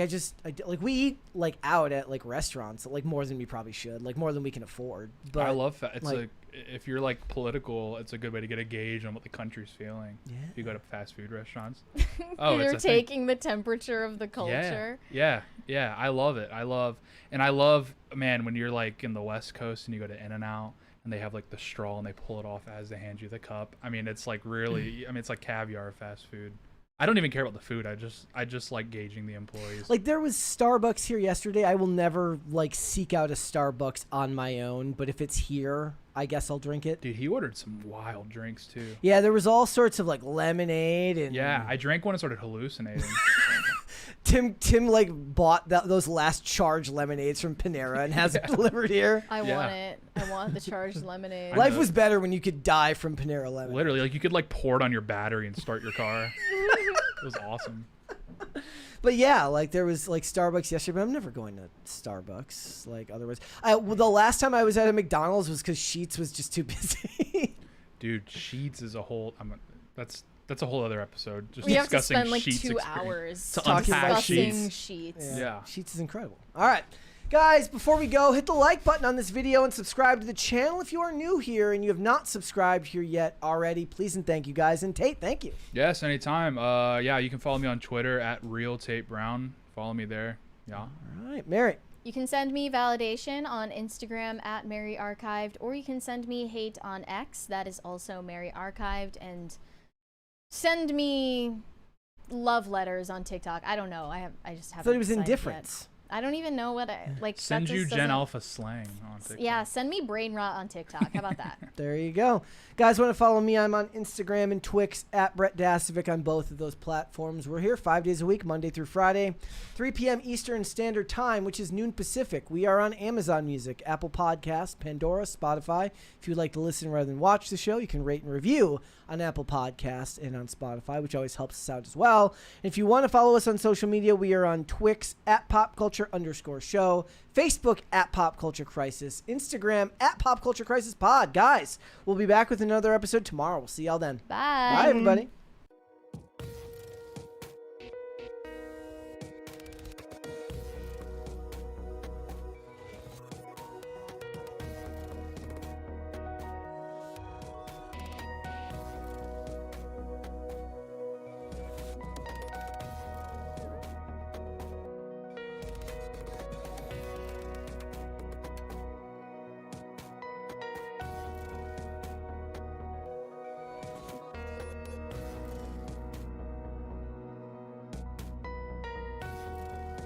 like we eat like out at like restaurants like more than we probably should, like more than we can afford. But I love it's like- like if you're like political, it's a good way to get a gauge on what the country's feeling. Yeah. If you go to fast food restaurants. Oh, You're it's a thing. taking the temperature of the culture. Yeah. I love it. I love, man, when you're like in the West Coast and you go to In-N-Out and they have like the straw and they pull it off as they hand you the cup. I mean, it's like really, it's like caviar fast food. I don't even care about the food. I just like gauging the employees. Like there was Starbucks here yesterday. I will never like seek out a Starbucks on my own, but if it's here, I guess I'll drink it. Dude, he ordered some wild drinks too. Yeah, there was all sorts of like lemonade and yeah, I drank one and started hallucinating. Tim like bought those last charged lemonades from Panera and has it delivered here. I want it. I want the charged lemonade. Life was better when you could die from Panera lemonade. Literally, like you could like pour it on your battery and start your car. It was awesome. But yeah, like there was like Starbucks yesterday, but I'm never going to Starbucks like otherwise. Well, the last time I was at a McDonald's was because Sheetz was just too busy. Dude, Sheetz is a whole. That's a whole other episode. Just we have to discussing spend like Sheetz 2 experience. hours talking about discussing Sheetz. Sheetz. Yeah. Sheetz is incredible. All right. Guys, before we go, hit the like button on this video and subscribe to the channel if you are new here and you have not subscribed here yet already. Please and thank you guys. And Tate, thank you. Yes, anytime. Yeah, you can follow me on Twitter at RealTateBrown. Follow me there. Yeah. All right, Mary. You can send me validation on Instagram at MaryArchived, or you can send me hate on X. That is also MaryArchived. And send me love letters on TikTok. I don't know. I just haven't. I thought it was decided indifference. yet. I don't even know what I like. Send that you just Gen doesn't- Alpha slang on TikTok. Yeah, send me Brainrot on TikTok. How about that? There you go. Guys, want to follow me? I'm on Instagram and Twix at Brett Dasovic on both of those platforms. We're here 5 days a week, Monday through Friday, 3 p.m. Eastern Standard Time, which is noon Pacific. We are on Amazon Music, Apple Podcasts, Pandora, Spotify. If you'd like to listen rather than watch the show, you can rate and review on Apple Podcasts and on Spotify, which always helps us out as well. And if you want to follow us on social media, we are on Twix at PopCulture_show, Facebook at Pop Culture Crisis, Instagram at Pop Culture Crisis Pod. Guys, we'll be back with another episode tomorrow. We'll see y'all then. Bye. Bye, everybody.